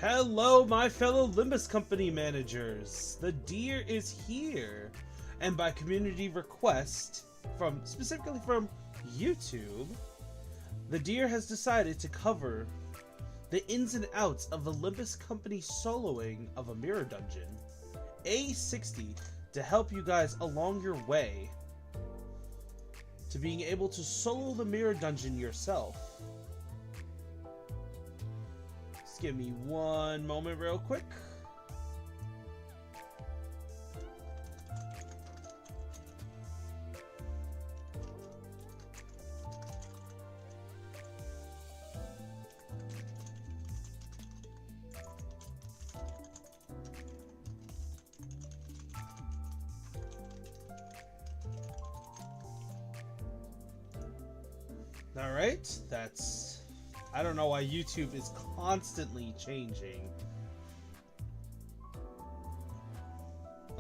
Hello, my fellow Limbus company managers. The deer is here, and by community request, specifically from YouTube, the deer has decided to cover the ins and outs of the Limbus company soloing of a mirror dungeon, A60, to help you guys along your way to being able to solo the mirror dungeon yourself. Give me one moment real quick. All right, I don't know why YouTube is constantly changing.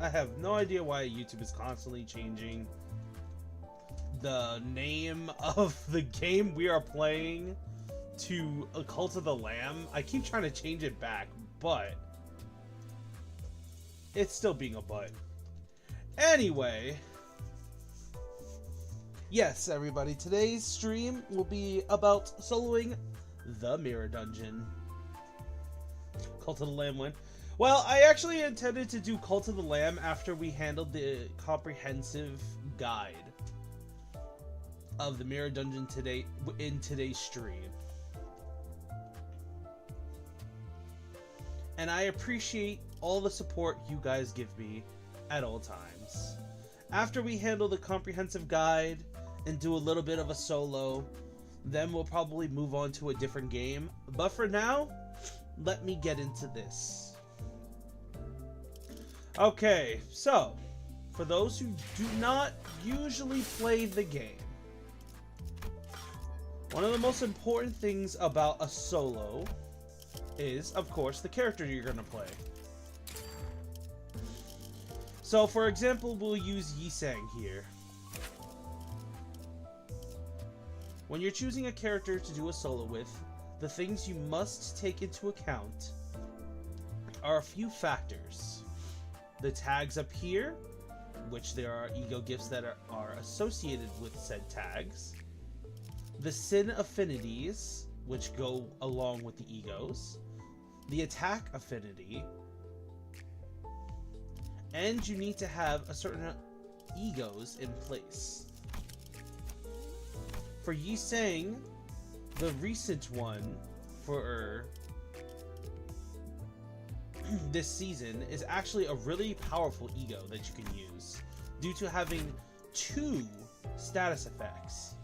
I have no idea why YouTube is constantly changing the name of the game we are playing to A Cult of the Lamb. I keep trying to change it back, but it's still being a butt. Anyway, yes, everybody, today's stream will be about soloing the mirror dungeon. Cult of the Lamb win. Well, I actually intended to do Cult of the Lamb after we handled the comprehensive guide of the mirror dungeon today in today's stream. And I appreciate all the support you guys give me at all times. After we handle the comprehensive guide and do a little bit of a solo, then we'll probably move on to a different game. But for now, let me get into this. Okay, so for those who do not usually play the game, one of the most important things about a solo is, of course, the character you're going to play. So, for example, we'll use Yi-Sang here. When you're choosing a character to do a solo with, the things you must take into account are a few factors. The tags up here, which there are ego gifts that are associated with said tags. The sin affinities, which go along with the egos. The attack affinity. And you need to have a certain egos in place. For Yi-Sang, the recent one for this season is actually a really powerful ego that you can use due to having 2 status effects.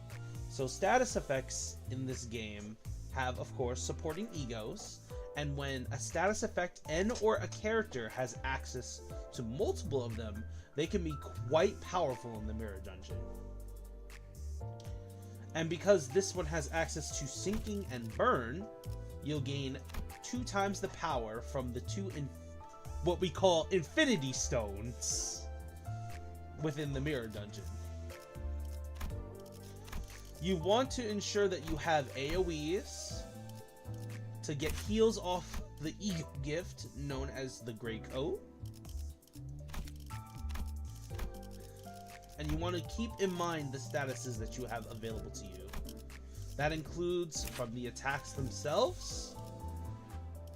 So status effects in this game have, of course, supporting egos, and when a status effect and or a character has access to multiple of them, they can be quite powerful in the mirror dungeon. And because this one has access to sinking and burn, you'll gain 2 times the power from the 2 what we call infinity stones within the mirror dungeon. You want to ensure that you have AoEs to get heals off the ego gift known as the Grey Coat. And you want to keep in mind the statuses that you have available to you. That includes from the attacks themselves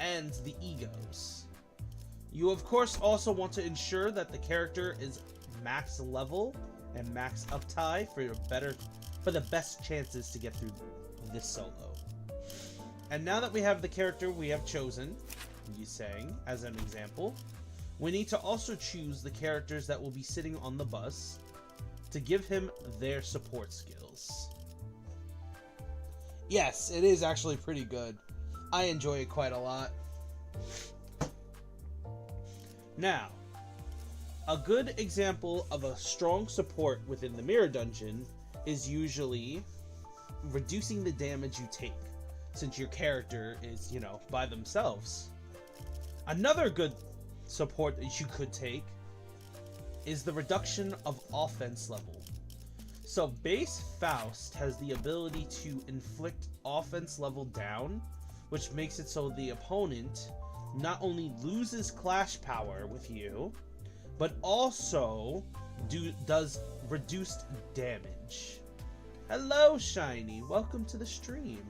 and the egos. You of course also want to ensure that the character is max level and max uptime for the best chances to get through this solo. And now that we have the character we have chosen, Yi-Sang as an example, we need to also choose the characters that will be sitting on the bus to give him their support skills. Yes, it is actually pretty good. I enjoy it quite a lot. Now, a good example of a strong support within the mirror dungeon is usually reducing the damage you take, since your character is, by themselves. Another good support that you could take is the reduction of offense level. So base Faust has the ability to inflict offense level down, which makes it so the opponent not only loses clash power with you, but also does reduced damage. Hello, Shiny. Welcome to the stream.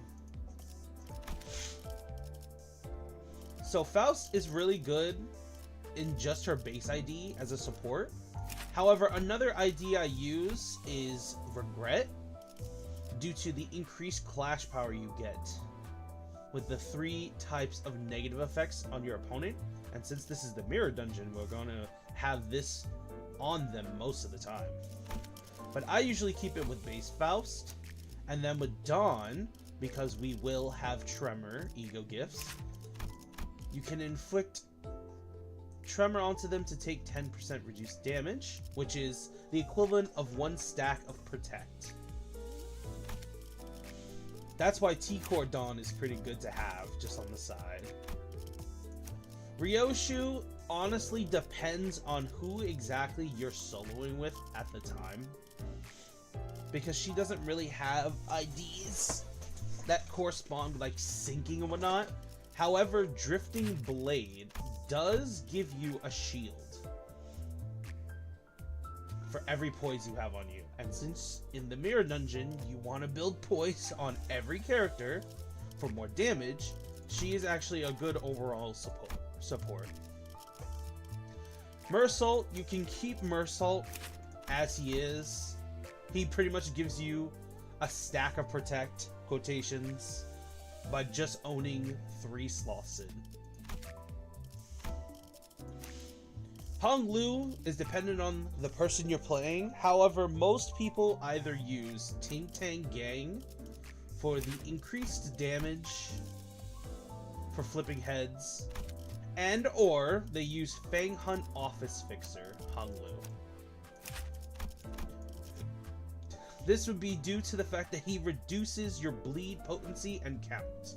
So Faust is really good in just her base ID as a support. However, another ID I use is Regret, due to the increased clash power you get with the 3 types of negative effects on your opponent. And since this is the mirror dungeon, we're going to have this on them most of the time. But I usually keep it with base Faust, and then with Dawn, because we will have Tremor Ego Gifts, you can inflict Tremor onto them to take 10% reduced damage, which is the equivalent of 1 stack of Protect. That's why T-Core Dawn is pretty good to have, just on the side. Ryoshu honestly depends on who exactly you're soloing with at the time, because she doesn't really have IDs that correspond with like syncing and whatnot. However, Drifting Blade does give you a shield for every poise you have on you. And since in the mirror dungeon you want to build poise on every character for more damage, she is actually a good overall support. Mersault, you can keep Mersault as he is. He pretty much gives you a stack of Protect, quotations, by just owning 3 Slauson. Hong Lu is dependent on the person you're playing. However, most people either use Ting Tang Gang for the increased damage for flipping heads, and or they use Fang Hunt Office Fixer Hong Lu. This would be due to the fact that he reduces your bleed potency and count.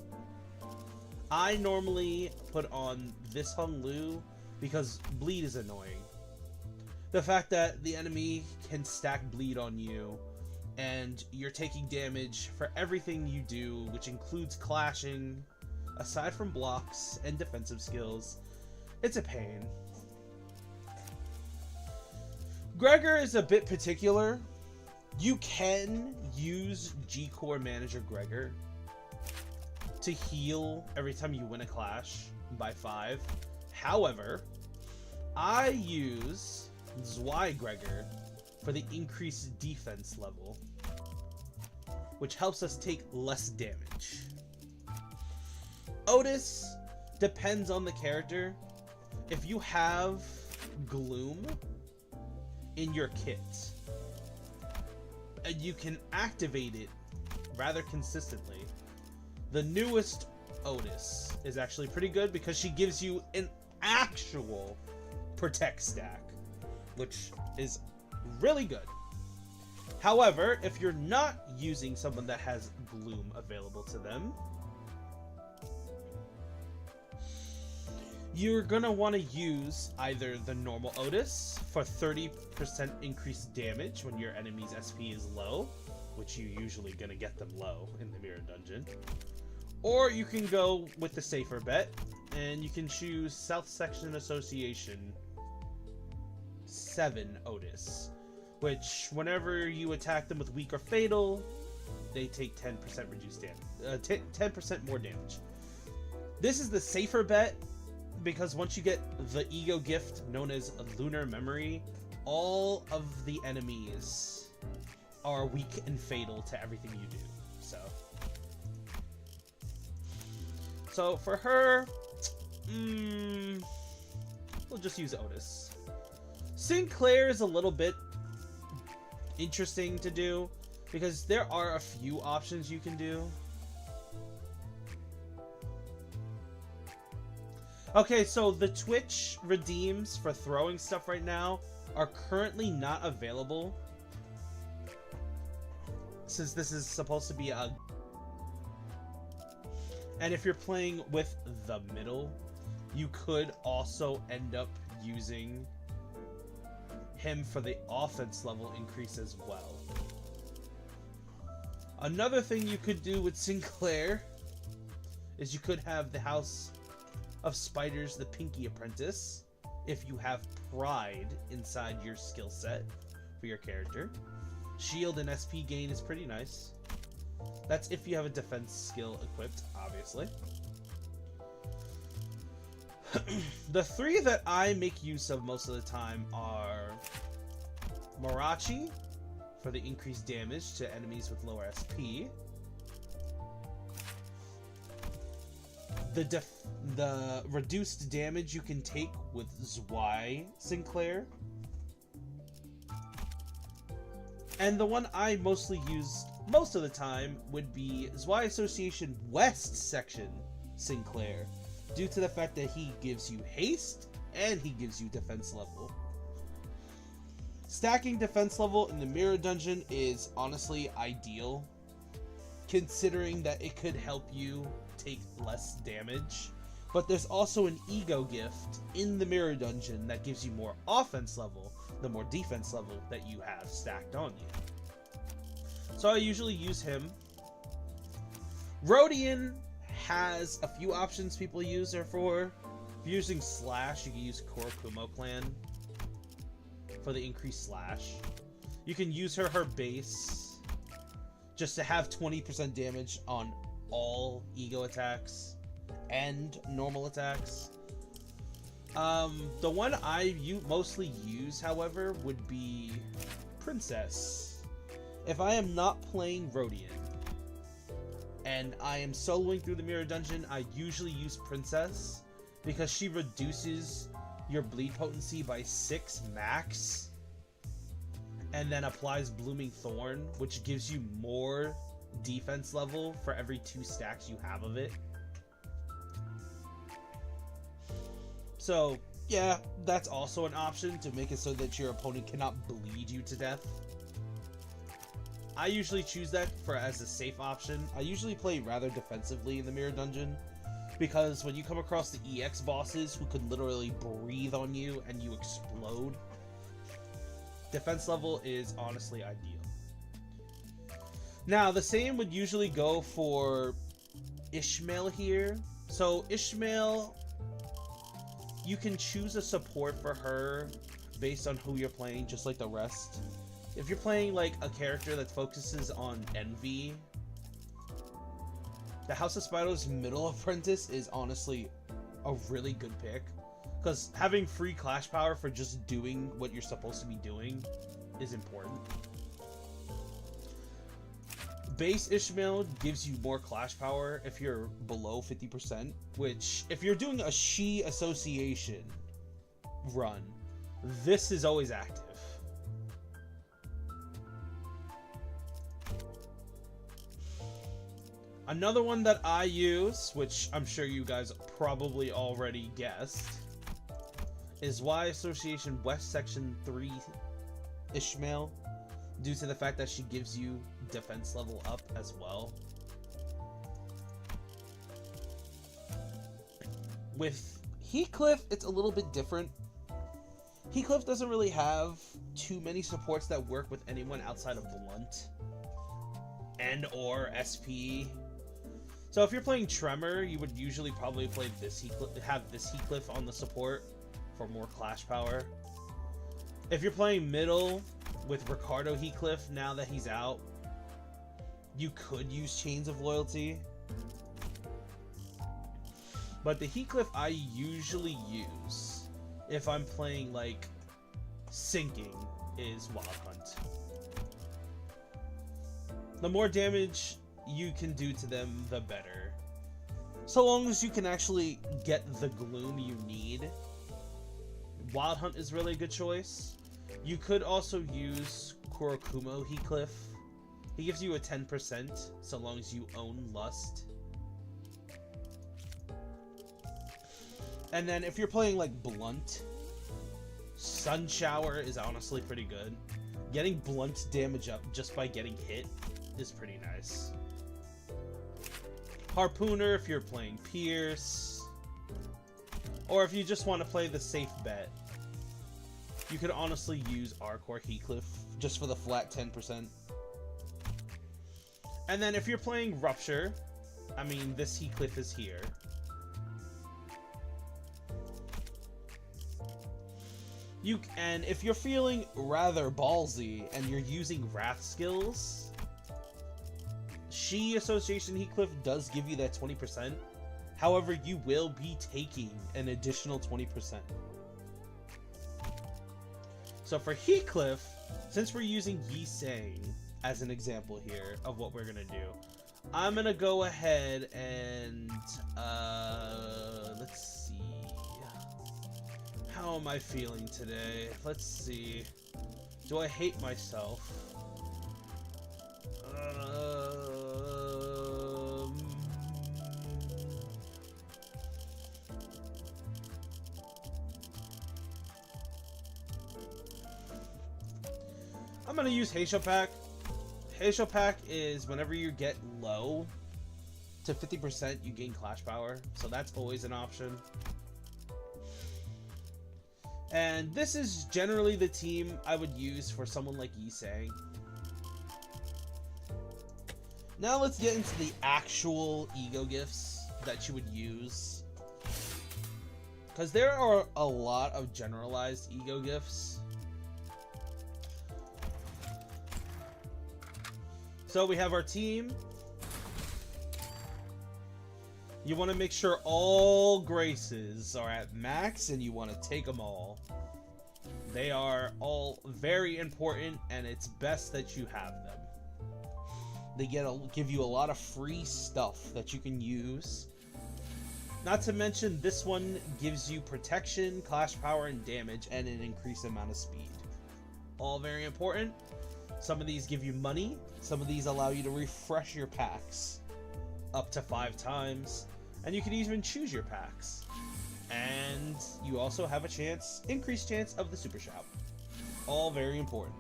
I normally put on this Hong Lu because bleed is annoying. The fact that the enemy can stack bleed on you and you're taking damage for everything you do, which includes clashing, aside from blocks and defensive skills, it's a pain. Gregor is a bit particular. You can use G-Core Manager Gregor to heal every time you win a clash by 5. However, I use Zwei Gregor for the increased defense level, which helps us take less damage. Otis depends on the character. If you have Gloom in your kit, and you can activate it rather consistently, the newest Otis is actually pretty good because she gives you an actual Protect stack, which is really good. However, if you're not using someone that has Gloom available to them, you're gonna want to use either the normal Otis for 30% increased damage when your enemy's SP is low, which you're usually gonna get them low in the mirror dungeon, or you can go with the safer bet and you can choose South Section Association 7 Otis, which whenever you attack them with weak or fatal, they take 10% reduced damage, 10% more damage. This is the safer bet because once you get the ego gift known as Lunar Memory, all of the enemies are weak and fatal to everything you do. So for her, we'll just use Otis. Sinclair is a little bit interesting to do because there are a few options you can do. Okay, so the Twitch redeems for throwing stuff right now are currently not available, since this is supposed to be a... And if you're playing with the middle, you could also end up using him for the offense level increase as well. Another thing you could do with Sinclair is you could have the house of Spider's the Pinky Apprentice, if you have Pride inside your skill set for your character. Shield and SP gain is pretty nice. That's if you have a defense skill equipped, obviously. The three that I make use of most of the time are Marachi for the increased damage to enemies with lower SP. The reduced damage you can take with Zwei Sinclair. And the one I mostly used most of the time would be Zwei Association West Section Sinclair, due to the fact that he gives you haste and he gives you defense level. Stacking defense level in the mirror dungeon is honestly ideal, considering that it could help you take less damage. But there's also an ego gift in the mirror dungeon that gives you more offense level the more defense level that you have stacked on you. So I usually use him. Rodian has a few options people use her for. If you're using Slash, you can use Korokumo Clan for the increased Slash. You can use her base just to have 20% damage on all ego attacks and normal attacks. The one I mostly use, however, would be Princess. If I am not playing Rodian and I am soloing through the mirror dungeon, I usually use Princess because she reduces your bleed potency by 6 max and then applies Blooming Thorn, which gives you more defense level for every 2 stacks you have of it. So, yeah, that's also an option to make it so that your opponent cannot bleed you to death. I usually choose that as a safe option. I usually play rather defensively in the mirror dungeon, because when you come across the EX bosses who could literally breathe on you and you explode, defense level is honestly ideal. Now, the same would usually go for Ishmael here. So, Ishmael, you can choose a support for her based on who you're playing, just like the rest. If you're playing like a character that focuses on envy, the House of Spider's Middle Apprentice is honestly a really good pick, because having free clash power for just doing what you're supposed to be doing is important. Base Ishmael gives you more clash power if you're below 50%, which, if you're doing a She Association run, this is always active. Another one that I use, which I'm sure you guys probably already guessed, is Y Association West Section 3 Ishmael, due to the fact that she gives you defense level up as well. With Heathcliff, it's a little bit different. Heathcliff doesn't really have too many supports that work with anyone outside of Blunt and or SP. So if you're playing Tremor, you would usually probably play this have this Heathcliff on the support for more clash power. If you're playing middle with Ricardo Heathcliff, now that he's out, you could use Chains of Loyalty. But the Heathcliff I usually use if I'm playing like sinking is Wild Hunt. The more damage you can do to them, the better. So long as you can actually get the gloom you need, Wild Hunt is really a good choice. You could also use Korokumo Heathcliff. He gives you a 10% so long as you own Lust. And then if you're playing like Blunt, Sun Shower is honestly pretty good. Getting Blunt damage up just by getting hit is pretty nice. Harpooner if you're playing Pierce. Or if you just want to play the safe bet, you could honestly use Arcor Heathcliff just for the flat 10%. And then if you're playing Rupture, I mean, this Heathcliff is here. And if you're feeling rather ballsy and you're using wrath skills, She Association Heathcliff does give you that 20%. However, you will be taking an additional 20%. So for Heathcliff, since we're using Yi Sang as an example here of what we're gonna do, I'm gonna go ahead and let's see. How am I feeling today? Let's see. Do I hate myself? I'm gonna use Heisho Pack. Heisho Pack is whenever you get low to 50%, you gain Clash Power, so that's always an option. And this is generally the team I would use for someone like Yi Sang. Now let's get into the actual ego gifts that you would use, because there are a lot of generalized ego gifts. So we have our team. You want to make sure all graces are at max, and you want to take them all. They are all very important, and it's best that you have them. They give you a lot of free stuff that you can use. Not to mention, this one gives you protection, clash power, and damage, and an increased amount of speed. All very important. Some of these give you money. Some of these allow you to refresh your packs up to 5 times. And you can even choose your packs. And you also have a chance, increased chance of the super shop. All very important.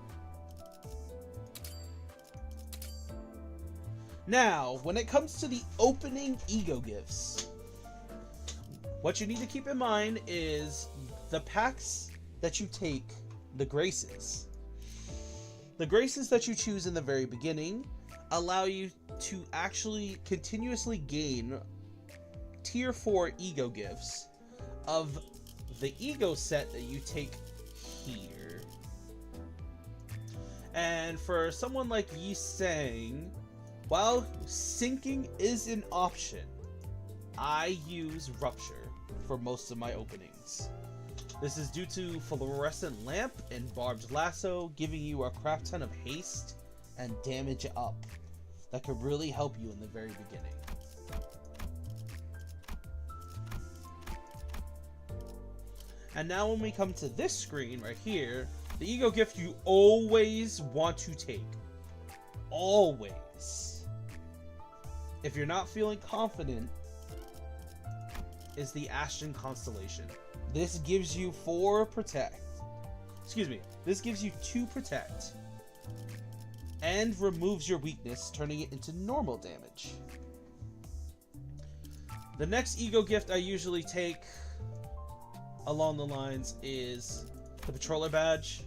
Now, when it comes to the opening ego gifts, what you need to keep in mind is the packs that you take, the graces. The graces that you choose in the very beginning allow you to actually continuously gain tier 4 ego gifts of the ego set that you take here. And for someone like Yi Sang, while sinking is an option, I use Rupture for most of my openings. This is due to Fluorescent Lamp and Barbed Lasso giving you a crap ton of haste and damage up that could really help you in the very beginning. And now when we come to this screen right here, the ego gift you always want to take. Always. If you're not feeling confident, is the Ashton Constellation. This gives you 4 protect. Excuse me. This gives you 2 protect. And removes your weakness, turning it into normal damage. The next ego gift I usually take along the lines is the Patroller Badge.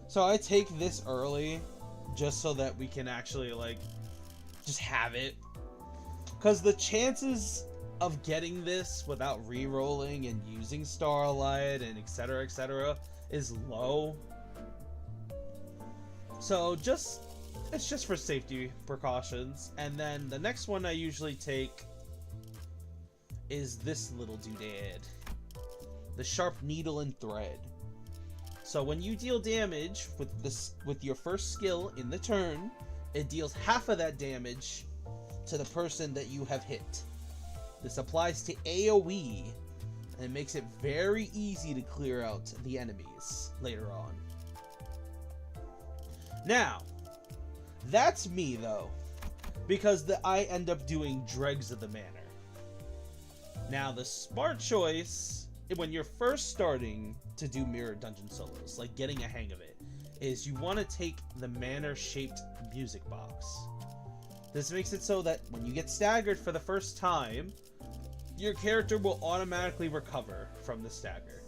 So I take this early just so that we can actually just have it. Because the chances of getting this without re-rolling and using Starlight and etc. is low. So it's just for safety precautions. And then the next one I usually take is this little doodad, the Sharp Needle and Thread. So when you deal damage with your first skill in the turn, it deals half of that damage to the person that you have hit. This applies to AoE and makes it very easy to clear out the enemies later on. Now, that's me though, because I end up doing Dregs of the Manor. Now, the smart choice when you're first starting to do Mirror Dungeon solos, like getting a hang of it, is you want to take the Manor-shaped music box. This makes it so that when you get staggered for the first time, your character will automatically recover from the stagger.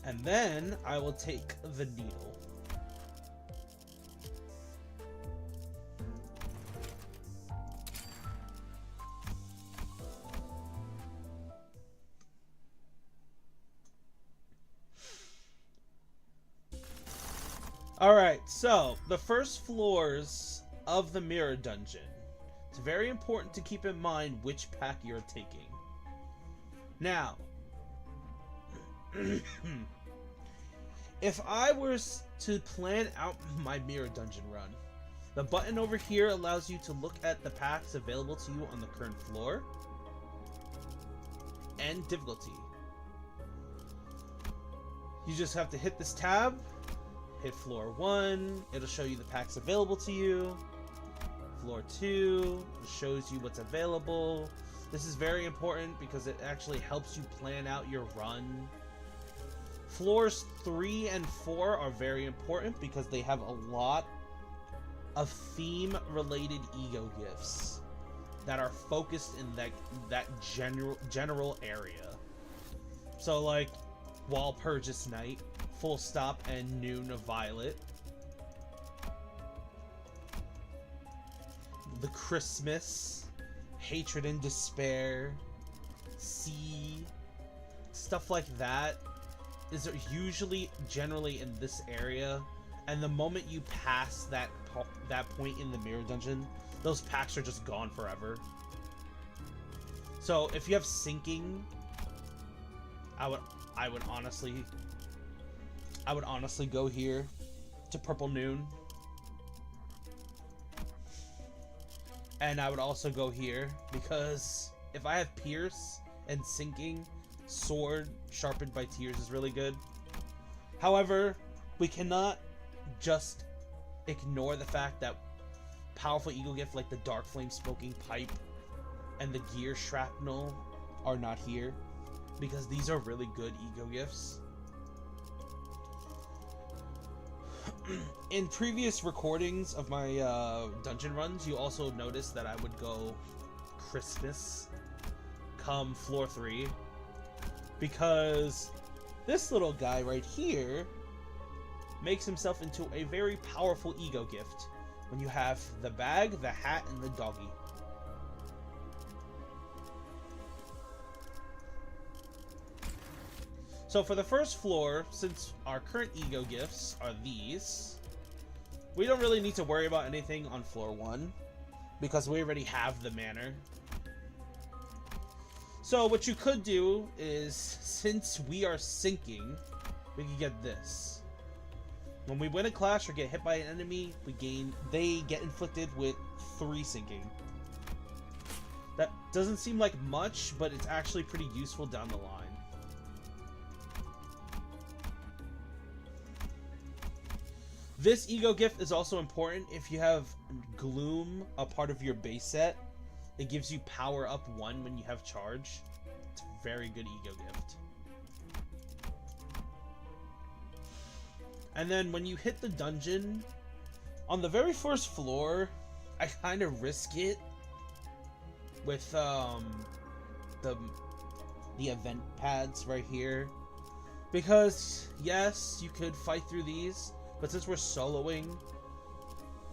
And then I will take the needle. Alright, so the first floors of the mirror dungeon. It's very important to keep in mind which pack you're taking. Now, if I was to plan out my mirror dungeon run, the button over here allows you to look at the packs available to you on the current floor and difficulty. You just have to hit this tab, hit floor 1, it'll show you the packs available to you. Floor 2 shows you what's available. This is very important because it actually helps you plan out your run. Floors 3 and 4 are very important because they have a lot of theme-related ego gifts that are focused in that general area. So like Walpurgis Night, Full Stop, and Noon of Violet. The Christmas, Hatred and Despair, Sea, stuff like that is usually generally in this area, and the moment you pass that point in the mirror dungeon, those packs are just gone forever. So if you have sinking, I would honestly go here to Purple Noon. And I would also go here, because if I have Pierce and Sinking, Sword Sharpened by Tears is really good. However, we cannot just ignore the fact that powerful ego gift like the Dark Flame Smoking Pipe and the Gear Shrapnel are not here, because these are really good ego gifts. In previous recordings of my dungeon runs, you also noticed that I would go Christmas come floor 3, because this little guy right here makes himself into a very powerful ego gift when you have the bag, the hat, and the doggy. So for the first floor, since our current ego gifts are these, we don't really need to worry about anything on floor 1, because we already have the manor. So what you could do is, since we are sinking, we can get this. When we win a clash or get hit by an enemy, they get inflicted with 3 sinking. That doesn't seem like much, but it's actually pretty useful down the line. This ego gift is also important if you have Gloom, a part of your base set. It gives you power up 1 when you have charge. It's a very good ego gift. And then when you hit the dungeon, on the very first floor, I kind of risk it with the event pads right here. Because, yes, you could fight through these, but since we're soloing,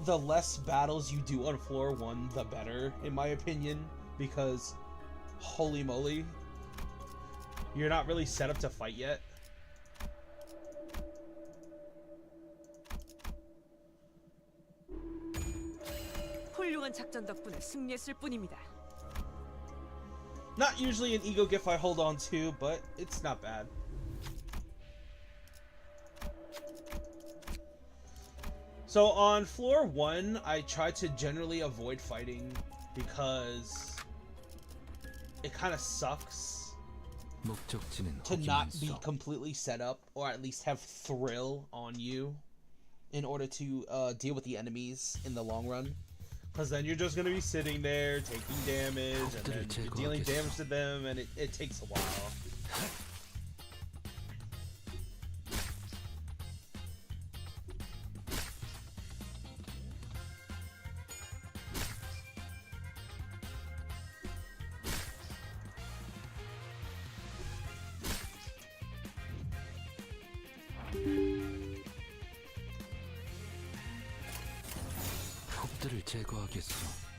the less battles you do on floor 1, the better, in my opinion. Because, holy moly, you're not really set up to fight yet. 훌륭한 작전 덕분에 승리했을 뿐입니다. Not usually an ego gift I hold on to, but it's not bad. So on floor 1, I try to generally avoid fighting because it kind of sucks to not be completely set up, or at least have thrill on you in order to deal with the enemies in the long run. Because then you're just going to be sitting there taking damage, and then you're dealing damage to them, and it takes a while.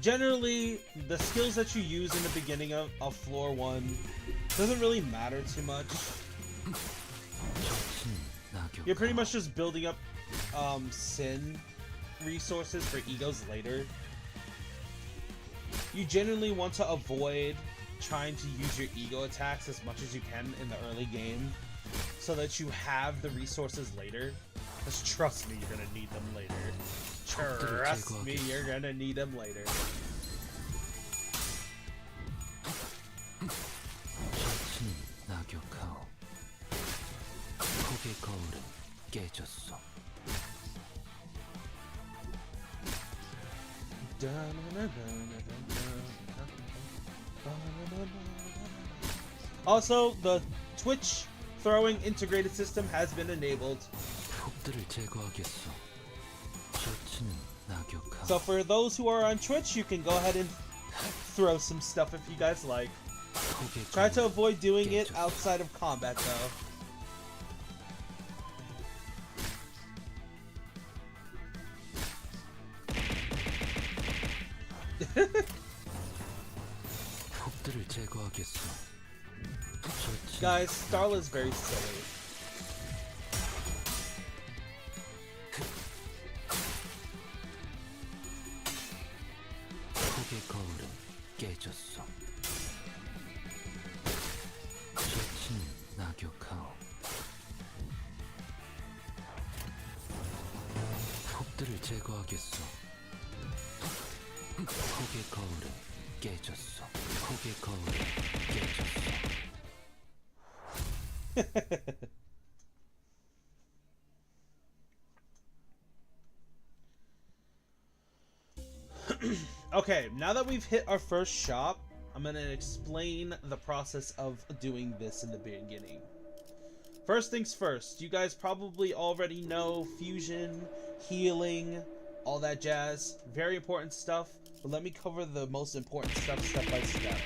Generally, the skills that you use in the beginning of floor 1 doesn't really matter too much. You're pretty much just building up sin resources for egos later. You genuinely want to avoid trying to use your ego attacks as much as you can in the early game so that you have the resources later. Because trust me, you're gonna need them later. Trust me, you're gonna need them later. Also, the Twitch throwing integrated system has been enabled. So for those who are on Twitch, you can go ahead and throw some stuff if you guys like. Try to avoid doing it outside of combat though. Guys, Starla's very silly. Okay, now that we've hit our first shop, I'm gonna explain the process of doing this in the beginning. First things first, you guys probably already know fusion, healing, all that jazz. Very important stuff, but let me cover the most important stuff step by step.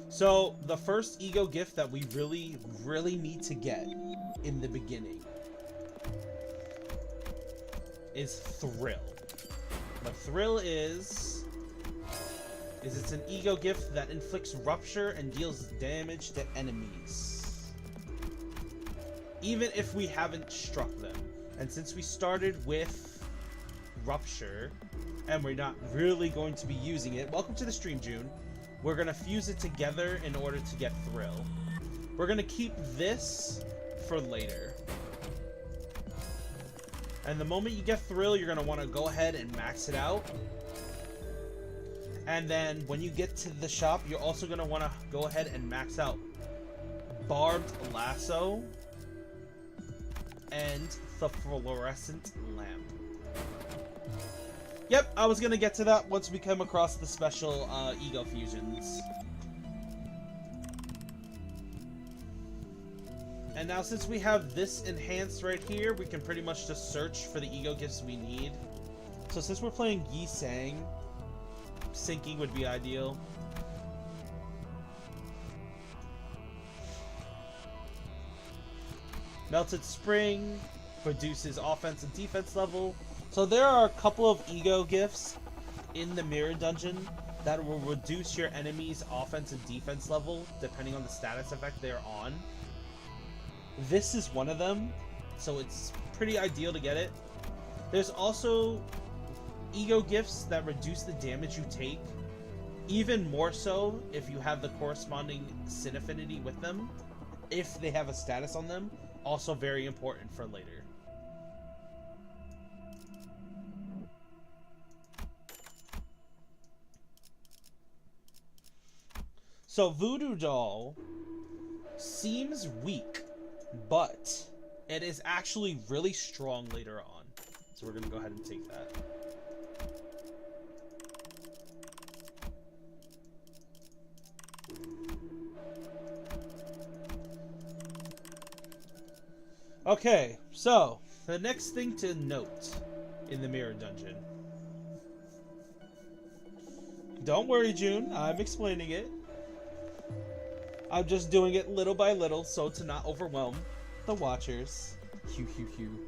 So, the first ego gift that we really need to get in the beginning is Thrill. What Thrill is it's an ego gift that inflicts rupture and deals damage to enemies, even if we haven't struck them. And since we started with rupture, and we're not really going to be using it, welcome to the stream, June. We're gonna fuse it together in order to get Thrill. We're gonna keep this for later. And the moment you get Thrill, you're gonna wanna go ahead and max it out. And then when you get to the shop, you're also gonna wanna go ahead and max out Barbed Lasso and the Fluorescent Lamp. Yep, I was gonna get to that once we come across the special ego fusions. And now since we have this enhanced right here, we can pretty much just search for the ego gifts we need. So since we're playing Yi Sang, syncing would be ideal. Melted Spring reduces offense and defense level. So there are a couple of ego gifts in the mirror dungeon that will reduce your enemy's offense and defense level depending on the status effect they're on. This is one of them, so it's pretty ideal to get it. There's also ego gifts that reduce the damage you take, even more so if you have the corresponding sin affinity with them, if they have a status on them. Also very important for later. So Voodoo Doll seems weak, but it is actually really strong later on. So we're going to go ahead and take that. Okay, so the next thing to note in the mirror dungeon. Don't worry, June, I'm explaining it. I'm just doing it little by little so to not overwhelm the watchers. Hue, hue, hue.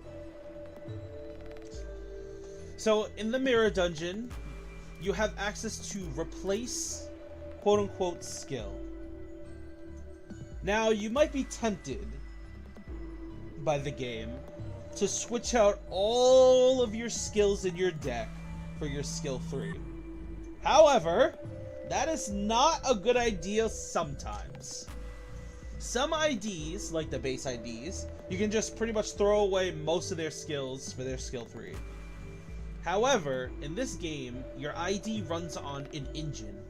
So in the mirror dungeon, you have access to replace quote-unquote skill. Now, you might be tempted by the game to switch out all of your skills in your deck for your skill 3. However, that is not a good idea sometimes. Some IDs, like the base IDs, you can just pretty much throw away most of their skills for their skill 3. However, in this game, your ID runs on an engine.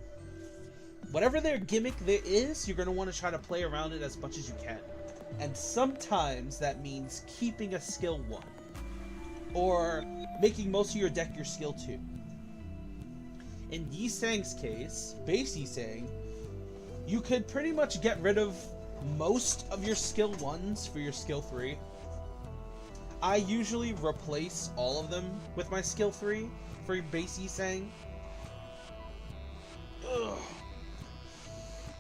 Whatever their gimmick there is, you're going to want to try to play around it as much as you can. And sometimes that means keeping a skill 1. Or making most of your deck your skill 2. In Yi-Sang's case, base Yi-Sang, you could pretty much get rid of most of your skill 1s for your skill 3. I usually replace all of them with my skill 3 for base Yi-Sang. Ugh.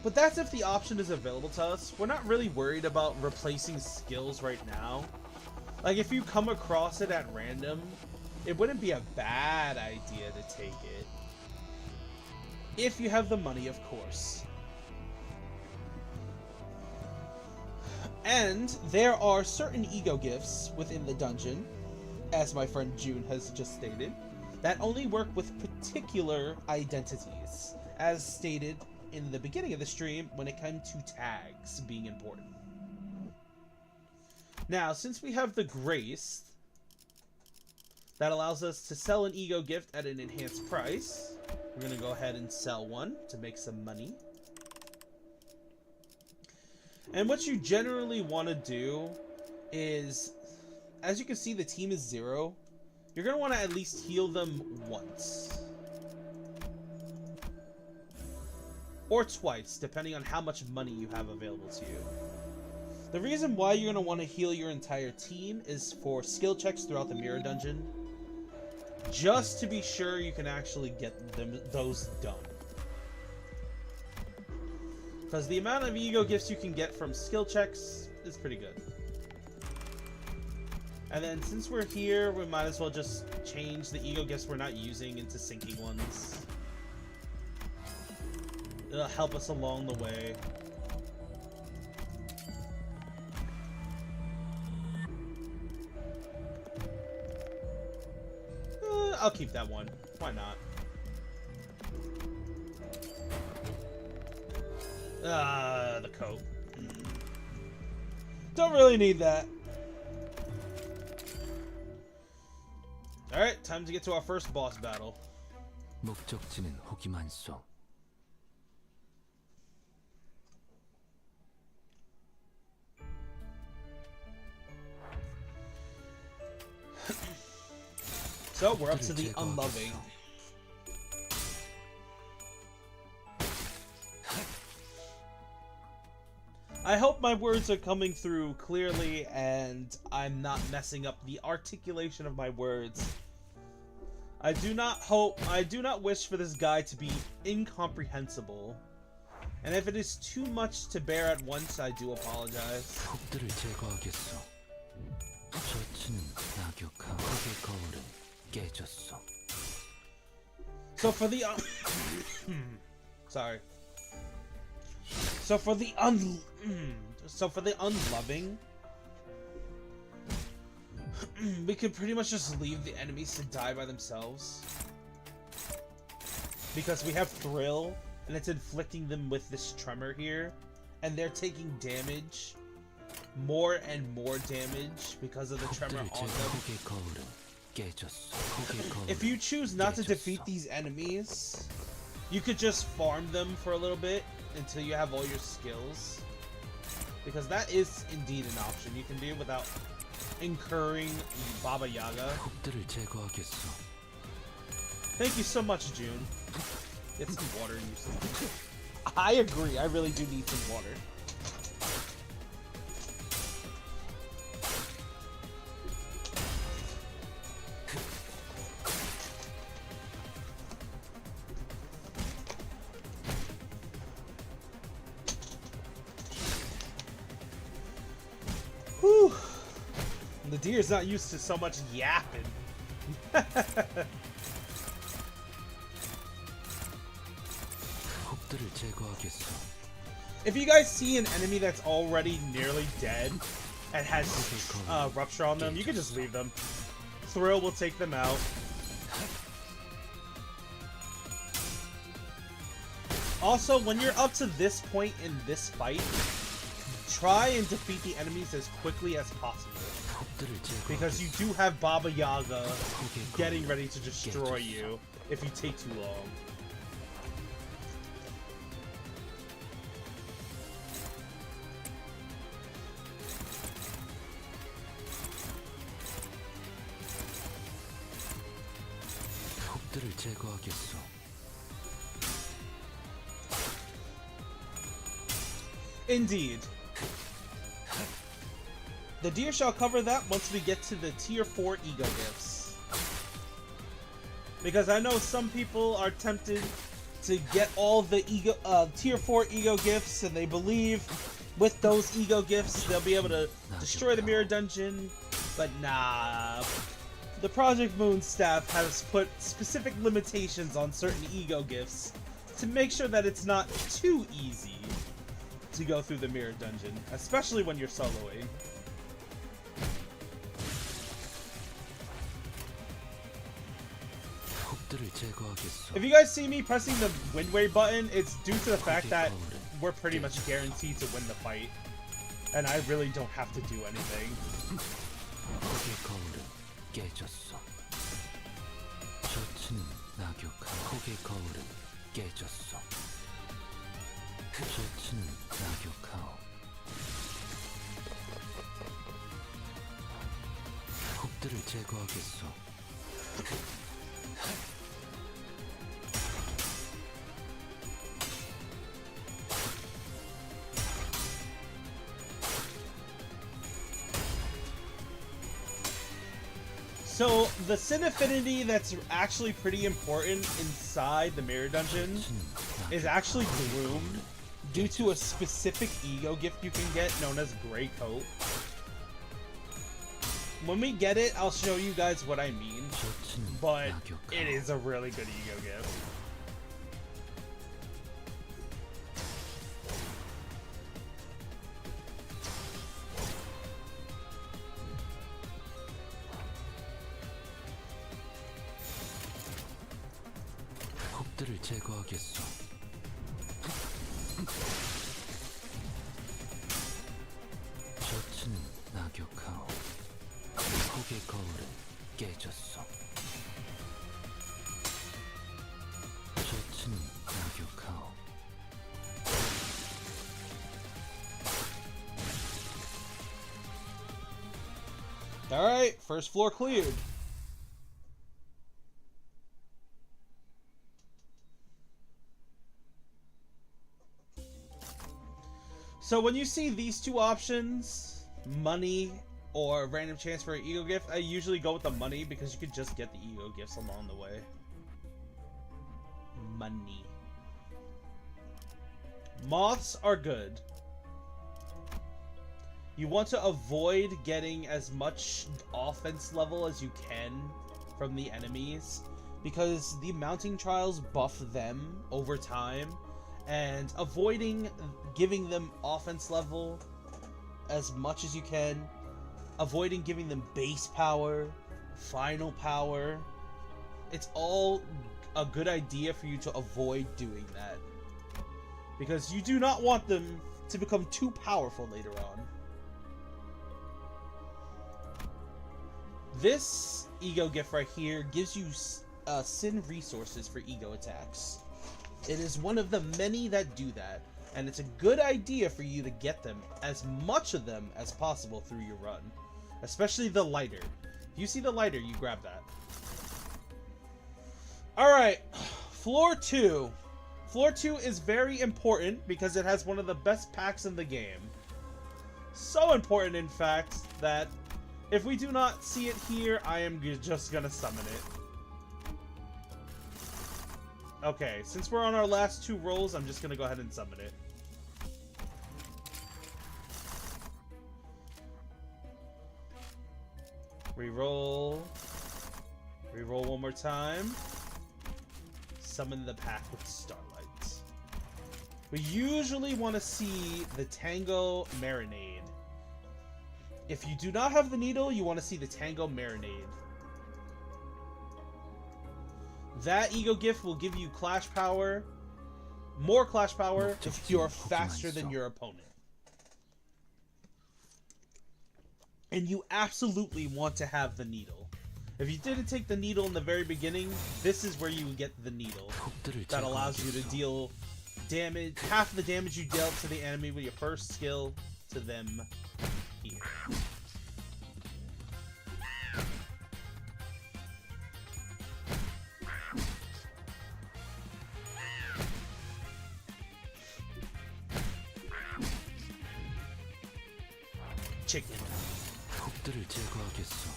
But that's if the option is available to us. We're not really worried about replacing skills right now. Like, if you come across it at random, it wouldn't be a bad idea to take it. If you have the money, of course. And there are certain ego gifts within the dungeon, as my friend June has just stated, that only work with particular identities, as stated in the beginning of the stream when it came to tags being important. Now, since we have the Grace, that allows us to sell an ego gift at an enhanced price, we're going to go ahead and sell one to make some money. And what you generally want to do is, as you can see, the team is 0. You're going to want to at least heal them once. Or twice, depending on how much money you have available to you. The reason why you're going to want to heal your entire team is for skill checks throughout the mirror dungeon. Just to be sure you can actually get those done. Because the amount of ego gifts you can get from skill checks is pretty good. And then since we're here, we might as well just change the ego gifts we're not using into sinking ones. It'll help us along the way. I'll keep that one. Why not? The coat. Don't really need that. Alright, time to get to our first boss battle. 목적지는 호기만소. So, we're up to the unloving. I hope my words are coming through clearly and I'm not messing up the articulation of my words. I do not wish for this guy to be incomprehensible. And if it is too much to bear at once, I do apologize. 폭들을 제거하겠소. 저치는 낙엽한 흙의 거울은 깨졌어. So for the sorry. So for the unloving, we could pretty much just leave the enemies to die by themselves. Because we have Thrill, and it's inflicting them with this tremor here, and they're taking damage, more and more damage because of the tremor on them. If you choose not to defeat these enemies, you could just farm them for a little bit until you have all your skills. Because that is indeed an option you can do without incurring Baba Yaga. Thank you so much, June. Get some water usage. I agree, I really do need some water. Whew. The deer's not used to so much yapping. 적들을 제거하겠어. If you guys see an enemy that's already nearly dead and has rupture on them, you can just leave them. Thrill will take them out. Also, when you're up to this point in this fight, try and defeat the enemies as quickly as possible. Because you do have Baba Yaga getting ready to destroy you if you take too long. 적들을 제거하겠어. Indeed. The deer shall cover that once we get to the tier 4 ego gifts. Because I know some people are tempted to get all the tier 4 ego gifts, and they believe with those ego gifts they'll be able to destroy the mirror dungeon, but nah. The Project Moon staff has put specific limitations on certain ego gifts to make sure that it's not too easy to go through the mirror dungeon, especially when you're soloing. If you guys see me pressing the wind wave button, it's due to the fact that we're pretty much guaranteed to win the fight, and I really don't have to do anything. 적들을 제거하겠어. So, the Sin Affinity that's actually pretty important inside the Mirror Dungeon is actually Gloom, due to a specific ego gift you can get known as Grey Coat. When we get it, I'll show you guys what I mean, but it is a really good ego gift. 적들을 제거하겠어. 셔츠는 낙엽하오. 폭의 거울은 깨졌어. 셔츠는 낙엽하오. Alright, first floor cleared. So when you see these two options, money or random chance for an ego gift, I usually go with the money because you could just get the ego gifts along the way. Money. Moths are good. You want to avoid getting as much offense level as you can from the enemies because the mounting trials buff them over time, and avoiding giving them offense level as much as you can, avoiding giving them base power, final power, it's all a good idea for you to avoid doing that because you do not want them to become too powerful later on. This ego gift right here gives you sin resources for ego attacks. It is one of the many that do that, and it's a good idea for you to get them, as much of them as possible through your run. Especially the lighter. If you see the lighter, you grab that. Alright, floor 2. Floor 2 is very important because it has one of the best packs in the game. So important, in fact, that if we do not see it here, I am just gonna summon it. Okay, since we're on our last two rolls, I'm just gonna go ahead and summon it. Reroll. Reroll one more time. Summon the pack with Starlight. we usually want to see the Tango Marinade. If you do not have the needle, you want to see the Tango Marinade. That ego gift will give you clash power, more clash power if you're faster than your opponent. And you absolutely want to have the needle. If you didn't take the needle in the very beginning, this is where you get the needle. That allows you to deal damage, half the damage you dealt to the enemy with your first skill to them here. Chicken. 적들을 제거하겠어.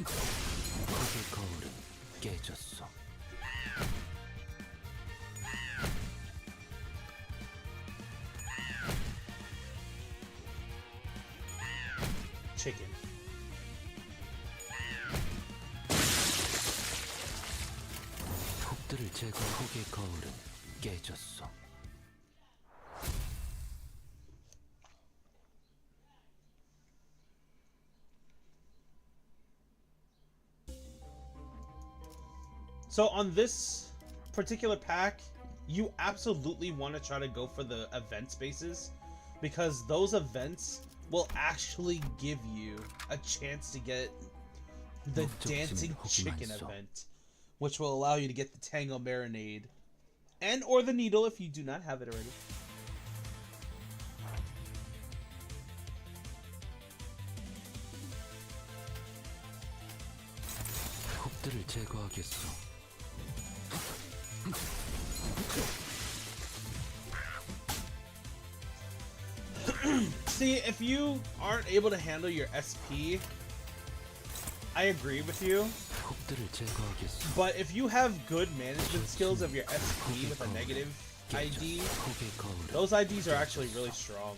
흙의 거울은 깨졌어. Chicken. 흙들을 제거. 흙의 거울은 깨졌어. So on this particular pack, you absolutely want to try to go for the event spaces, because those events will actually give you a chance to get the dancing chicken event, which will allow you to get the Tango Marinade and or the needle if you do not have it already. 흙들을 제거하겠어. See, if you aren't able to handle your SP, I agree with you. 흙들을 제거하겠어. But if you have good management skills of your SP with a negative ID, 흙의 거울은 those IDs are actually really strong.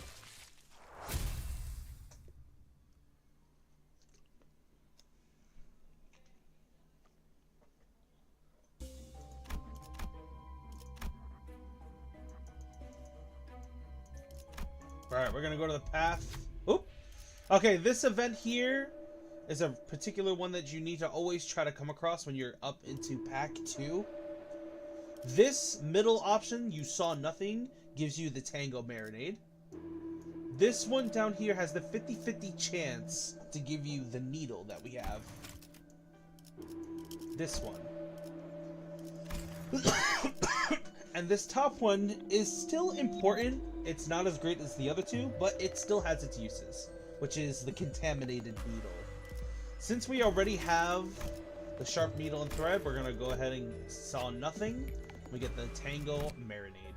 Alright, we're gonna go to the path. Oop! Okay, this event here is a particular one that you need to always try to come across when you're up into pack 2. This middle option, you saw nothing, gives you the Tango Marinade. This one down here has the 50-50 chance to give you the needle that we have. This one. And this top one is still important. It's not as great as the other two, but it still has its uses, which is the contaminated needle. Since we already have the sharp needle and thread, we're gonna go ahead and saw nothing. We get the Tango Marinade.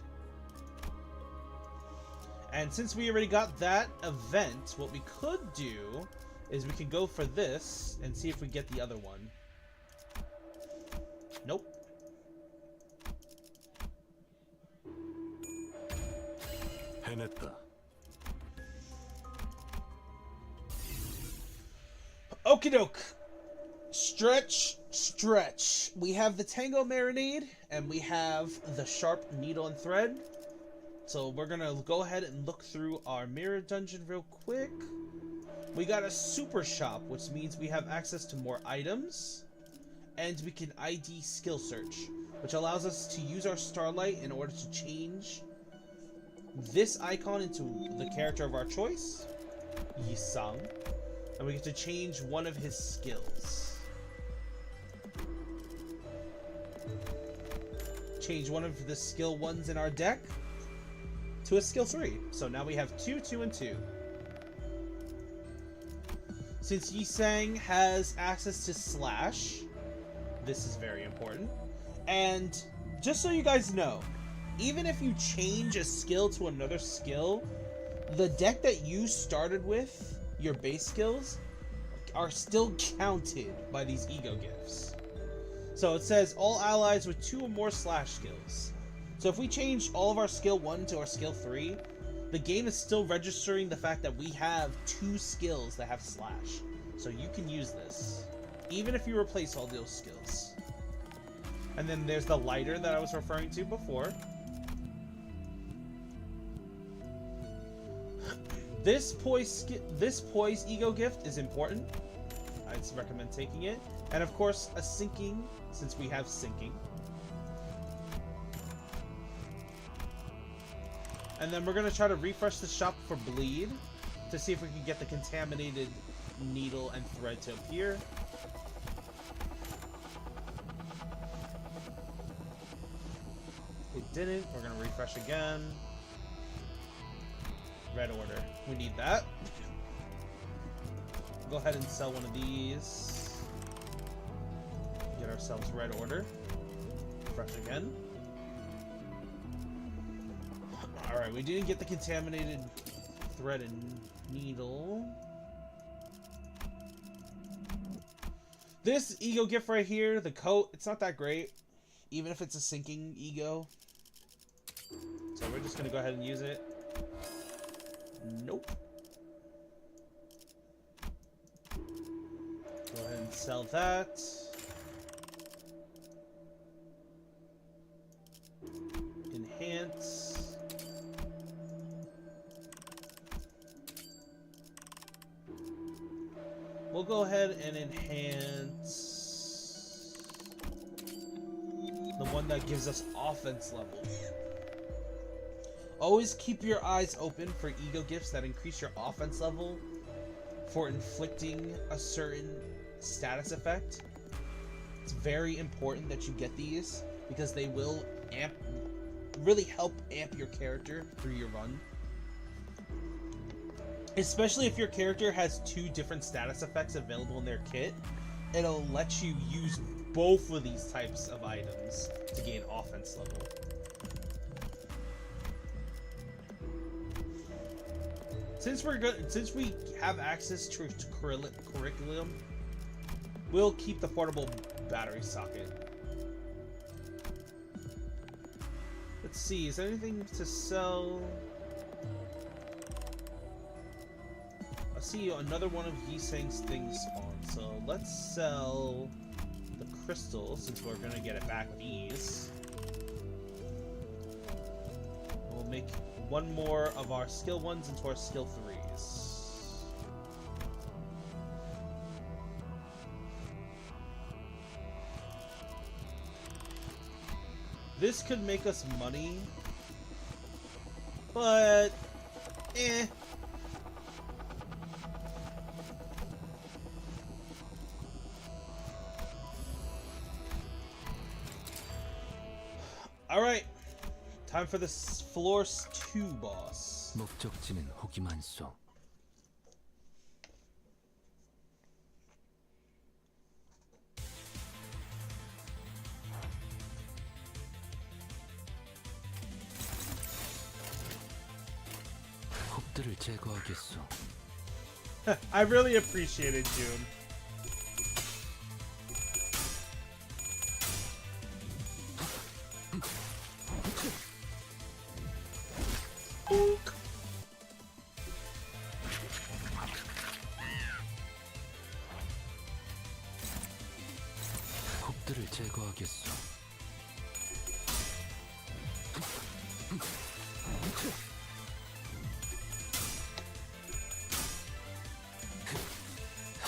And since we already got that event, what we could do is we can go for this and see if we get the other one. Nope. 해냈다. Okie doke. Stretch, stretch. We have the Tango Marinade, and we have the sharp needle and thread. So we're gonna go ahead and look through our mirror dungeon real quick. We got a super shop, which means we have access to more items, and we can ID skill search, which allows us to use our starlight in order to change this icon into the character of our choice, Yi-Sang, and we get to change one of his skills. Change one of the skill 1s in our deck to a skill 3. So now we have 2, 2, and 2. Since Yi-Sang has access to Slash, this is very important. And just so you guys know, even if you change a skill to another skill, the deck that you started with, your base skills, are still counted by these ego gifts. So it says all allies with 2 or more slash skills. So if we change all of our skill 1 to our skill 3, the game is still registering the fact that we have 2 skills that have slash. So you can use this. even if you replace all those skills. And then there's the lighter that I was referring to before. This poise ego gift is important. I'd recommend taking it. And of course, a sinking, since we have sinking. And then we're going to try to refresh the shop for bleed to see if we can get the contaminated needle and thread to appear. It didn't. We're going to refresh again. Red order. We need that. Go ahead and sell one of these. Get ourselves red order. Refresh again. Alright, we didn't get the contaminated thread and needle. This ego gift right here, the coat, it's not that great. Even if it's a sinking ego. So we're just going to go ahead and use it. Nope. Go ahead and sell that. Enhance. We'll go ahead and enhance the one that gives us offense level. Always keep your eyes open for ego gifts that increase your offense level for inflicting a certain status effect. It's very important that you get these because they will really help amp your character through your run. Especially if your character has 2 different status effects available in their kit, it'll let you use both of these types of items to gain offense level. Since we have access to curriculum, we'll keep the portable battery socket. Let's see, is there anything to sell? I see another one of Yiseng's things spawn, so let's sell the crystal since we're gonna get it back these. We'll make one more of our skill 1s into our skill 3s. This could make us money, but eh. Alright, time for this floor 2 boss. 목적지는 호기만 쏘. 홉들을 제거하겠소. I really appreciate it, June. 홉들을 제거하겠소.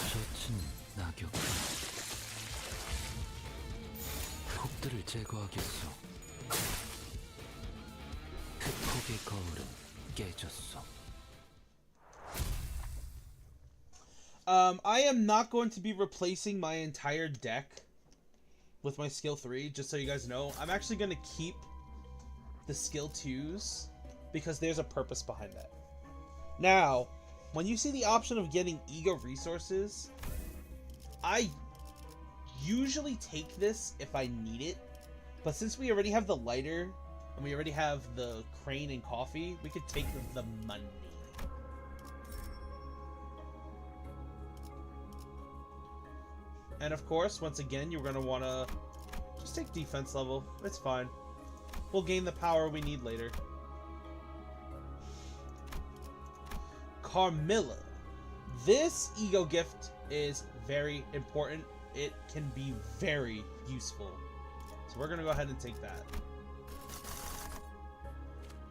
셔츠는 낙엽. 홉들을 제거하겠소. 폭의 거울은 깨졌어. I am not going to be replacing my entire deck with my skill 3, just so you guys know. I'm actually going to keep the skill 2s because there's a purpose behind that. Now, when you see the option of getting ego resources, I usually take this if I need it, but since we already have the lighter and we already have the crane and coffee, we could take the money. And of course, once again, you're going to want to just take defense level. It's fine. We'll gain the power we need later. Carmilla. This ego gift is very important it can be very useful. So we're gonna go ahead and take that.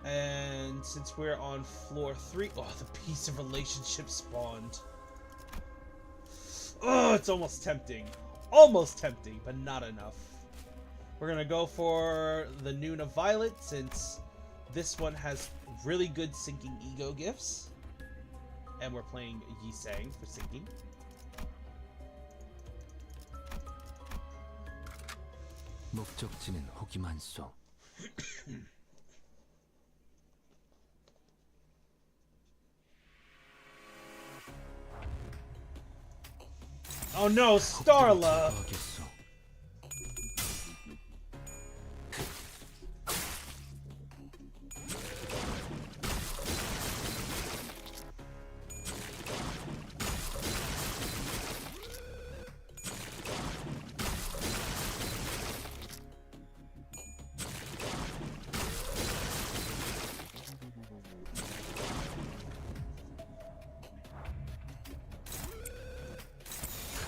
And since we're on floor 3, oh, the piece of relationship spawned. Oh, it's almost tempting. Almost tempting, but not enough. We're gonna go for the Noon of Violet, since this one has really good sinking ego gifts. And we're playing Yisang for sinking. 목적지는 호기만 쏘. Oh no, Starla! 제거하겠어.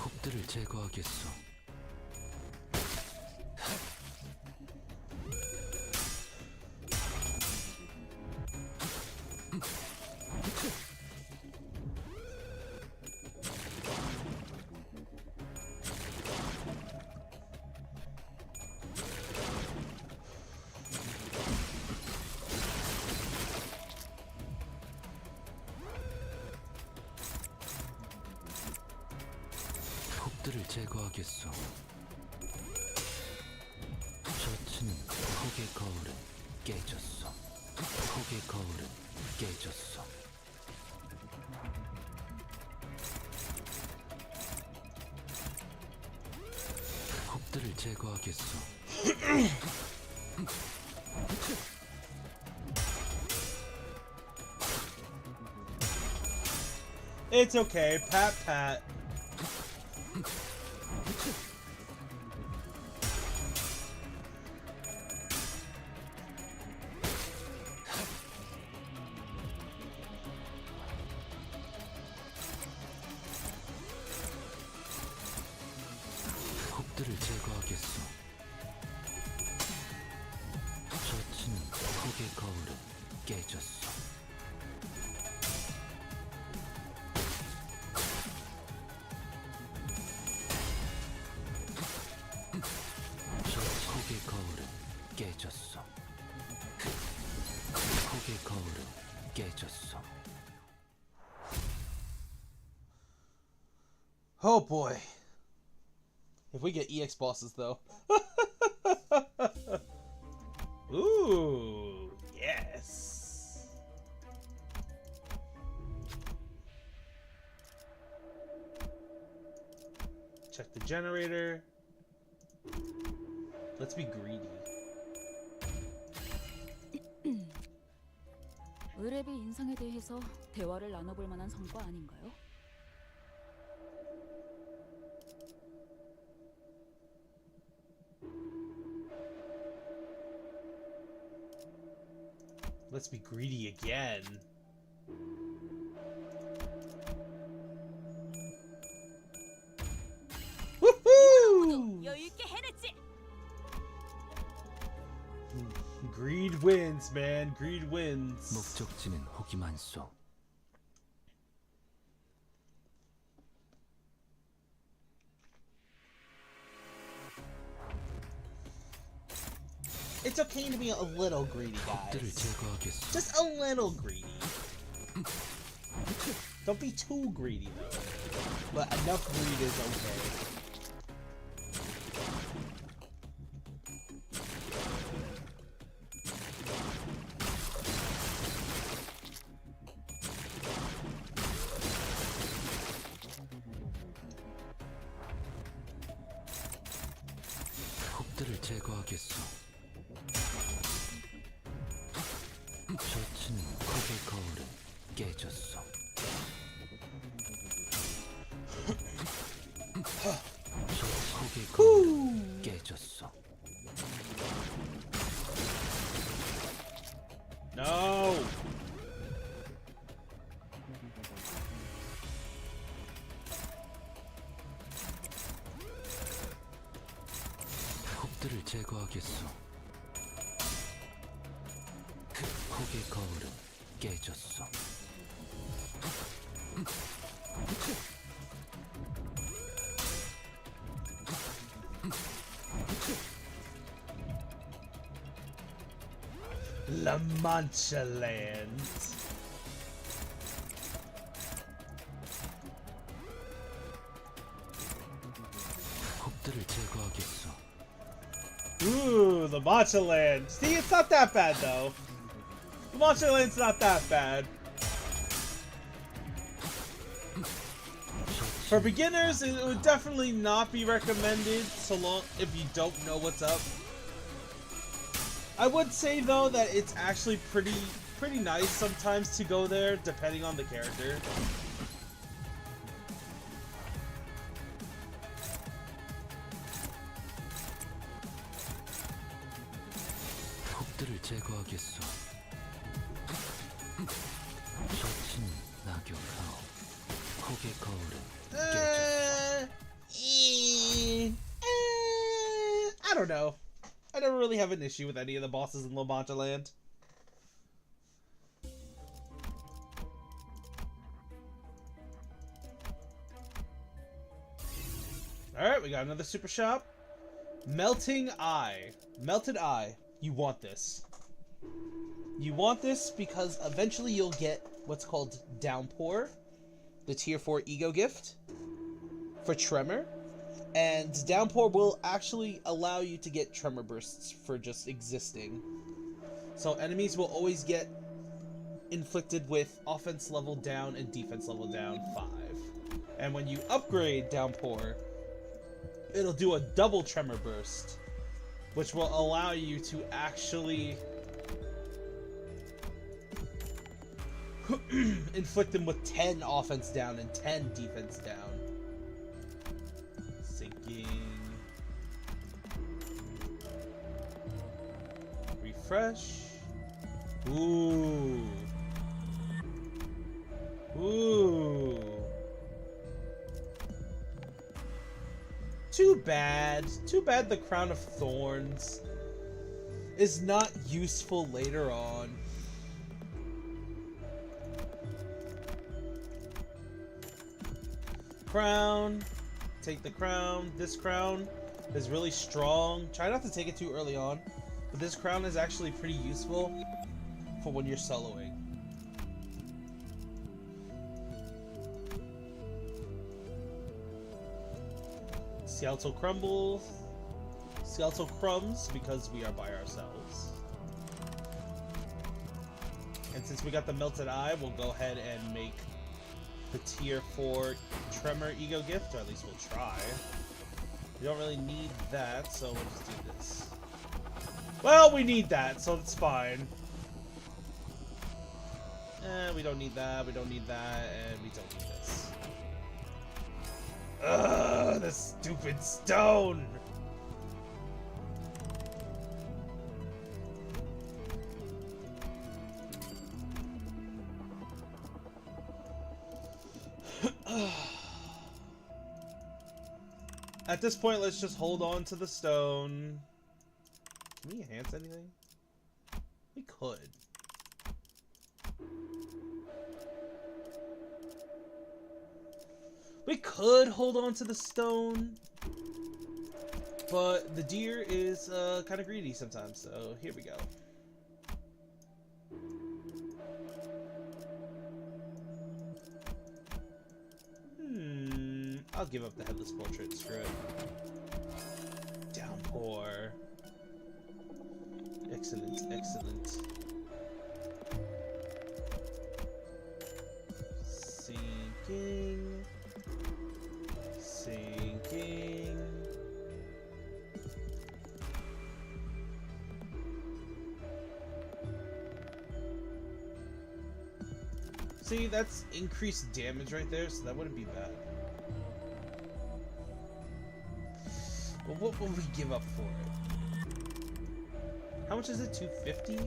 폭들을 제거하겠어. 폭들을 제거하겠어. 셔츠는 폭의 거울은 깨졌어. 폭의 거울은 깨졌어. 폭들을 제거하겠어. It's okay, pat pat. 폭들을 제거하겠어. 셔츠는 폭의 거울은 깨졌어. 폭의 거울은 깨졌어. 폭의 거울은 깨졌어. Oh boy. If we get EX bosses though. Ooh, yes. Check the generator. Let's be greedy. 의뢰비 인상에 대해서 대화를 나눠볼 만한 성과 아닌가요? Let's be greedy again. Woohoo! 여유 있게 해냈지. Greed wins, man. Greed wins. 목적지는 호기만 쏘. It's okay to be a little greedy, 폭들을 guys. 제거하겠어. Just a little greedy. Don't be too greedy, though. But enough greed is okay. 폭들을 제거하겠어. 셔츠는 폭의 거울은 깨졌어. 폭의 거울은 깨졌어. No! 제거하겠어. 폭의 거울은 깨졌어. La Mancha Land. 폭들을 제거하겠어. Ooh, La Mancha Land. See, it's not that bad though. La Mancha Land's not that bad. For beginners, it would definitely not be recommended so long if you don't know what's up. I would say though that it's actually pretty nice sometimes to go there depending on the character. 폭들을 제거하겠어. 젖은 낙엽하오. 폭의 거울은 I don't know. I never really have an issue with any of the bosses in La Mancha Land. Alright, we got another super shop. Melting Eye. Melted Eye. You want this. You want this because eventually you'll get what's called Downpour, the tier 4 ego gift for Tremor. And Downpour will actually allow you to get Tremor bursts for just existing. So enemies will always get inflicted with offense level down and defense level down 5. And when you upgrade Downpour, it'll do a double Tremor burst, which will allow you to actually inflict them with 10 offense down and 10 defense down. Sinking. Refresh. Ooh. Ooh. Too bad. Too bad the Crown of Thorns is not useful later on. Crown. Take the crown. This crown is really strong. Try not to take it too early on, but this crown is actually pretty useful for when you're soloing. Seattle crumbles. Seattle crumbs because we are by ourselves. And since we got the melted eye, we'll go ahead and make the tier 4 Tremor ego gift, or at least we'll try. We don't really need that, so we'll just do this. Well, we need that, so it's fine. We don't need that, we don't need that, and we don't need this. Ugh, the stupid stone! At this point, let's just hold on to the stone. Can we enhance anything? We could. We could hold on to the stone, but the deer is kind of greedy sometimes, so here we go. I'll give up the headless portrait, screw it. Downpour. Excellent, excellent. Sinking. Sinking. See, that's increased damage right there, so that wouldn't be bad. But what will we give up for it? How much is it? 250?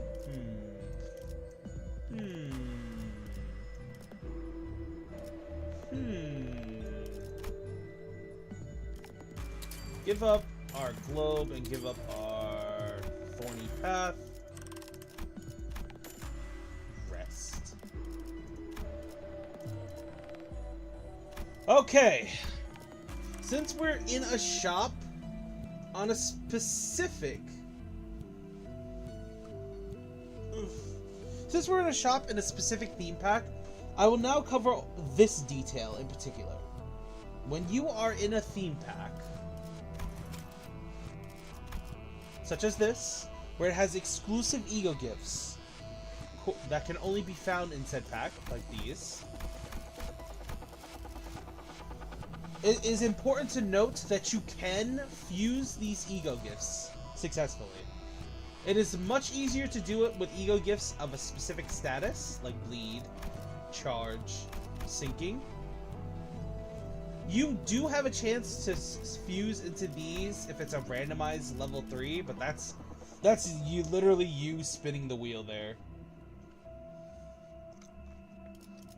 Give up our globe and give up our thorny path. Rest. Okay. Since we're in a shop on a specific... Since we're in a shop in a specific theme pack, I will now cover this detail in particular. When you are in a theme pack, such as this, where it has exclusive ego gifts that can only be found in said pack, like these, it is important to note that you can fuse these ego gifts successfully. It is much easier to do it with ego gifts of a specific status, like bleed, charge, sinking. You do have a chance to fuse into these if it's a randomized level 3, but that's you literally you spinning the wheel there.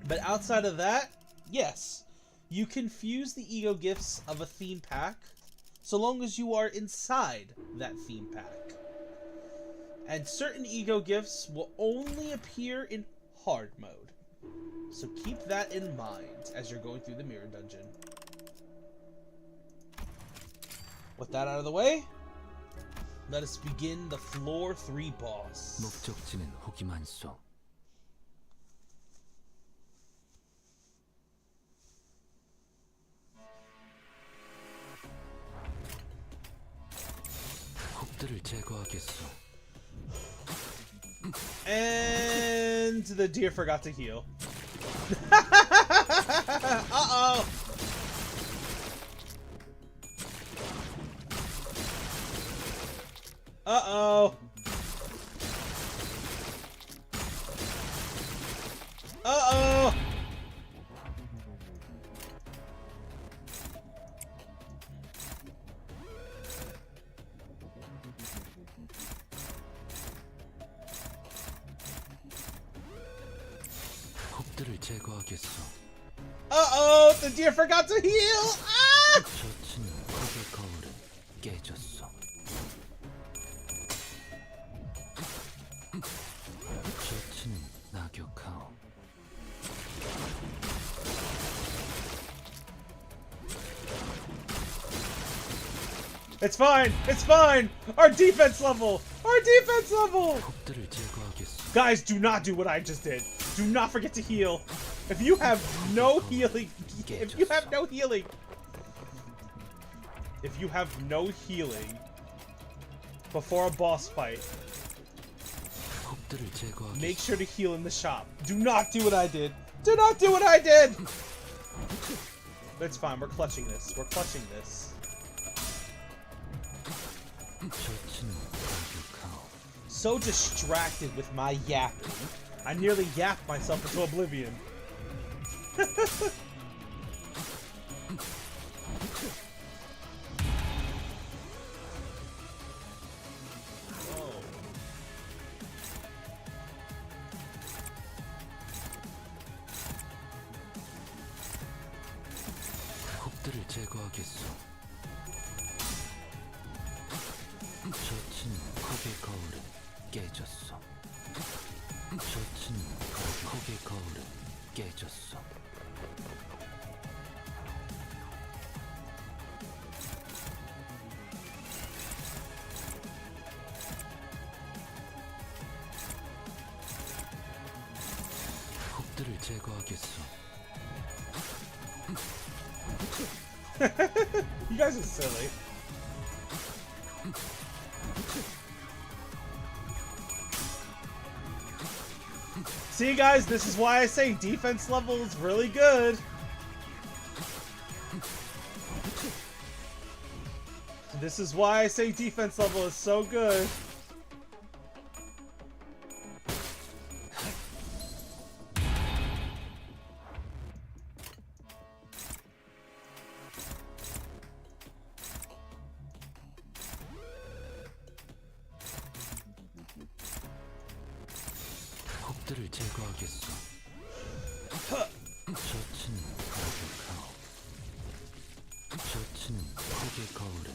But outside of that, yes, you can fuse the ego gifts of a theme pack so long as you are inside that theme pack. And certain ego gifts will only appear in hard mode. So keep that in mind as you're going through the mirror dungeon. With that out of the way, let us begin the floor 3 boss. 목적지는 호기만소. 혹들을 제거하겠소. And the deer forgot to heal. Uh-oh! Uh-oh! Uh-oh! 혹들을 제거하겠소. Uh-oh! The deer forgot to heal! Ah! 젖은 혹의 거울은 깨졌소. 젖은 낙엽하오. It's fine! It's fine! Our defense level! Our defense level! 혹들을 제거하겠소. Guys, do not do what I just did. Do not forget to heal. If you have no healing, if you have no healing before a boss fight, 혹들을 제거하겠소. make sure to heal in the shop. Do not do what I did. Do not do what I did! It's fine, we're clutching this. We're clutching this. 젖은 낙엽하오. So distracted with my yapping, I nearly yapped myself into oblivion. 혹들을 제거하겠소. 젖은 혹의 거울은 깨졌소. 젖은 혹의 거울은 깨졌소. 혹들을 제거하겠소. You guys are silly. See, guys, this is why I say defense level is really good. This is why I say defense level is so good. 혹들을 제거하겠소. 젖은 낙엽하오. 젖은 혹의 거울은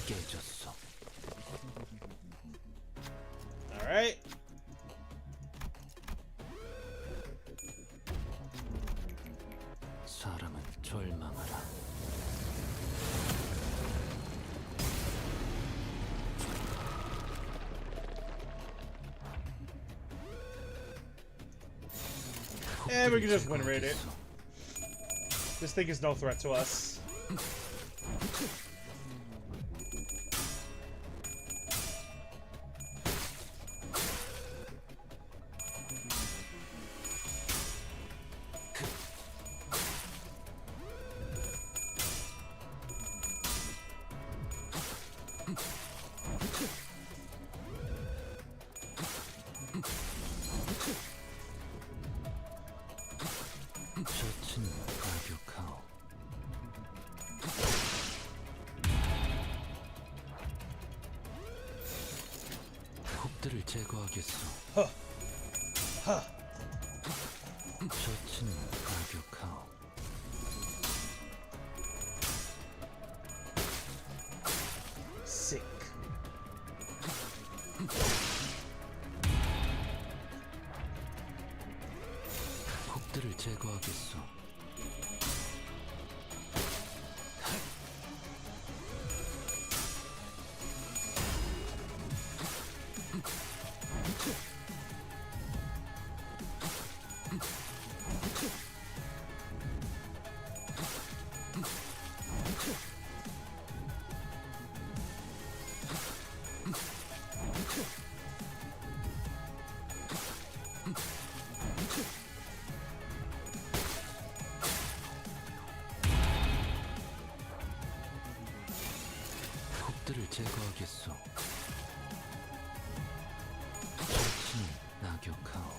깨졌소. 절망하라. And we can just win 혹들을 rate it. 제거하겠소. This thing is no threat to us. 셔츠는 가격하오. 혹들을 제거하겠소. Huh. 셔츠는 가격하오. Sick. 혹들을 제거하겠소. 혹들을 제거하겠소. 셔츠는 낙엽하오.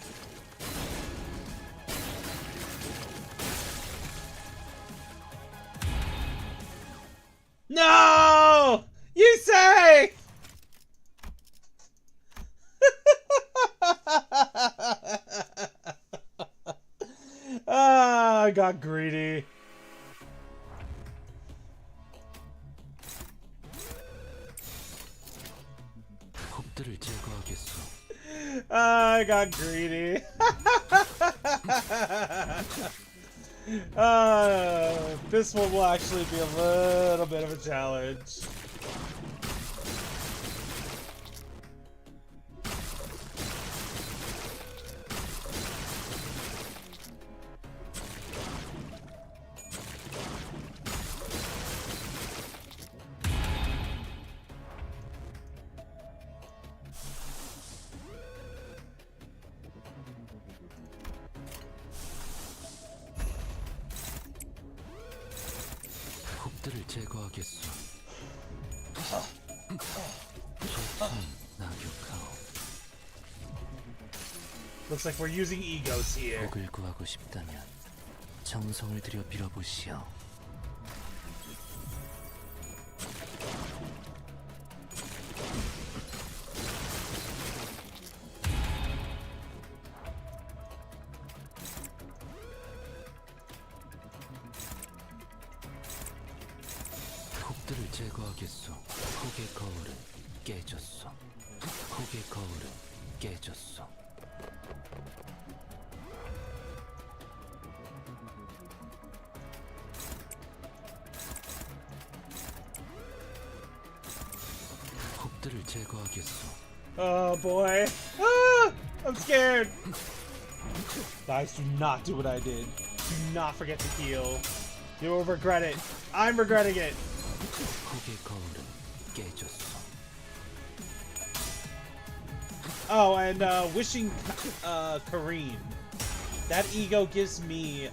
No! You say! Ah, I got greedy. 혹들을 제거하겠소. I got greedy. This one will actually be a little bit of a challenge. 혹들을 제거하겠소. 셔츠는 낙엽하오. Looks like we're using egos here. 복을 구하고 싶다면 정성을 들여 빌어보시오. 혹들을 제거하겠소. 혹의 거울은 깨졌소. 혹의 거울은 깨졌소. 혹들을 제거하겠소. Oh boy. Ah, I'm scared. Guys, do not do what I did. Do not forget to heal. You will regret it. I'm regretting it. 혹의 거울은 깨졌소. Oh, and wishing Kareem. That ego gives me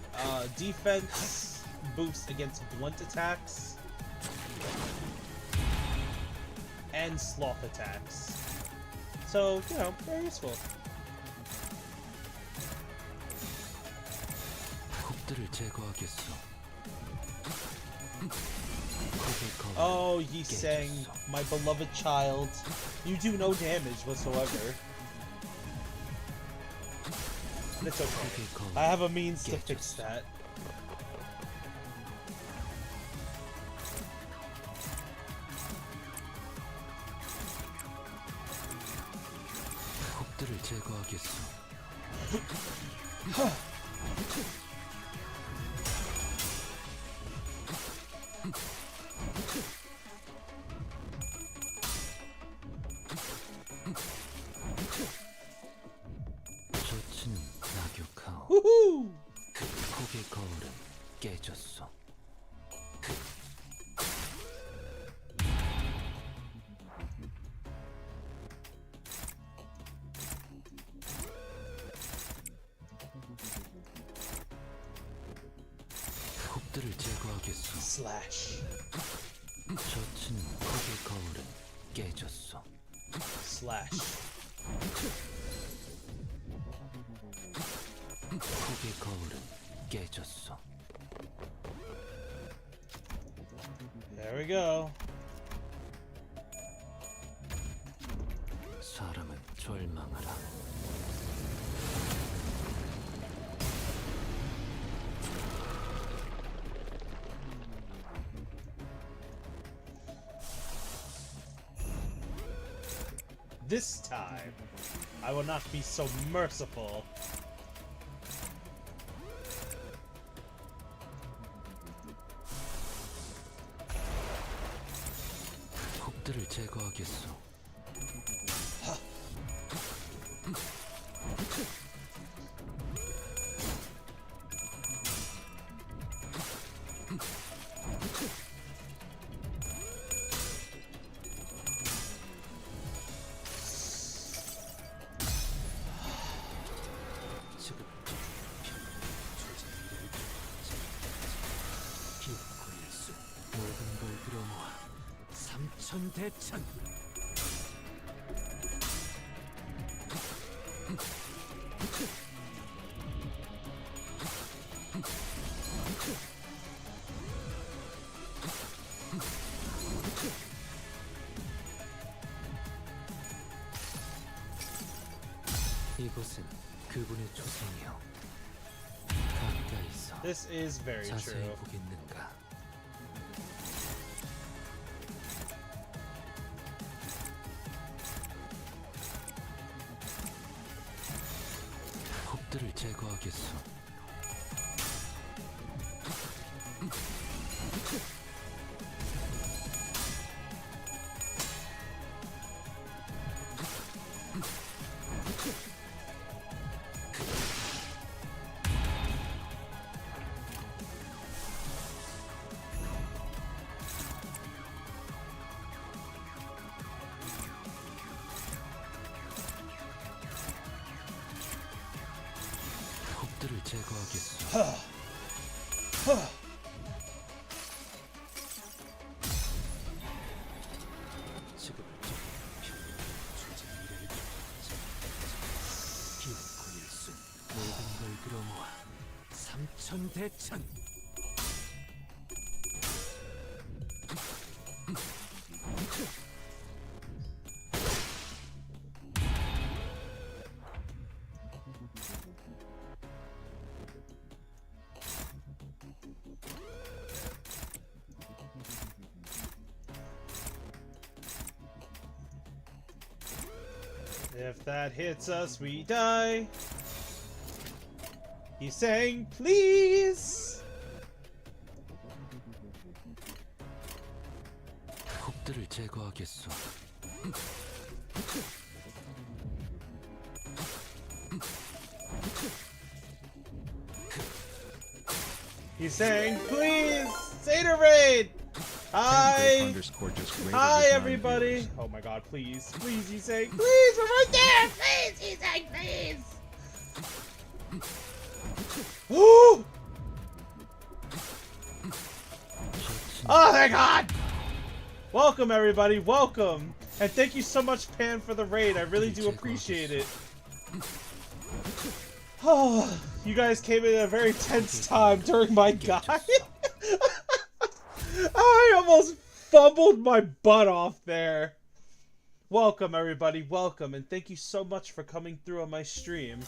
defense boost against blunt attacks and sloth attacks. So, you know, very useful. 혹들을 제거하겠소. Oh, ye sang, my beloved child, you do no damage whatsoever. It's okay. I have a means to fix that. 혹들을 제거하겠소. Woohoo! 폭의 거울은 깨졌어. 곱들을 제거하겠어. Slash. 젖은 폭의 거울은 깨졌어. Slash. 폭의 거울은 깨졌어. There we go. 사람은 절망하라. This time, I will not be so merciful. 곱들을 제거하겠어. 모든 걸 들여모아 삼천대천. 이곳은 그분의 초생이요. 가까이서 This is very 자세히 true. 보겠는가? 곱들을 제거하겠어. 곱들을 제거하겠어. 지금부터 주제 미래를 기웃고 일순 모든 걸 들여모아 삼천대천. If that hits us, we die. He's saying, please. 곱들을 제거하겠어. He's saying, please, Seder Raid. Hi. Hi, everybody. Oh my God, please, please, he's saying, please, we're right there. Please, he's saying, please. Ooh. Oh my God. Welcome, everybody. Welcome. And thank you so much, Pan, for the raid. I really do appreciate it. Oh, you guys came in at a very tense time during my guide. I almost fumbled my butt off there. Welcome, everybody. Welcome, and thank you so much for coming through on my stream.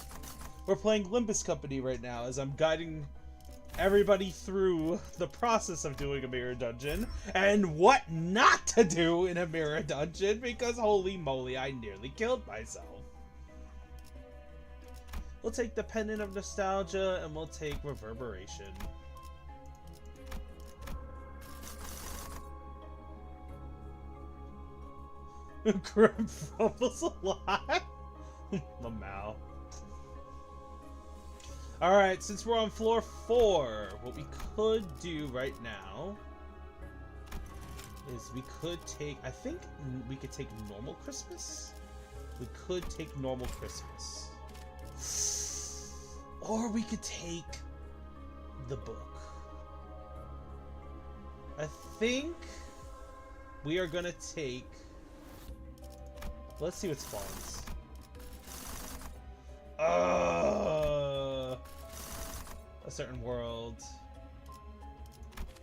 We're playing Limbus Company right now as I'm guiding everybody through the process of doing a mirror dungeon and what not to do in a mirror dungeon, because holy moly, I nearly killed myself. We'll take the Pendant of Nostalgia and we'll take Reverberation. Grim fumbles a lot. Lamau. Alright, since we're on floor 4, what we could do right now is we could take, I think we could take normal Christmas? We could take normal Christmas. Or we could take the book. I think we are gonna take, let's see what spawns. A certain world.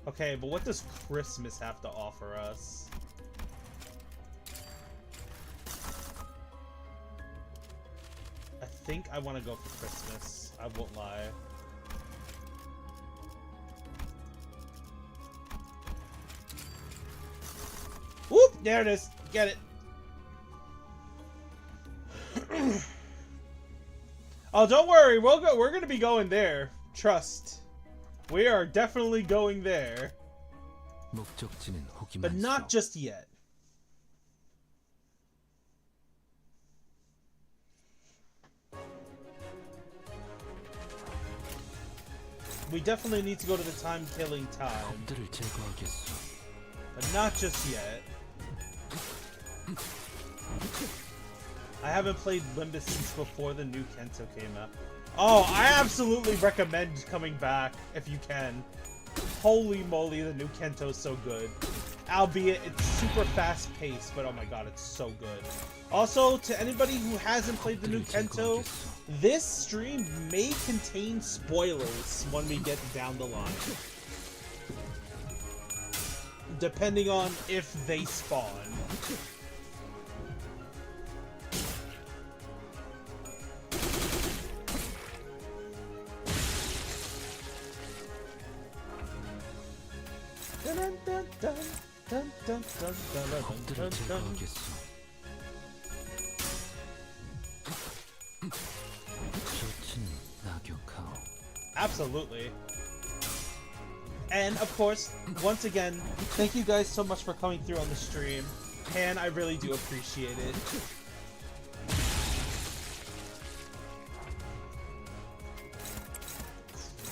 Okay, but what does Christmas have to offer us? I think I want to go for Christmas. I won't lie. Whoop! There it is. Get it. Oh, don't worry. We're gonna be going there. Trust. We are definitely going there. But not just yet. We definitely need to go to the time-killing time. But not just yet. I haven't played Limbus since before the new Kento came out. Oh, I absolutely recommend coming back if you can. Holy moly, the new Kento is so good. Albeit, it's super fast-paced, but oh my god, it's so good. Also, to anybody who hasn't played the new Kento, this stream may contain spoilers when we get down the line. Depending on if they spawn. Absolutely. And of course, once again, thank you guys so much for coming through on the stream. And I really do appreciate it.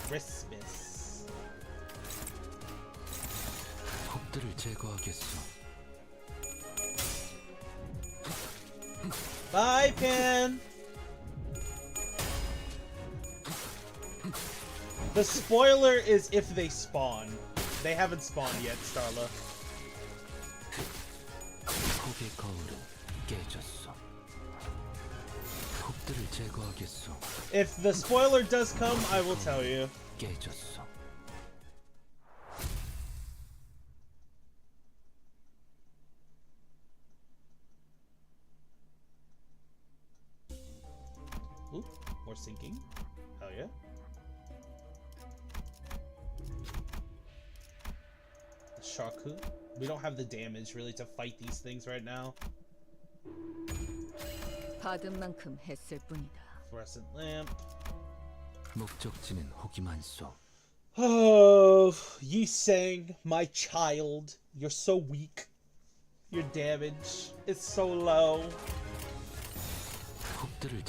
Christmas. Bye, Pan! The spoiler is if they spawn. They haven't spawned yet, Starla. If the spoiler does come, I will tell you. Ooh, more sinking. Hell yeah. The Shaku. We don't have the damage really to fight these things right now. 받은 만큼 했을 뿐이다. Fluorescent lamp. 목적지는 호기만소. Oh, Yi Sang, my child, you're so weak. Your damage is so low.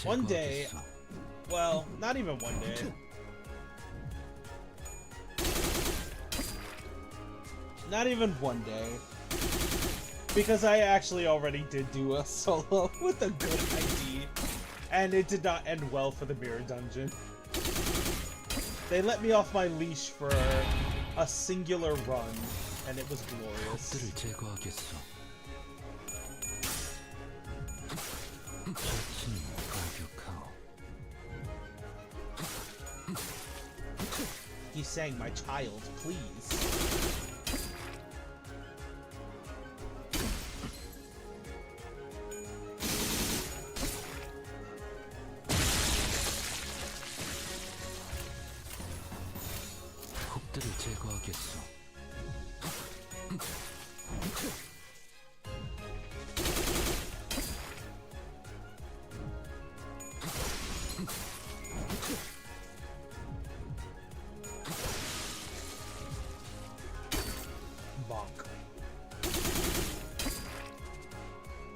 One day, well, not even one day. Not even one day. Because I actually already did do a solo with a good ID. And it did not end well for the Mirror Dungeon. They let me off my leash for a singular run, and it was glorious. He sang my child, please.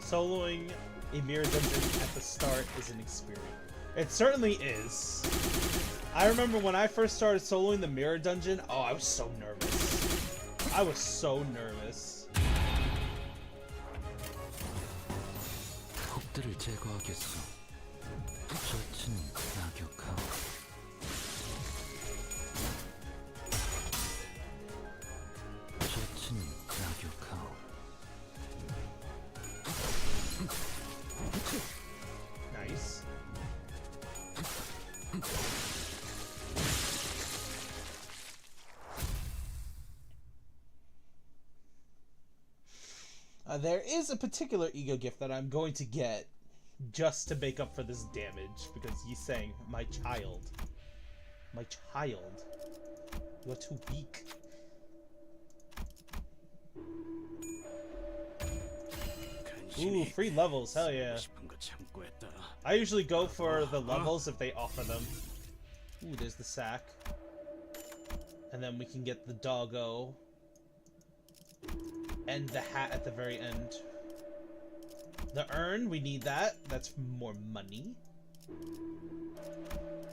Soloing a Mirror Dungeon at the start is an experience. It certainly is. I remember when I first started soloing the mirror dungeon. Oh, I was so nervous. I was so nervous. 폭들을 제거하겠어. 셔츠는 낙엽하오. 셔츠는 낙엽하오. Nice. There is a particular ego gift that I'm going to get just to make up for this damage, because he's saying, my child. My child. You're too weak. Ooh, free levels, hell yeah. I usually go for the levels if they offer them. Ooh, there's the sack. And then we can get the doggo. And the hat at the very end. The urn, we need that. That's more money.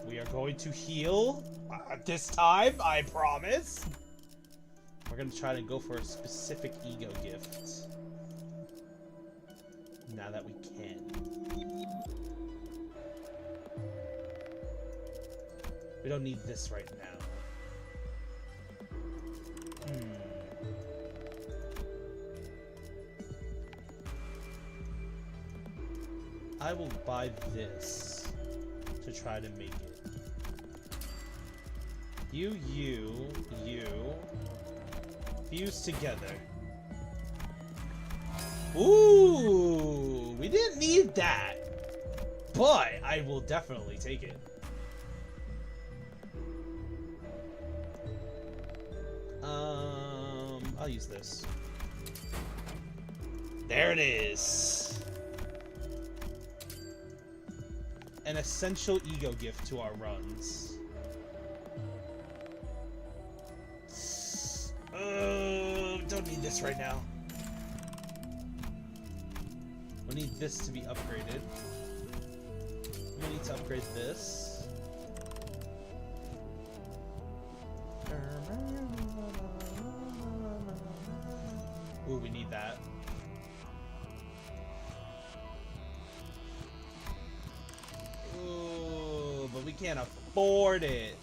We are going to heal this time, I promise. We're going to try to go for a specific ego gift. Now that we can. We don't need this right now. I will buy this to try to make it. You fuse together. Ooh, we didn't need that, but I will definitely take it. I'll use this. There it is. An essential ego gift to our runs. Don't need this right now. We need this to be upgraded. We need to upgrade this. Ooh, we need that. Ooh, but we can't afford it.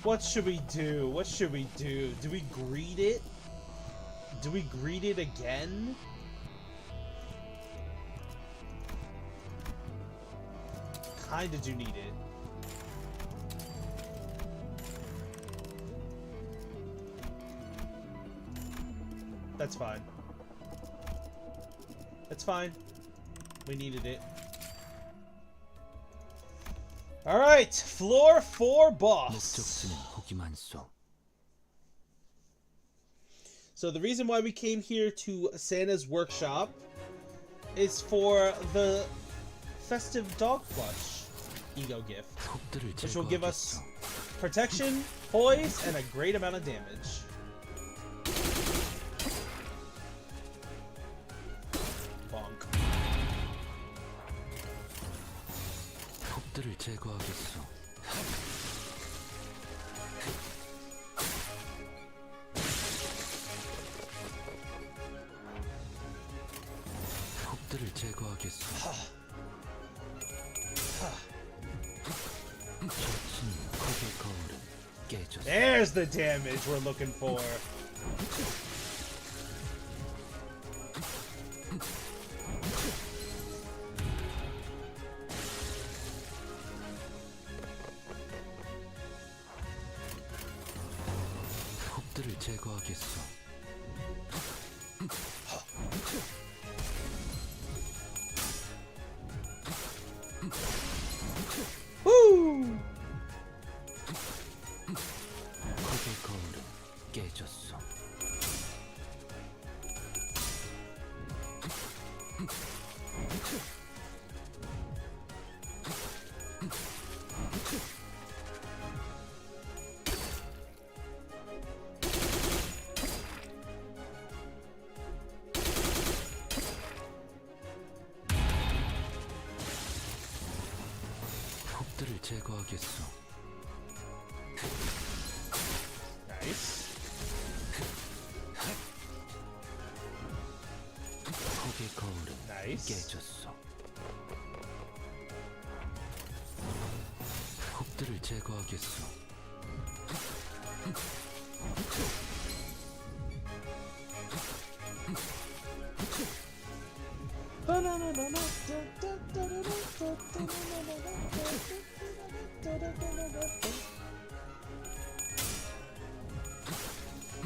What should we do? What should we do? Do we greed it? Do we greed it again? Kinda do need it. That's fine. That's fine. We needed it. Alright, floor 4 boss. 목적지는 보기만 써. So the reason why we came here to Santa's workshop is for the festive dog plush ego gift, 폭들을 which will give us 제거하겠어. protection, poise, and a great amount of damage. Bonk. 폭들을 제거하겠어. 폭들을 제거하겠어. 셔츠는 흙의 거울은 깨졌어. There's the damage we're looking for. 폭들을 제거하겠어. Woo! 흙의 거울은 깨졌어. 혹들을 제거하겠어. Nice. 폭의 거울은 Nice. 깨졌어. 혹들을 제거하겠어.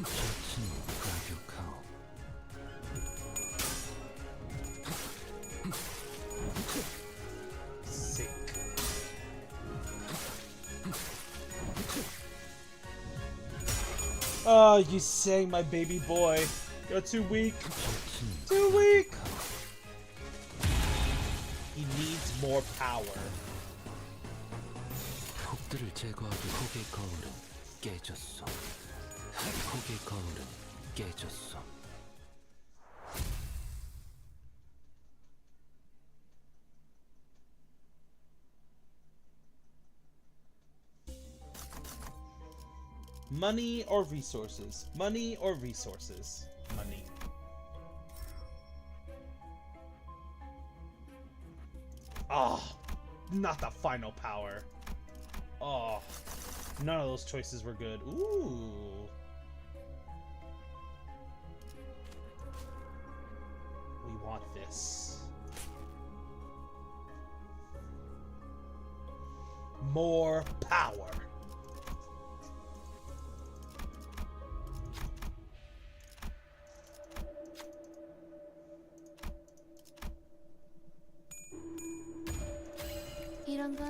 셔츠는 가격하오. Sick. Oh, you sang my baby boy. You're too weak. 셔츠는 Too weak. He needs more power. 혹들을 제거하기. 혹의 거울은 깨졌어. 혹의 거울은 깨졌어. Money or resources? Money or resources? Money. Ah, not the final power. Oh, none of those choices were good. Ooh. We want this. More power.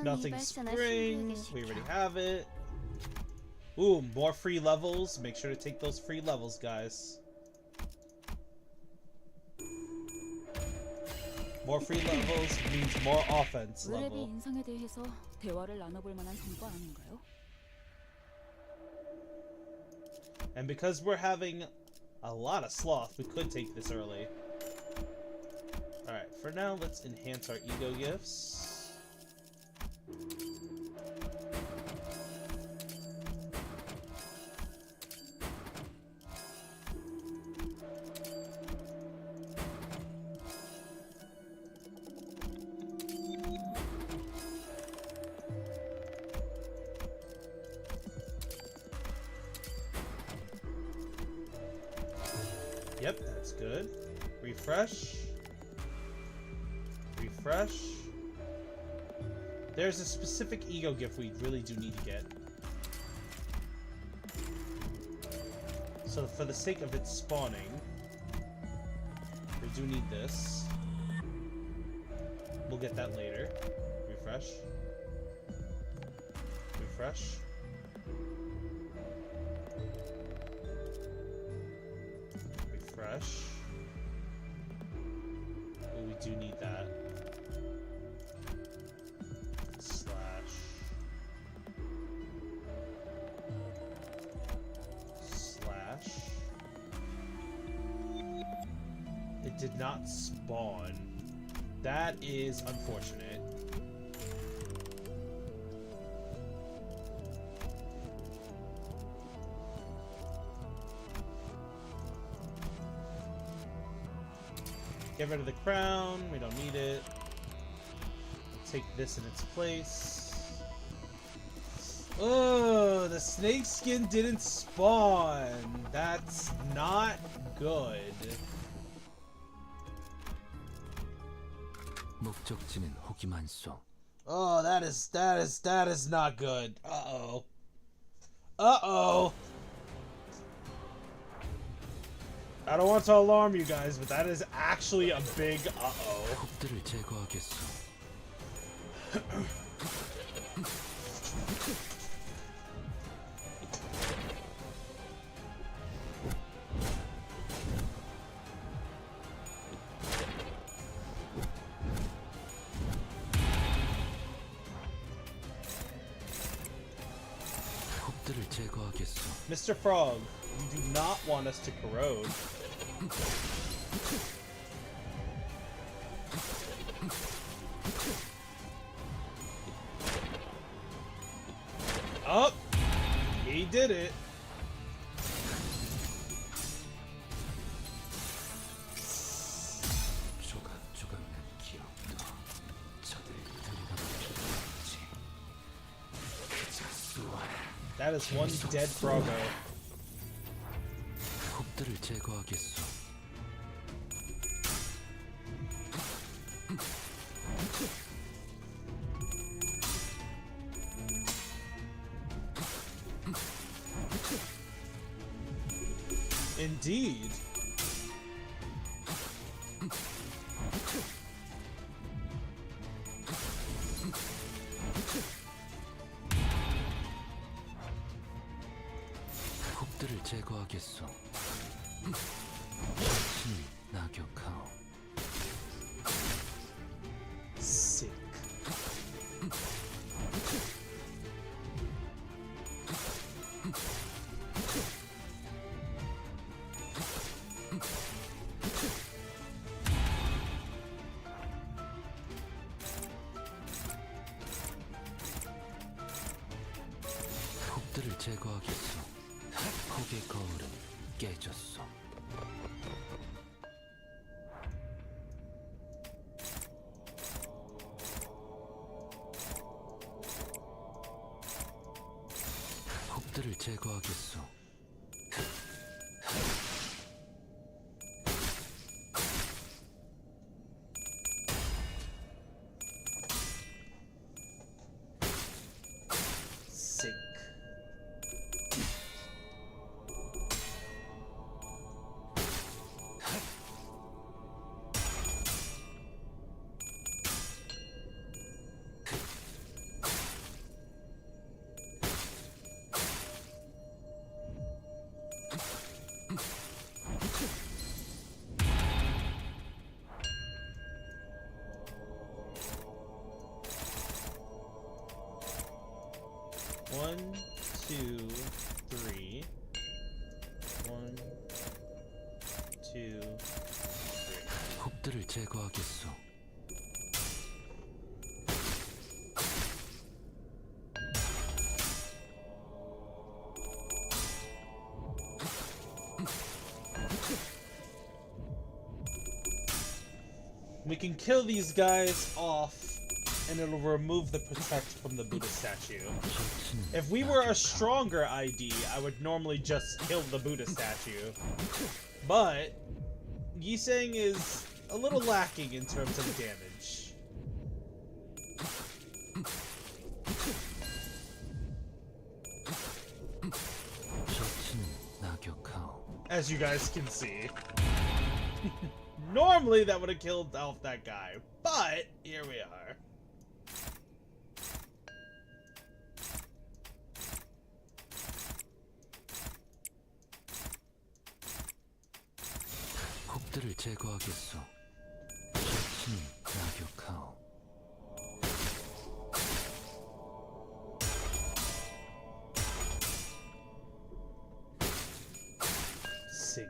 Nothing spring. We already have it. Ooh, more free levels. Make sure to take those free levels, guys. More free levels means more offense 의뢰비 level. 인상에 대해서 대화를 나눠볼 만한 성과 아닌가요? And because we're having a lot of sloth, we could take this early. Alright, for now, let's enhance our ego gifts. Yep, that's good. Refresh. Refresh. There's a specific ego gift we really do need to get. So for the sake of it spawning, we do need this. We'll get that later. Refresh. Refresh. Refresh. Oh, we do need that. Slash. Slash. It did not spawn. That is unfortunate. Get rid of the crown. We don't need it. We'll take this in its place. Oh, the snake skin didn't spawn. That's not good. 목적지는 혹이만 쏘. Oh, that is not good. Uh-oh. Uh-oh. I don't want to alarm you guys, but that is actually a big uh-oh. 혹들을 제거하겠어. 혹들을 제거하겠어. Mr. Frog, you do not want us to corrode. Oh, he did it. 조각조각 난 기억도 저들 들여다보지. 그저 수월. That is one dead Bravo. 곡들을 제거하겠소. Indeed. 곡들을 제거하겠소. 신이 낙엽하오. Sick. 곡들을 제거하겠소. 곡의 거울은 깨졌소. 곡들을 제거하겠소. Sick. One, two, three. One, two, three. 곡들을 제거하겠소. We can kill these guys off, and it'll remove the protect from the Buddha statue. If we were a stronger ID, I would normally just kill the Buddha statue. But Yiseng is a little lacking in terms of damage. 셔츠는 낙엽하오. As you guys can see. Normally that would have killed off that guy, but here we are. 곡들을 제거하겠소. 셔츠는 낙엽하오. Sink.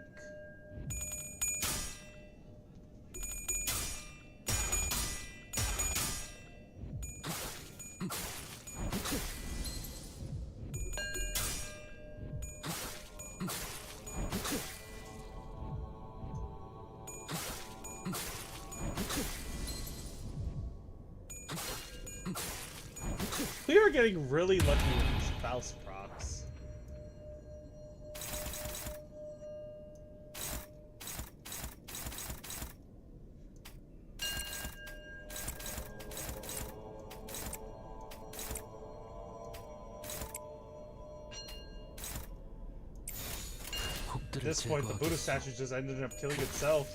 We are getting really lucky with these Faust procs. At this point, the Buddha statue just ended up killing itself.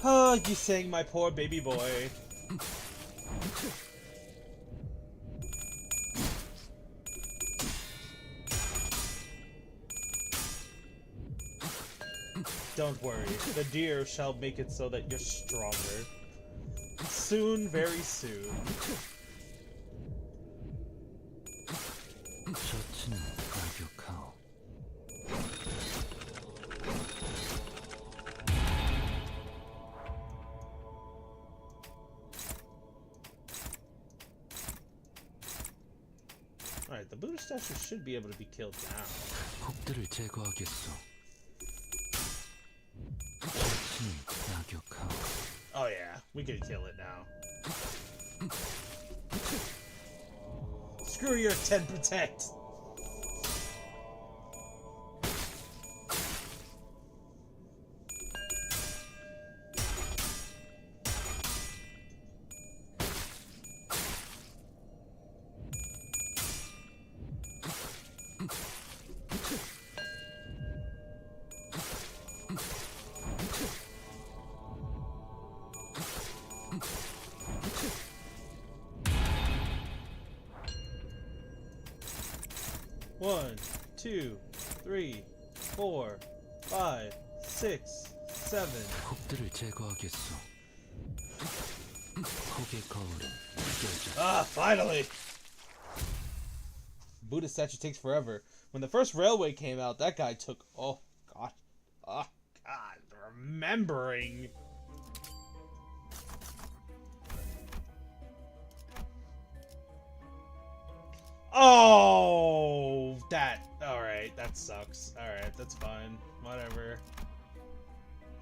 Oh, you sang my poor baby boy. Don't worry, the deer shall make it so that you're stronger. Soon, very soon. 셔츠는 Buddha statue should be able to be killed now. 폭들을 제거하겠소. 신이 낙엽하오. Oh yeah, we can kill it now. Screw your 10 protect. One, two, three, 4, 5, 6, 7. 폭들을 제거하겠소. 폭의 거울은 깨져. Ah, finally! Buddha statue takes forever. When the first railway came out, that guy took... Oh, God. Oh, God. Remembering. Oh, that... Alright, that sucks. Alright, that's fine. Whatever.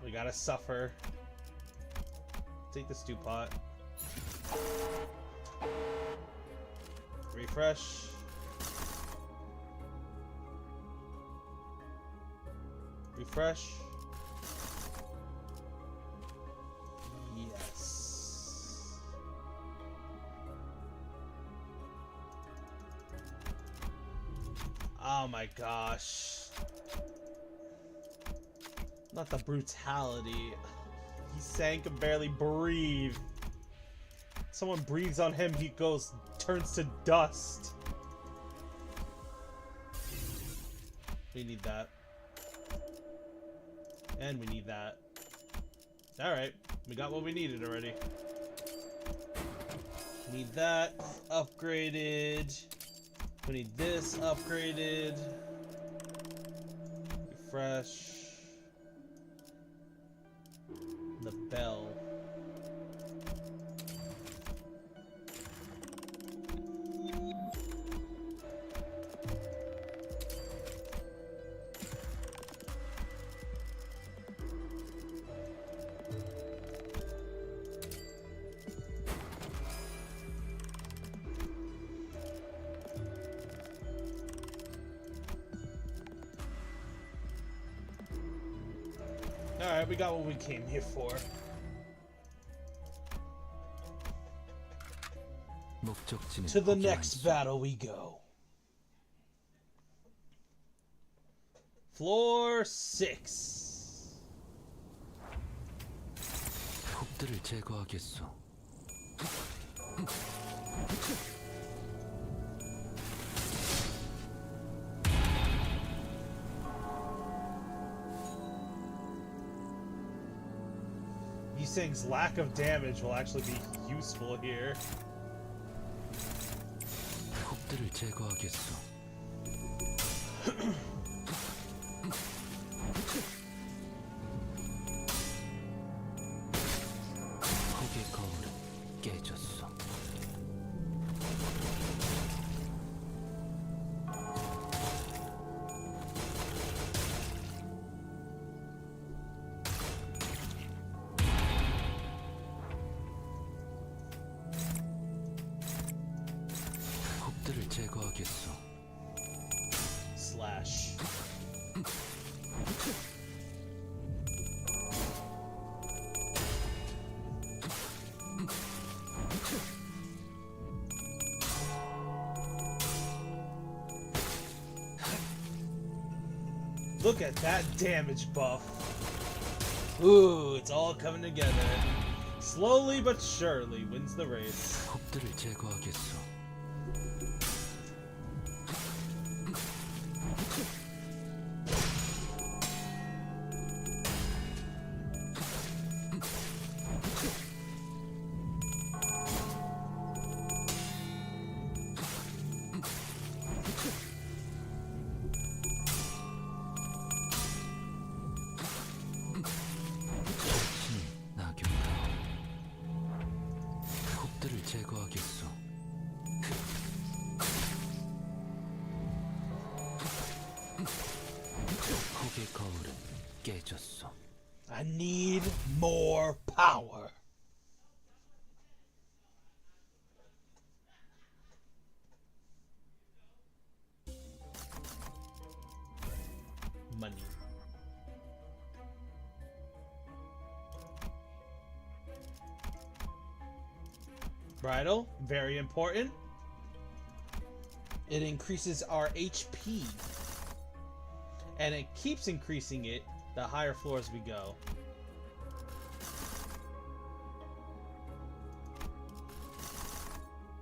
We gotta suffer. Take the stew pot. Refresh. Refresh. Yes. Oh my gosh. Not the brutality. He sank and barely breathed. Someone breathes on him, he turns to dust. We need that. And we need that. Alright, we got what we needed already. Need that upgraded. We need this upgraded. Refresh. The bell. Alright, we got what we came here for. To the next battle we go. Floor 6. 폭들을 제거하겠소. These things' lack of damage will actually be useful here. 폭들을 제거하겠소. 폭의 거울은 깨졌어. 폭들을 제거하겠소. Slash. Look at that damage buff. Ooh, it's all coming together. Slowly but surely wins the race. 폭들을 제거하겠소. 신이 낙엽하오. 폭들을 제거하겠소. 깨졌어. I need more power. Money. Bridle, very important. It increases our HP. And it keeps increasing it the higher floors we go.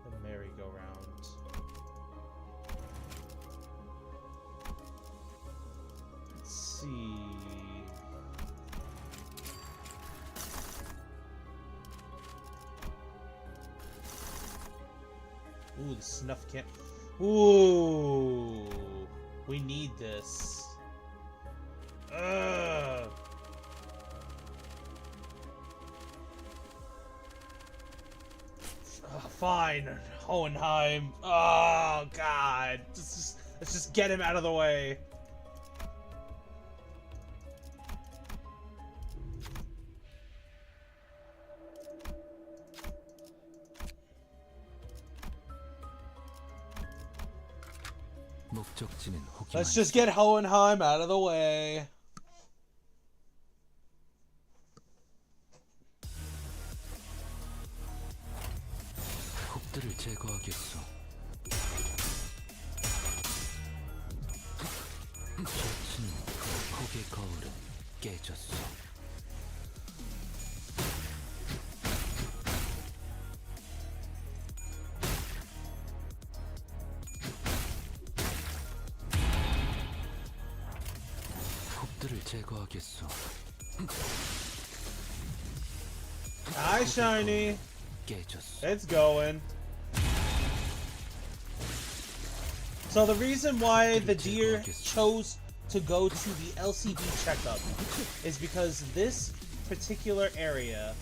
The merry-go-round. Let's see. Ooh, the snuff can. Ooh, we need this. Ugh. Fine, Hohenheim. Oh God, let's just get him out of the way. 목적지는 호기만. Let's just get Hohenheim out of the way. 적들을 제거하겠어. 젖은 폭의 거울은 깨졌어. 적들을 제거하겠어. Hi, Shiny. 깨졌어. It's going. So the reason why the deer chose to go to the LCD checkup is because this particular area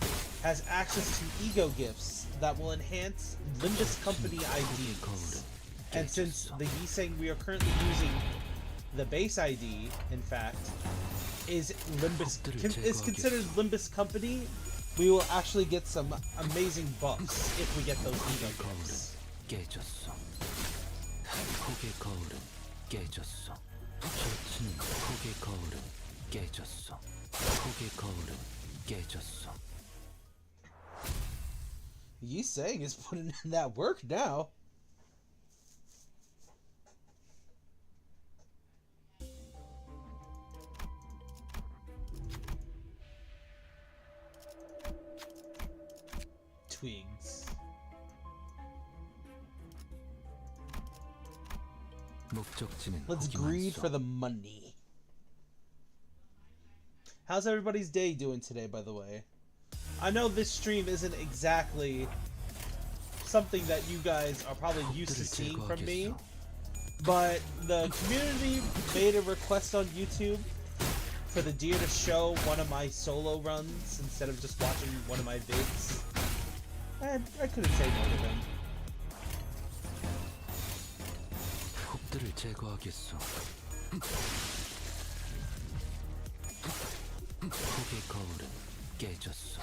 has access to ego gifts that will enhance Limbus company IDs. And since the Yiseng we are currently using, the base ID, in fact, is considered Limbus company, we will actually get some amazing buffs if we get those ego gifts. 깨졌어. 폭의 거울은 깨졌어. 젖은 폭의 거울은 깨졌어. 폭의 거울은 깨졌어. Yiseng is putting in that work now. Twigs. 목적지는 Let's 호기만 greed 써. for the money. How's everybody's day doing today, by the way? I know this stream isn't exactly something that you guys are probably used to seeing from me, but the community made a request on YouTube for the deer to show one of my solo runs instead of just watching one of my vids. And I couldn't say no to them. 적들을 제거하겠어. 폭의 거울은 깨졌어.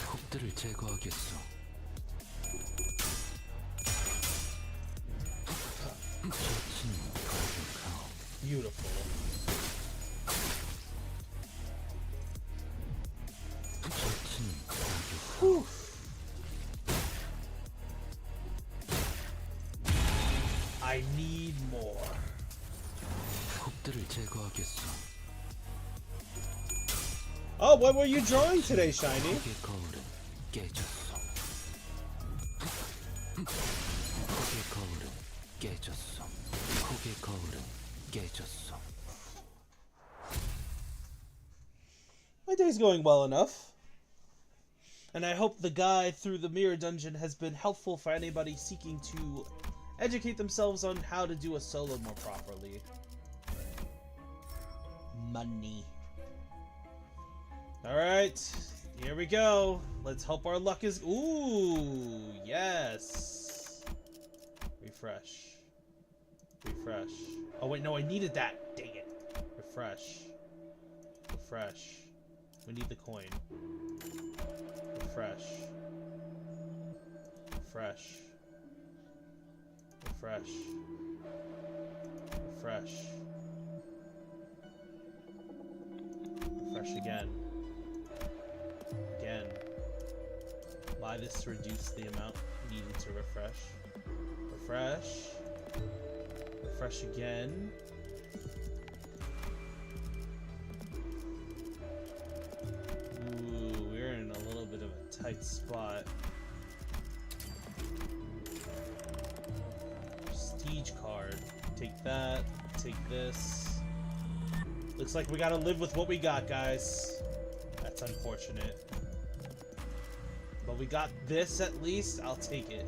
적들을 제거하겠어. 젖은 가득하오. Beautiful. 젖은 가득하오. Whew. I need more. 적들을 제거하겠어. Oh, what were you drawing today, Shiny? 폭의 거울은 깨졌어. 폭의 거울은 깨졌어. 폭의 거울은 깨졌어. My day's going well enough. And I hope the guide through the mirror dungeon has been helpful for anybody seeking to educate themselves on how to do a solo more properly. Money. Alright, here we go. Let's hope our luck is... Ooh, yes. Refresh. Refresh. Oh wait, no, I needed that. Dang it. Refresh. Refresh. We need the coin. Refresh. Refresh. Refresh. Refresh. Refresh again. Again. Buy this to reduce the amount needed to refresh. Refresh. Refresh again. Ooh, we're in a little bit of a tight spot. Prestige card. Take that. Take this. Looks like we gotta live with what we got, guys. That's unfortunate. But we got this at least. I'll take it.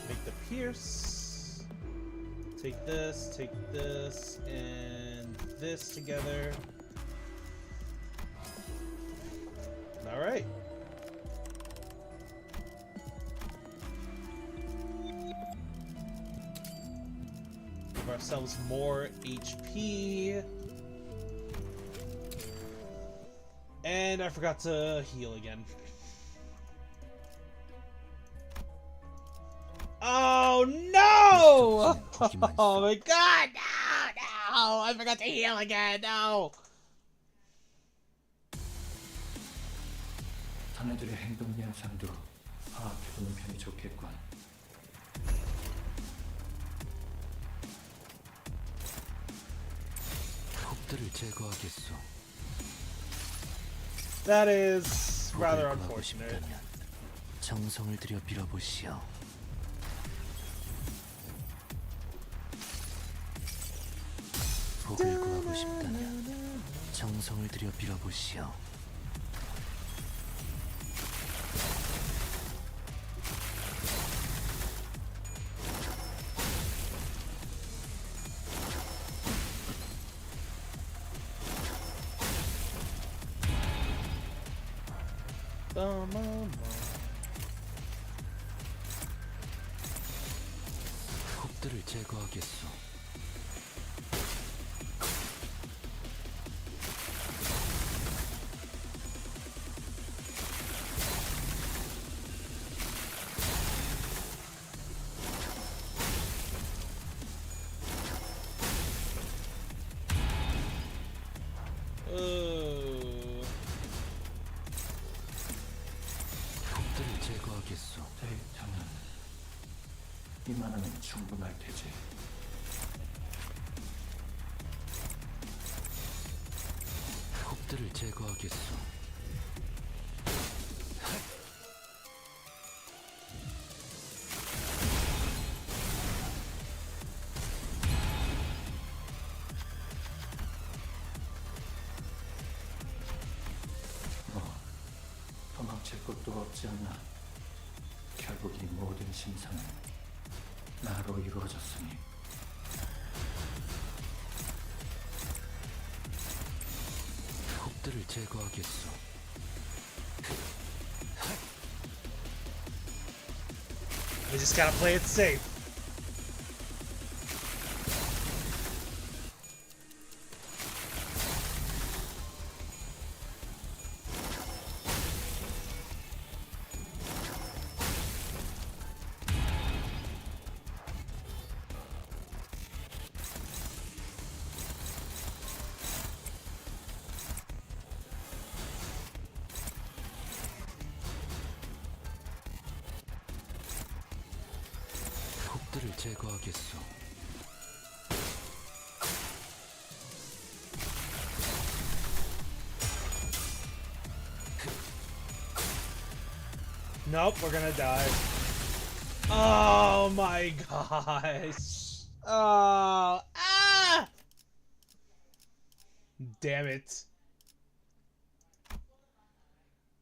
Make the pierce. Take this, and this together. Alright. Give ourselves more HP. And I forgot to heal again. Oh no! Oh my god! No! I forgot to heal again! No! 자네들의 행동 양상도 파악해보는 편이 좋겠군. 폭들을 제거하겠소. That is rather unfortunate. 정성을 들여 빌어보시오. 복을 구하고 싶다면 정성을 들여 빌어보시오. 폭들을 제거하겠소. 폭들을 제거하겠소. 데이터는 이만하면 충분할 테지. 폭들을 제거하겠소. 도망칠 곳도 없지 않나. 결국 이 모든 심상은 나로 이루어졌으니. 폭들을 제거하겠소. We just gotta play it safe. 폭들을 제거하겠소. Nope, we're gonna die. Oh my gosh. Oh, ah! Damn it.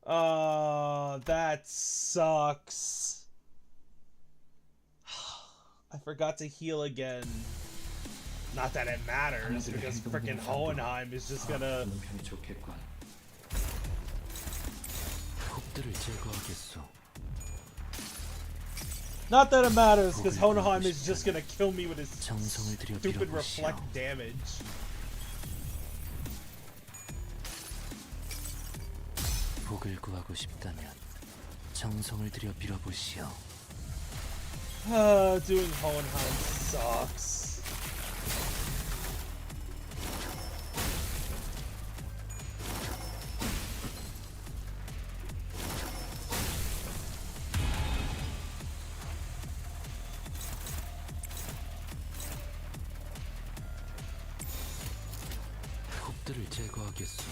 Oh, that sucks. I forgot to heal again. Not that it matters, because frickin' Hohenheim is just gonna... 폭들을 제거하겠소. Not that it matters, because Hohenheim is just gonna kill me with his 정성을 들여 stupid 빌어보시오. reflect damage. 복을 구하고 싶다면 정성을 들여 빌어보시오. Doing Hohenheim sucks. 폭들을 제거하겠소.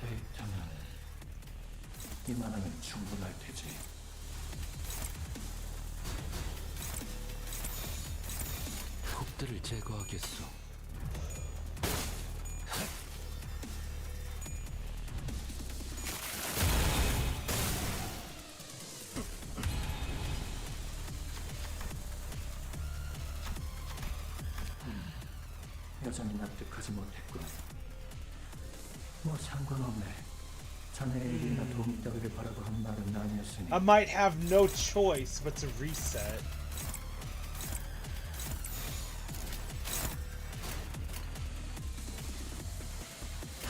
데이터는 이만하면 충분할 테지. 폭들을 제거하겠소. 여전히 납득하지 못했군. 뭐 상관없네. 자네의 일이나 도움 따위를 바라고 한 말은 아니었으니. I might have no choice but to reset.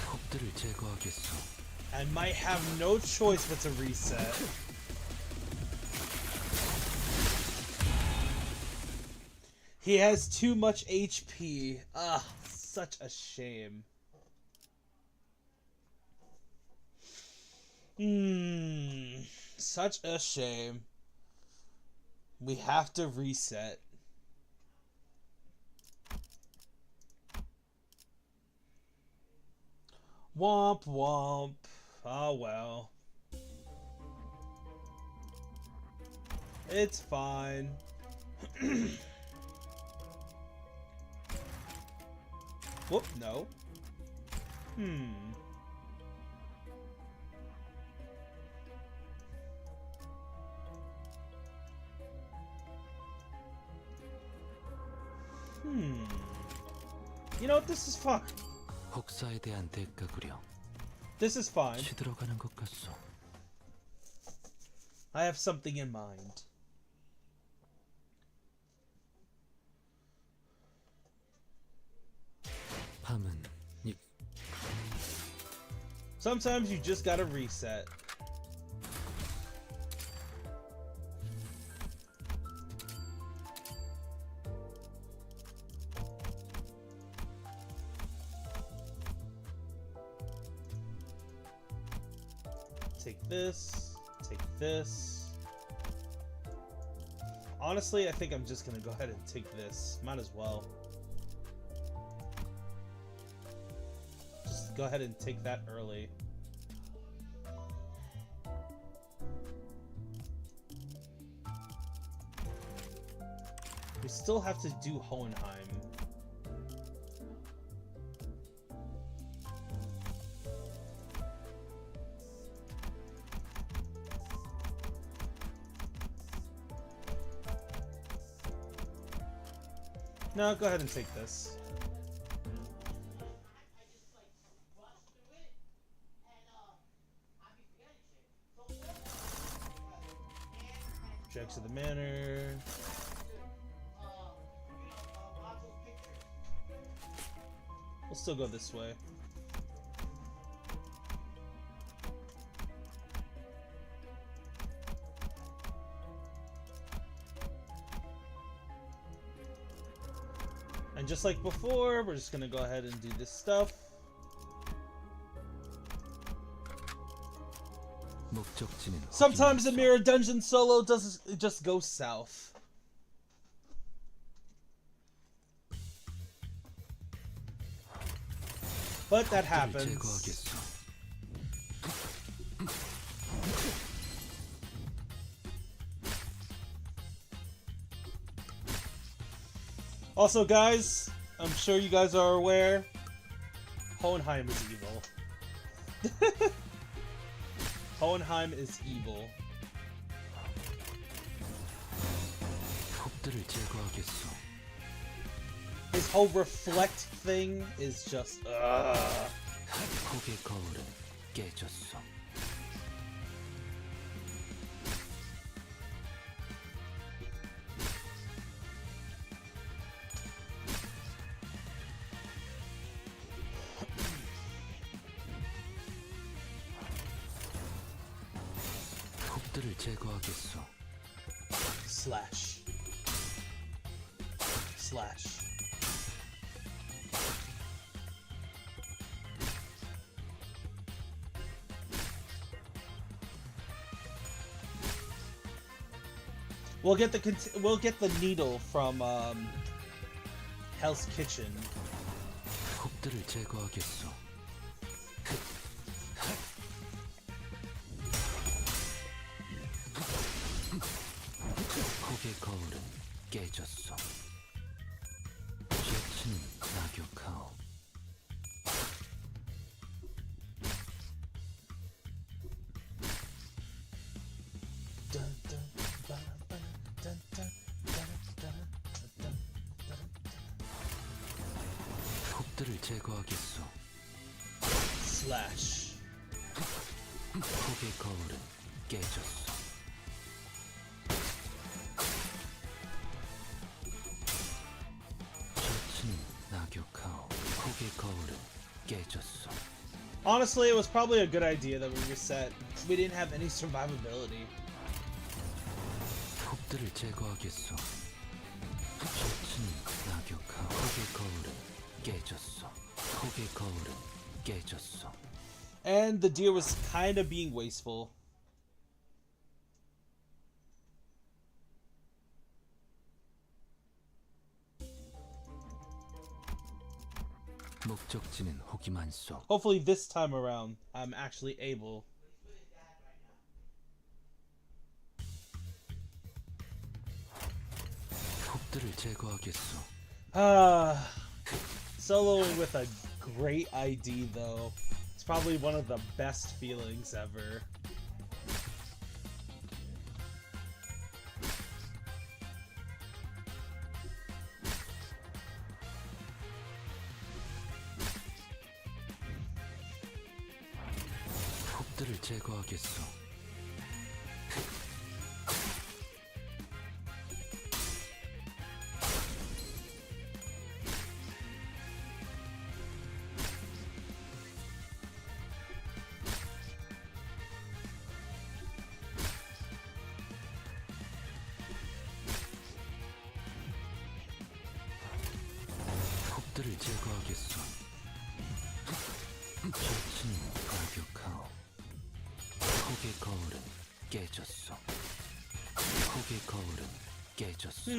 폭들을 제거하겠소. I might have no choice but to reset. He has too much HP. Ah, such a shame. Such a shame. We have to reset. Womp womp. Oh well. It's fine. Whoop, no. You know what? This is fine. 혹사에 대한 대가구려. This is fine. 시들어가는 것 같소. I have something in mind. 밤은 이 Sometimes you just gotta reset. Take this. Take this. Honestly, I think I'm just gonna go ahead and take this. Might as well. Just go ahead and take that early. We still have to do Hohenheim. No, go ahead and take this. Objects of the manor. We'll still go this way. And just like before, we're just gonna go ahead and do this stuff. 목적지는 Sometimes the mirror dungeon solo does just go south. But that happens. 제거하겠소. Also, guys, I'm sure you guys are aware, Hohenheim is evil. Hohenheim is evil. 폭들을 제거하겠어. His whole reflect thing is just 폭의 거울은 깨졌어. 폭들을 제거하겠어. slash. We'll get the needle from Hell's Kitchen. 폭들을 제거하겠어. 폭의 거울은 깨졌어. 죄치는 낙엽하오. 폭들을 제거하겠어. slash. 폭의 거울은 깨졌어. 죄치는 낙엽하오. 폭의 거울은 깨졌어. Honestly, it was probably a good idea that we reset. We didn't have any survivability. 폭들을 제거하겠어. 죄치는 낙엽하오. 폭의 거울은 깨졌어. 폭의 거울은 깨졌어. And the deer was kind of being wasteful. 목적지는 호기만 속. Hopefully this time around, I'm actually able. 폭들을 제거하겠어. Soloing with a great ID though. It's probably one of the best feelings ever. 폭들을 제거하겠어. 폭들을 제거하겠어. 죄치는 가격하오. 폭의 거울은 깨졌어. 폭의 거울은 깨졌어.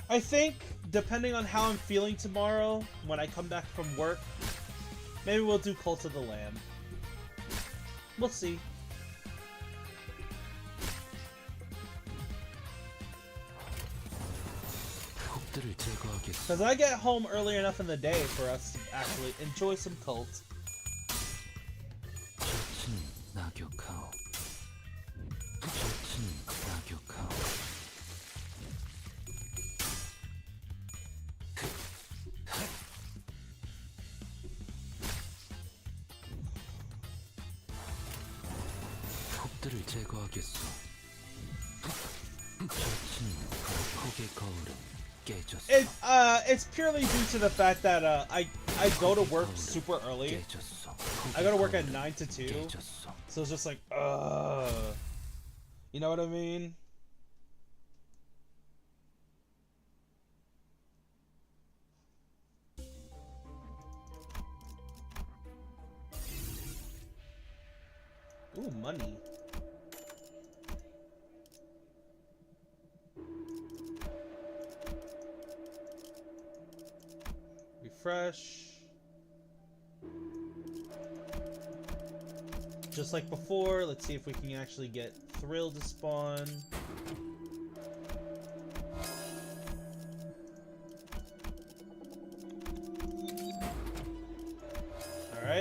I think, depending on how I'm feeling tomorrow, when I come back from work, maybe we'll do Cult of the Lamb. We'll see. 폭들을 제거하겠어. Because I get home early enough in the day for us to actually enjoy some Cult. 죄치는 낙엽하오. 죄치는 낙엽하오. 폭들을 제거하겠어. 죄치는 폭의 거울은 깨졌어. It's purely due to the fact that I go to work super early. 깨졌어. I go to work at 9 to 2. 깨졌어. So it's just like, you know what I mean? Ooh, money. Refresh. Just like before, let's see if we can actually get Thrill to spawn.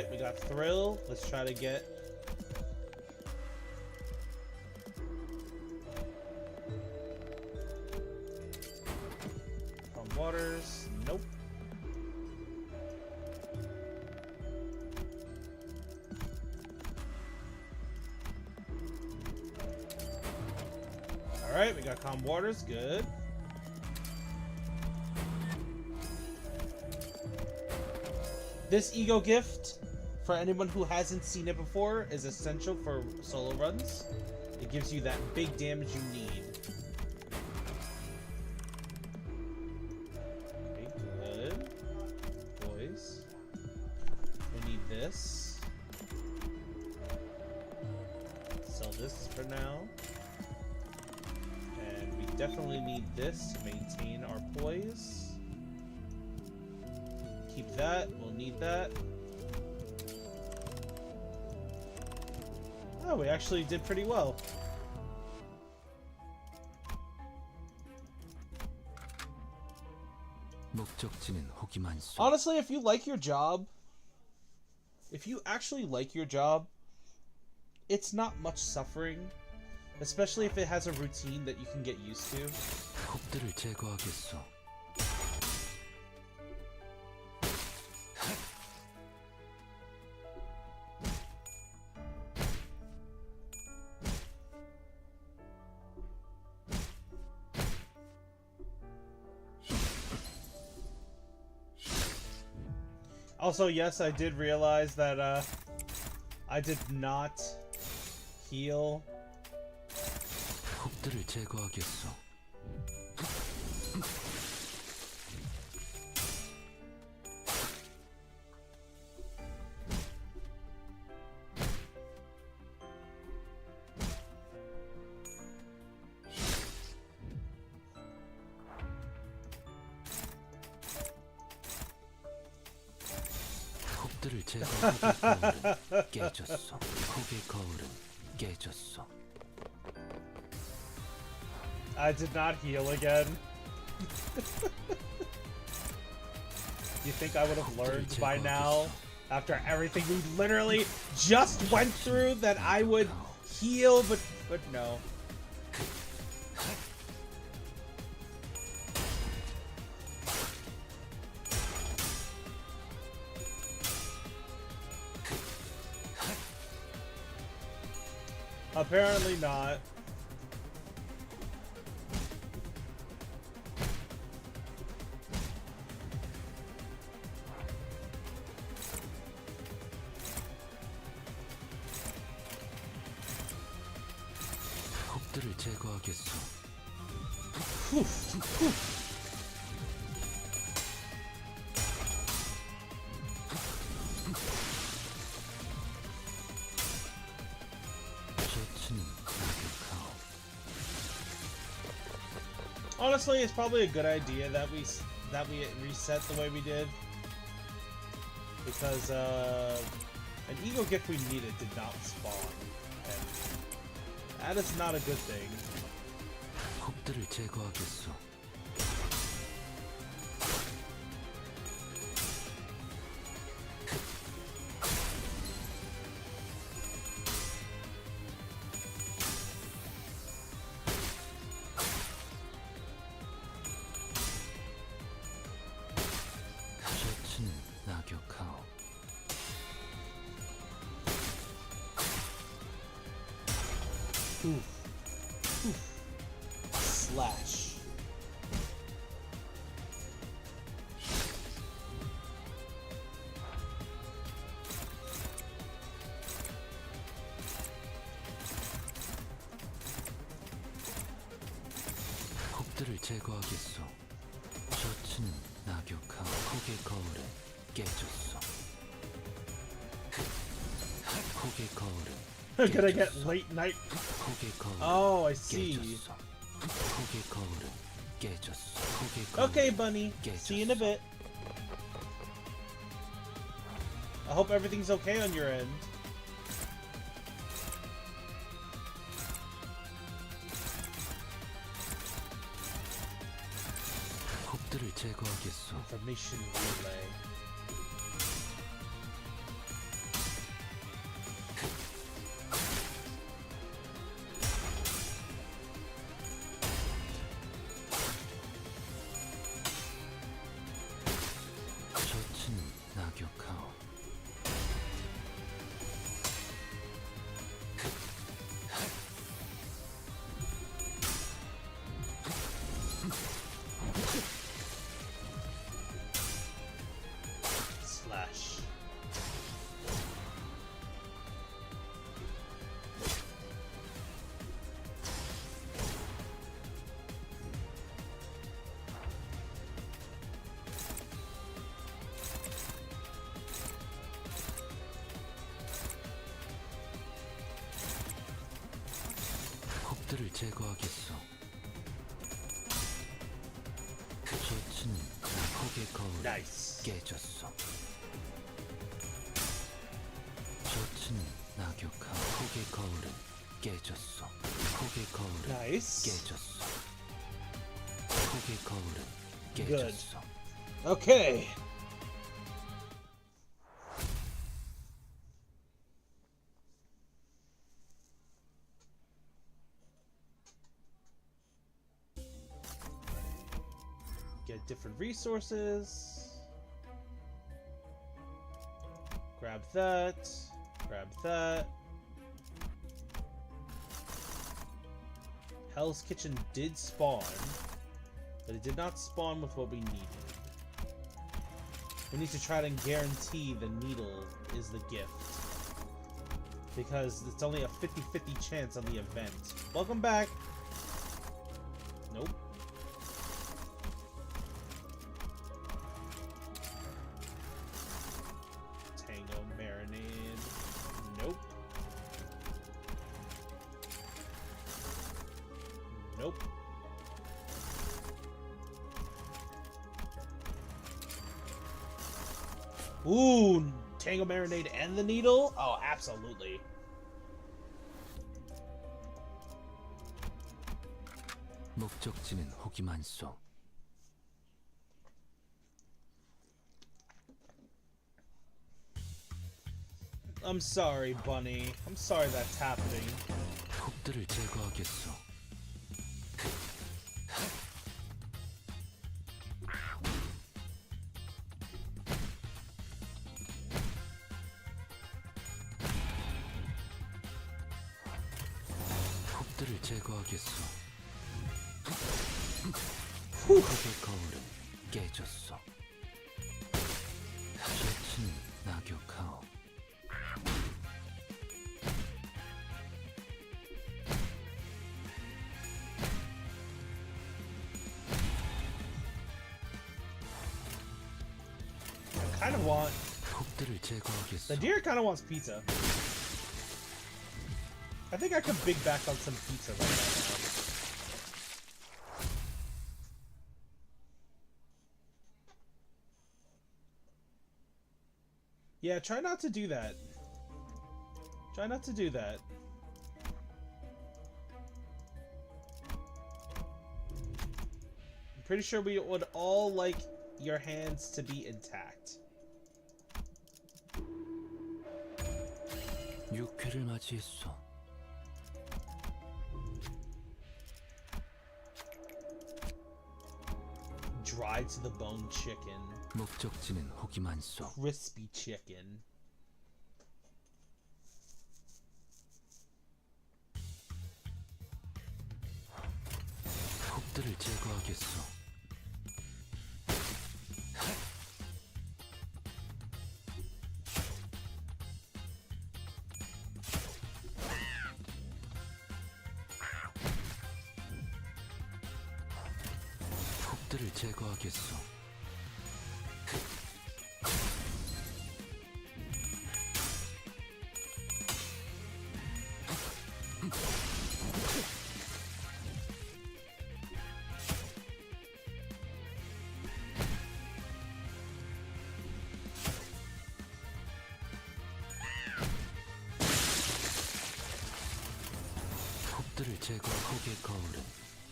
Alright, we got Thrill. Let's try to get... Calm Waters. Nope. Alright, we got Calm Waters. Good. This ego gift, for anyone who hasn't seen it before, is essential for solo runs. It gives you that big damage you need. Okay, good. Boys. We need this. Sell this for now. And we definitely need this to maintain our poise. Keep that, we'll need that. Oh, we actually did pretty well. Honestly, if you like your job, if you actually like your job, it's not much suffering. Especially if it has a routine that you can get used to. Also, yes, I did realize that I did not heal. I did not heal again. You think I would have learned by now, after everything we literally just went through, that I would heal, but no. Apparently not. Honestly, it's probably a good idea that we reset the way we did, because an ego gift we needed did not spawn, and that is not a good thing. Slash. Gonna get late night. Oh, I see. Okay, bunny. See you in a bit. I hope everything's okay on your end. Information relay. 폭들을 제거하겠어. 셔츠는 폭의 거울에 Nice. 깨졌어. 셔츠는 낙엽한 폭의 거울은 깨졌어. 폭의 거울은 Nice. 깨졌어. 폭의 거울은 Good. 깨졌어. Okay. Get different resources. Grab that. Grab that. Hell's Kitchen did spawn, but it did not spawn with what we needed. We need to try to guarantee the needle is the gift, because it's only a 50-50 chance on the event. Welcome back. Nope. Tango marinade. Nope. Nope. Ooh, Tango marinade and the needle? Oh, absolutely. 목적지는 혹이 많소. I'm sorry, Bunny. I'm sorry that's happening. 폭들을 제거하겠어. 폭들을 제거하겠어. 폭의 거울은 깨졌어. 셔츠는 낙엽하오. I kind of want... 폭들을 제거하겠어. The deer kind of wants pizza. I think I could big back on some pizza right now. Yeah, try not to do that. Try not to do that. I'm pretty sure we would all like your hands to be intact. 육회를 맞이했어. Dried to the bone chicken. 목적지는 혹이 많소. Crispy chicken. 폭들을 제거하겠어. 폭들을 제거하겠어. 폭들을 제거. 폭의 거울은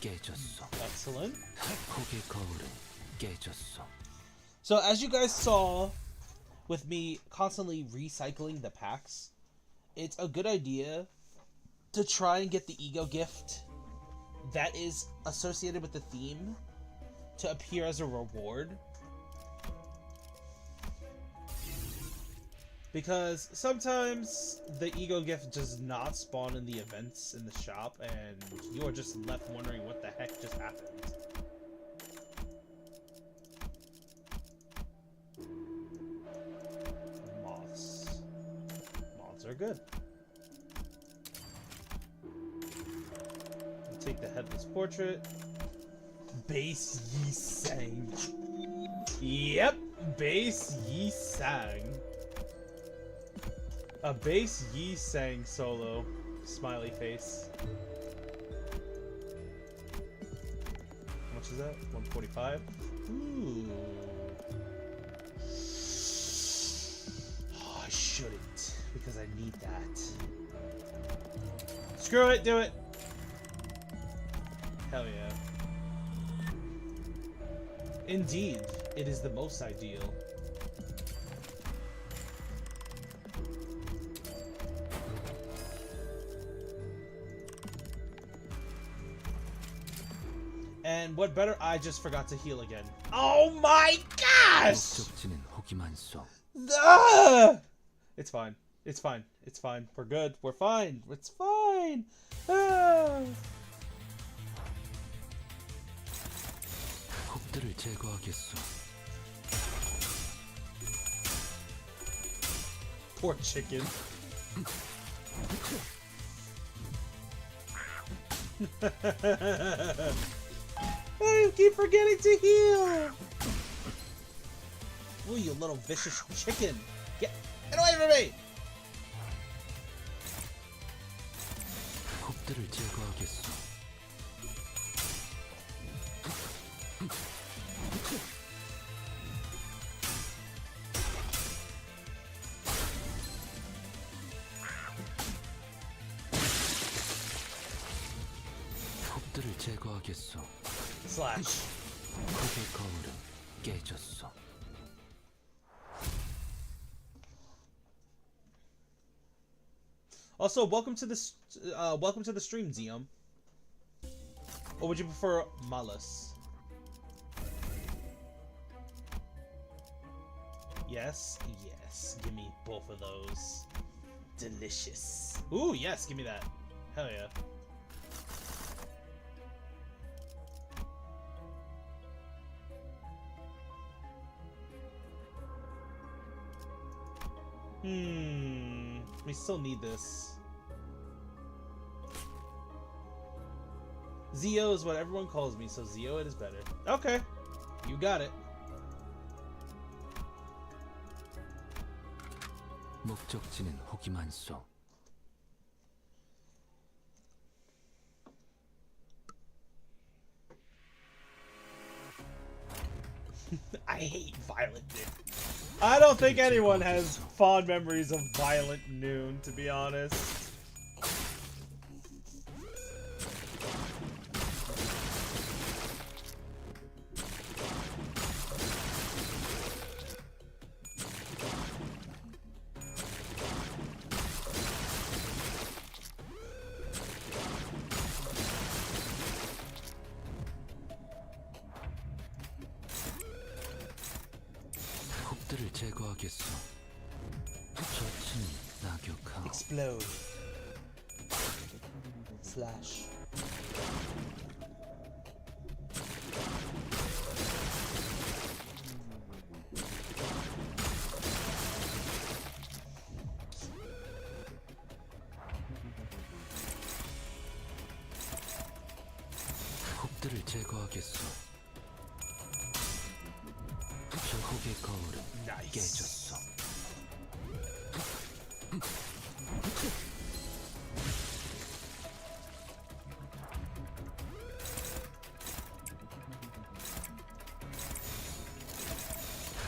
깨졌어. Excellent. 폭의 거울은 깨졌어. So as you guys saw with me constantly recycling the packs, it's a good idea to try and get the ego gift that is associated with the theme to appear as a reward. Because sometimes the ego gift does not spawn in the events in the shop and you are just left wondering what the heck just happened. Moths. Moths are good. I'll take the headless portrait. Base Yi Sang. Yep, Base Yi Sang. A base Yi Sang solo. Smiley face. much is that? 145? Ooh. Oh, I shouldn't, because I need that. Screw it, do it! Hell yeah. Indeed, it is the most ideal. And what better? I just forgot to heal again. Oh my gosh! 목적지는 호기만소. Ah! It's fine. It's fine. It's fine. We're good. We're fine. It's fine. Ah! 홉들을 제거하겠소. Poor chicken. I keep forgetting to heal. Ooh, you little vicious chicken. Get away from me! 홉들을 제거하겠소. 홉들을 제거하겠소. Slash. 홉의 거울은 깨졌소. Also, welcome to the stream, Zium. Or would you prefer Malus? Yes, yes. Give me both of those. Delicious. Ooh, yes, give me that. Hell yeah. We still need this. Zio is what everyone calls me, so Zio it is better. Okay. You got it. 목적지는 호기만소. I hate Violent Noon. I don't think anyone has fond memories of Violent Noon, to be honest. 홉들을 제거하겠소. 저층이 낙엽하오. Explode. Slash. 홉들을 제거하겠소. 저 홉의 거울은 Nice. 깨졌소.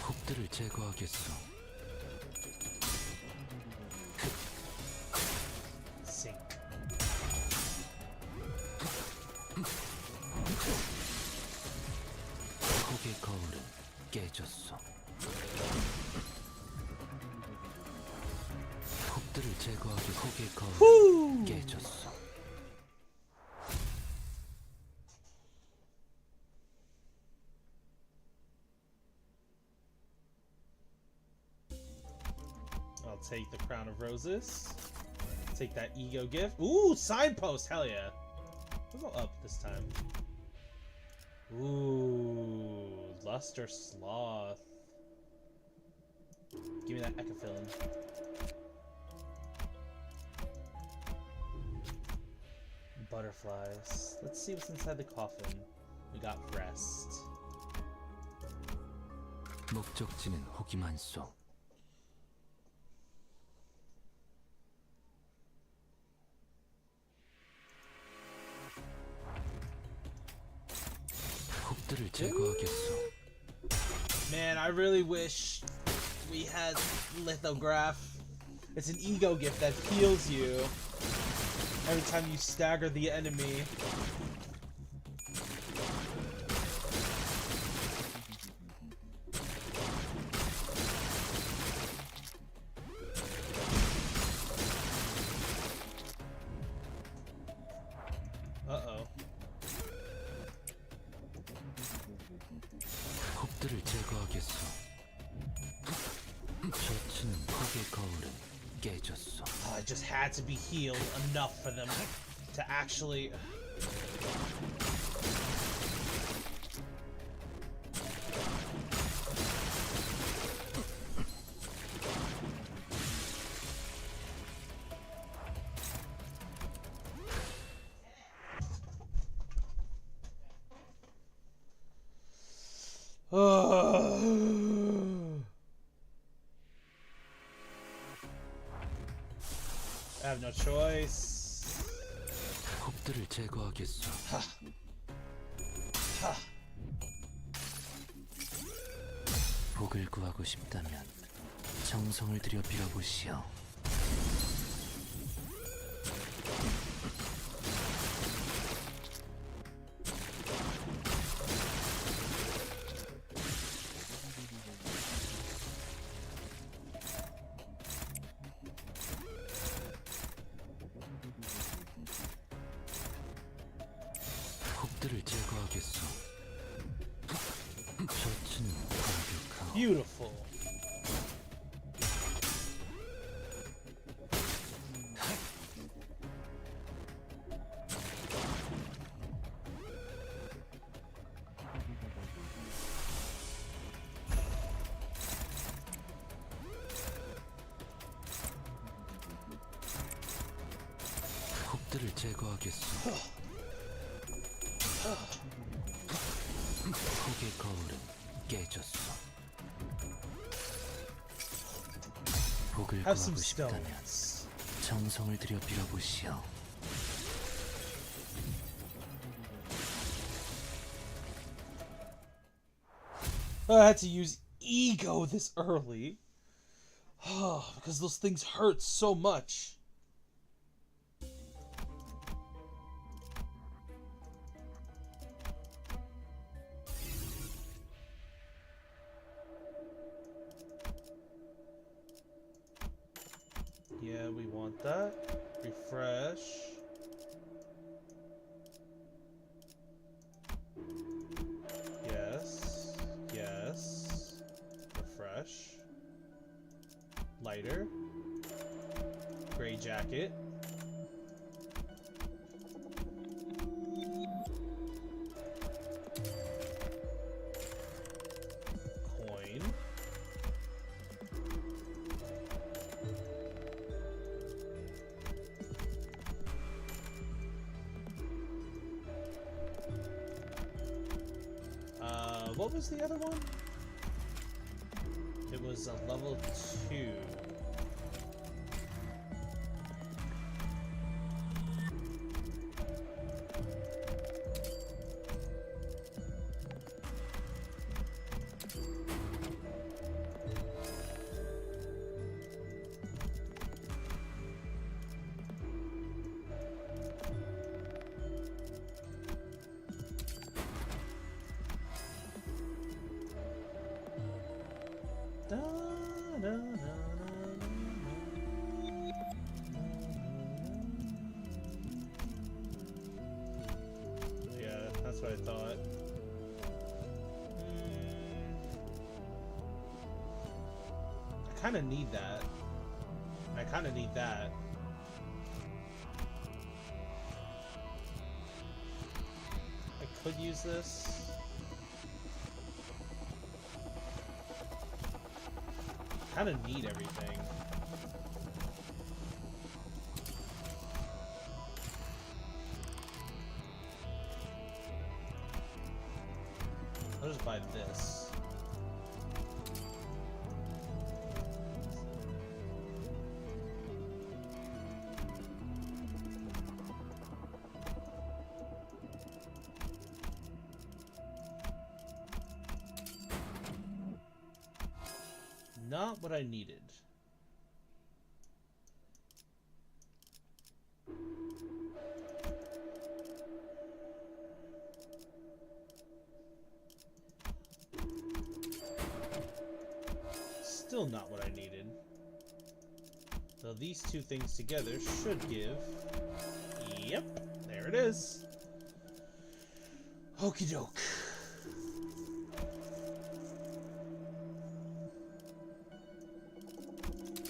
홉들을 제거하겠소. Sink. 홉의 거울은 깨졌소. 홉들을 제거하기 홉의 거울은 깨졌소. I'll take the Crown of Roses. Take that ego gift. Ooh, signpost. Hell yeah. We'll go up this time. Ooh, Luster Sloth. Give me that Echophyllin. Butterflies. Let's see what's inside the coffin. We got rest. 목적지는 호기만소. 곡들을 제거하겠어. Man, I really wish we had lithograph. It's an ego gift that heals you every time you stagger the enemy. Uh-oh. 곡들을 제거하겠어. 젖은 흙의 거울은 깨졌어. I just had to be healed enough for them to actually... I have no choice. 곡들을 제거하겠어. 복을 구하고 싶다면 정성을 들여 빌어보시오. 곡들을 제거하겠어. 젖은 공격하오. Beautiful. 곡들을 제거하겠어. 흙의 거울은 깨졌어. 복을 Have some 구하고 싶다면 stones. 정성을 들여 빌어보시오. I had to use ego this early. Because those things hurt so much. Yeah, we want that. Refresh. Yes. Yes. Refresh. Lighter. Gray jacket. Coin. What was the other one? It was a level 2. Yeah, that's what I thought. I kind of need that. I kind of need that. I could use this. Kind of need everything. I'll just buy this. not what I needed. Still not what I needed. So these two things together should give... Yep, there it is. Okie doke.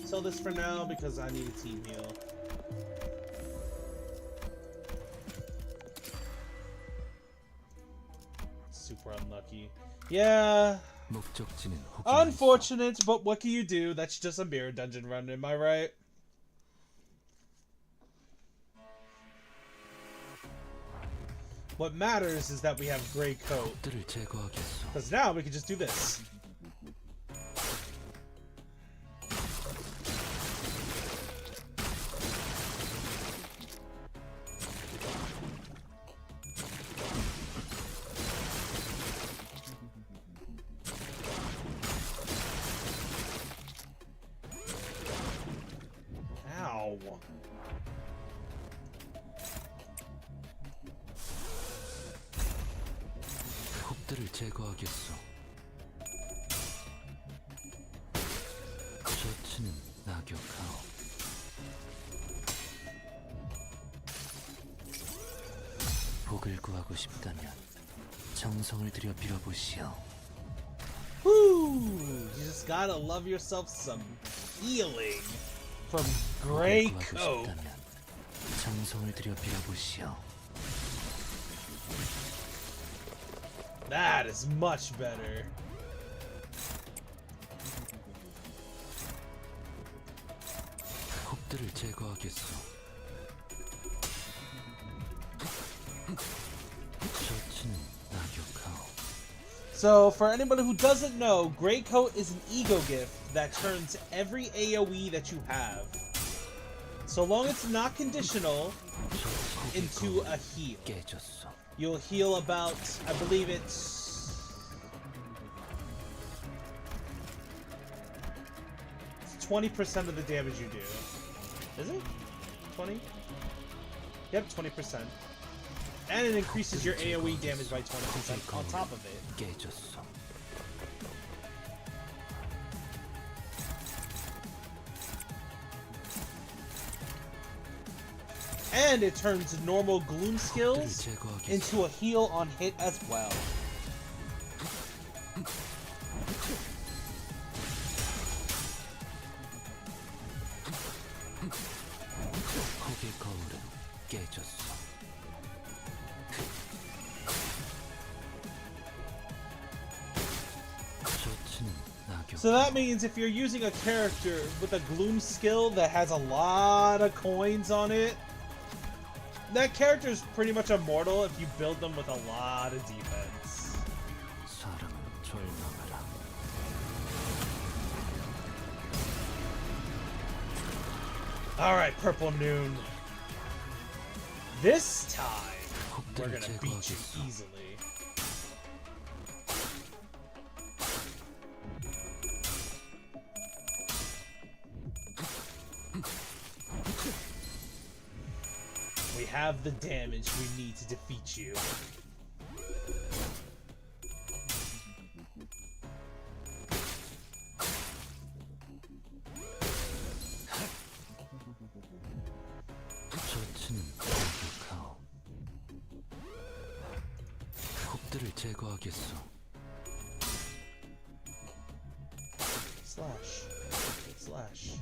Sell this for now because I need a team heal. Super unlucky. Yeah. 목적지는 혹시 Unfortunate, but what can you do? That's just a mirror dungeon run, am I right? What matters is that we have gray coat. 적들을 제거하겠어. Because now we can just do this. Ow. 적들을 제거하겠어. 셔츠는 낙엽하오. 복을 구하고 싶다면 정성을 들여 빌어보시오. Woo! You just gotta love yourself some healing from gray 복을 구하고 coat. 싶다면 정성을 들여 빌어보시오. That is much better. 적들을 제거하겠어. 셔츠는 낙엽하오. So, for anybody who doesn't know, Grey Coat is an ego gift that turns every AoE that you have, so long it's not conditional, into a heal. 깨졌어. You'll heal about, I believe it's 20% of the damage you do. Is it? 20? Yep, 20%. And it increases your AoE damage by 20% on top of it. 깨졌어. And it turns normal gloom skills into a heal on hit as well. 거기 거울은 깨졌어. 셔츠는 낙엽. So that means if you're using a character with a gloom skill that has a lot of coins on it, that character is pretty much immortal if you build them with a lot of defense. 사람은 절망하라. Alright, Purple Noon. This time, we're gonna beat you easily. We have the damage we need to defeat you. 셔츠는 낙엽하오. 적들을 제거하겠어. Slash. Slash.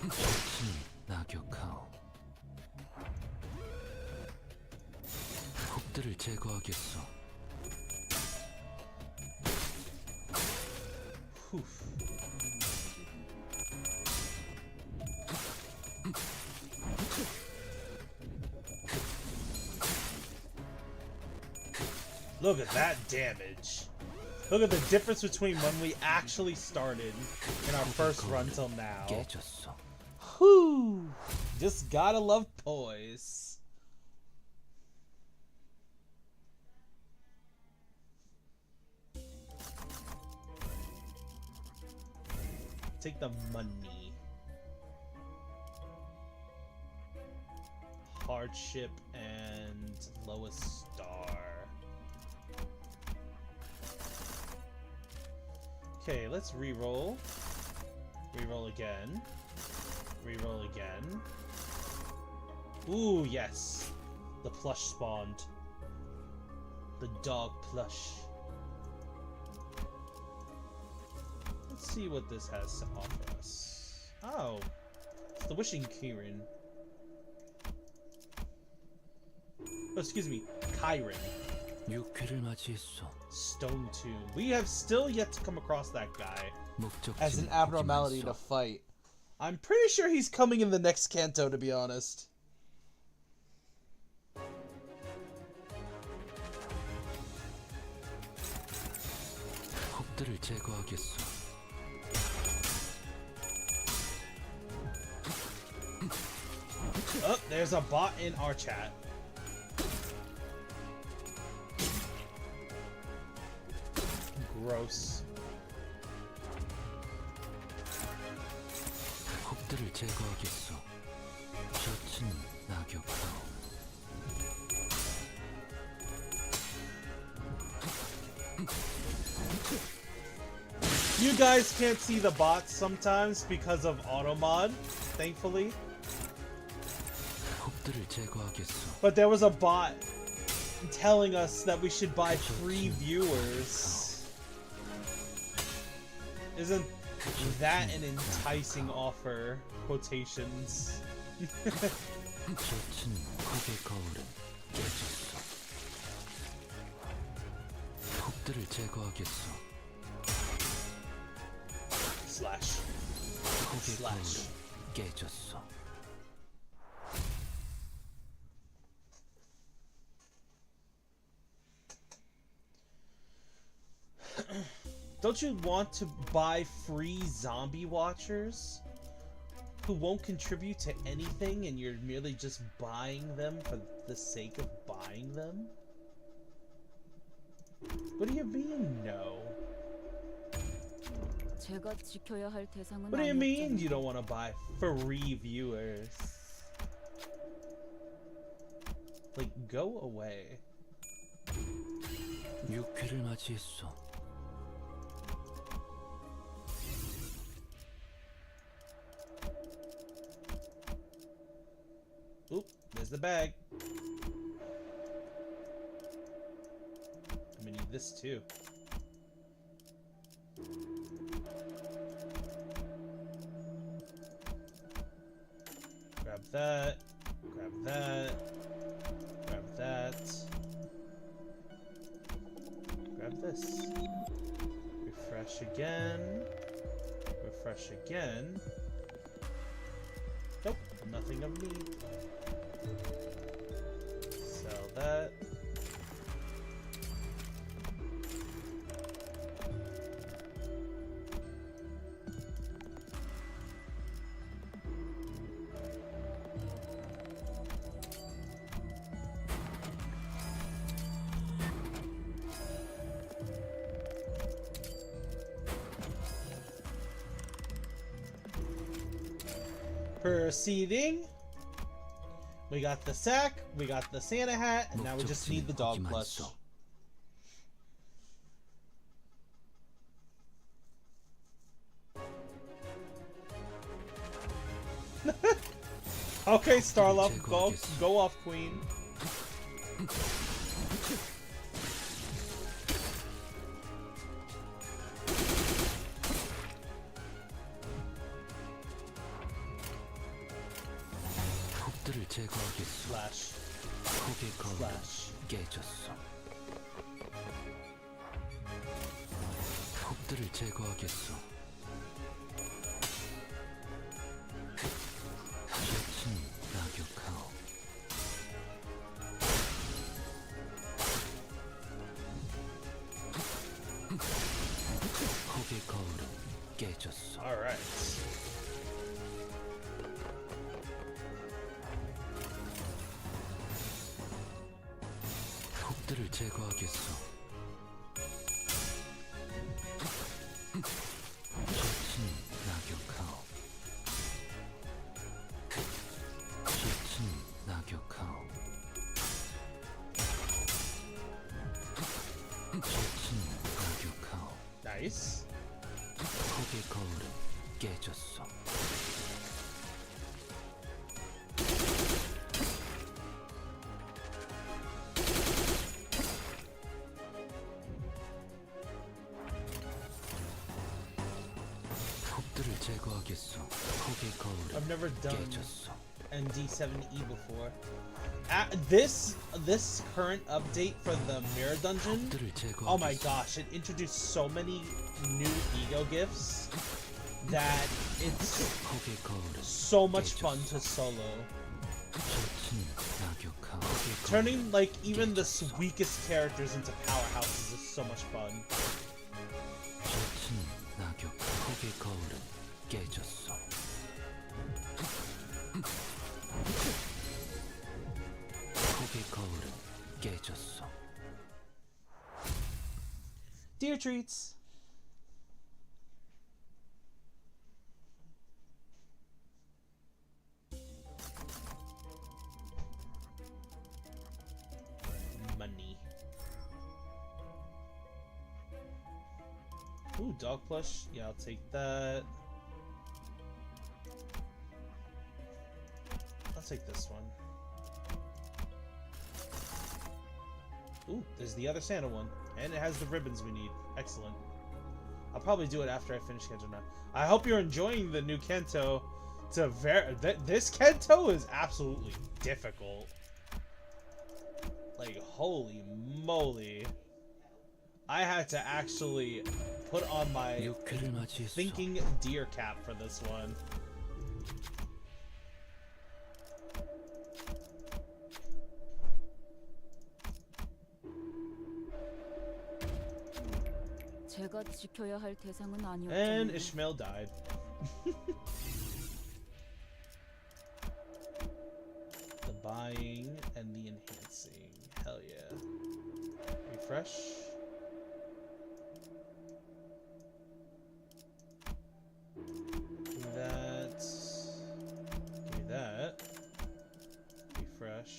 셔츠는 낙엽하오. 적들을 제거하겠어. Whew. Look at that damage. Look at the difference between when we actually started in our first run till now. 깨졌어. Whew. Just gotta love poise. take the money. Hardship and lowest star. Okay, let's re-roll. Re-roll again. Re-roll again. Ooh, yes. The plush spawned. The dog plush. Let's see what this has to offer us. Oh, it's the wishing Kirin. Oh, excuse me, Kirin. 육회를 맞이했어. Stone Tomb. We have still yet to come across that guy as an abnormality to fight. I'm pretty sure he's coming in the next canto, to be honest. 혹들을 제거하겠어. Oh, there's a bot in our chat. Gross. 혹들을 제거하겠어. 셔츠는 낙엽하오. You guys can't see the bots sometimes because of automod, thankfully. 혹들을 제거하겠어. But there was a bot telling us that we should buy free viewers. Isn't that an enticing offer? Quotations. 셔츠는 혹의 거울은 깨졌어. 혹들을 제거하겠어. Slash. 혹의 Slash. 거울은 깨졌어. Don't you want to buy free zombie watchers who won't contribute to anything and you're merely just buying them for the sake of buying them? What do you mean, no? 제가 지켜야 할 대상은 What do you mean 아니었잖아요. you don't want to buy free viewers? Like, go away. 육회를 맞이했어. Oop, there's the bag. I'm gonna need this too. Grab that. Grab that. Grab that. Grab this. Refresh again. Refresh again. Nope, nothing of need. Sell that. Proceeding. We got the sack, we got the Santa hat, and now we just need the dog plush. Okay, Starlove, go off, Queen. 혹들을 제거하겠어. Slash. 혹의 거울은 Slash. 깨졌어. 혹들을 제거하겠어. 셔츠는 낙엽하오. 혹의 거울은 깨졌어. Alright. 혹들을 제거하겠어. 셔츠는 낙엽. Nice. 폭의 거울은 깨졌어. 폭들을 제거하겠어. 폭의 거울은 I've never done 깨졌어. MD7E before. This current update for the mirror dungeon. 폭들을 제거하겠어. Oh my gosh! It introduced so many new ego gifts that it's 폭의 거울은 so much fun to solo. 젖은 낙엽한 폭의 거울은 Turning like even the weakest characters into powerhouses is so much fun. 젖은 낙엽 폭의 거울은 깨졌어. 폭의 거울은 깨졌어. Dear treats. Money. Ooh, dog plush. Yeah, I'll take that. I'll take this one. Ooh, there's the other Santa one. And it has the ribbons we need. Excellent. I'll probably do it after I finish Kanto now. I hope you're enjoying the new Kanto. This Kanto is absolutely difficult. Like, holy moly. I had to actually put on my 육회를 맞이했어. thinking deer cap for this one. 제가 지켜야 할 대상은 And 아니었잖아요. Ishmael died. The buying and the enhancing. Hell yeah. Refresh. Give me that. Give me that. Refresh.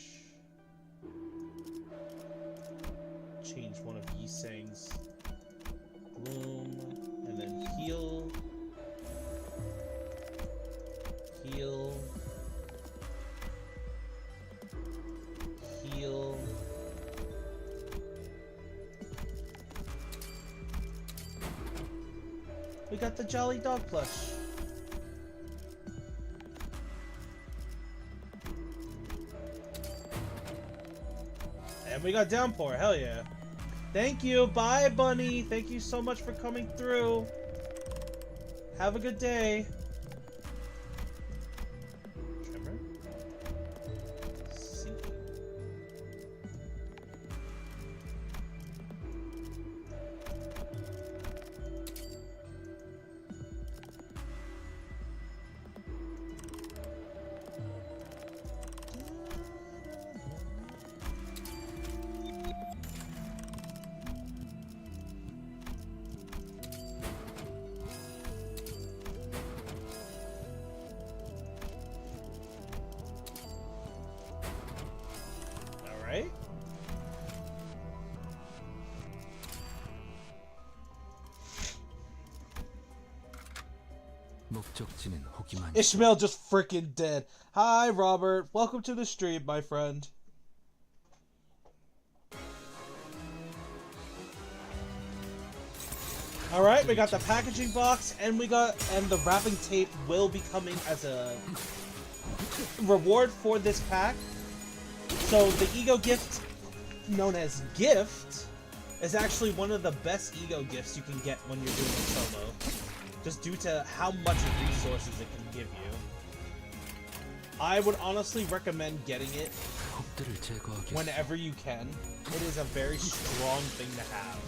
Change one of Yiseng's Gloom, and then heal. Heal. Heal. We got the Jolly Dog plush. And we got Downpour, hell yeah. Thank you. Bye, Bunny. Thank you so much for coming through. Have a good day. Tremor? Sinking. Alright. 목적지는 호기만. Ishmael just freaking dead. Hi, Robert. Welcome to the stream, my friend. Alright, we got the packaging box, and the wrapping tape will be coming as a reward for this pack. So the ego gift, known as Gift, is actually one of the best ego gifts you can get when you're doing it solo. Just due to how much resources it can give you. I would honestly recommend getting it 폭들을 제거하겠어. whenever you can. It is a very strong thing to have.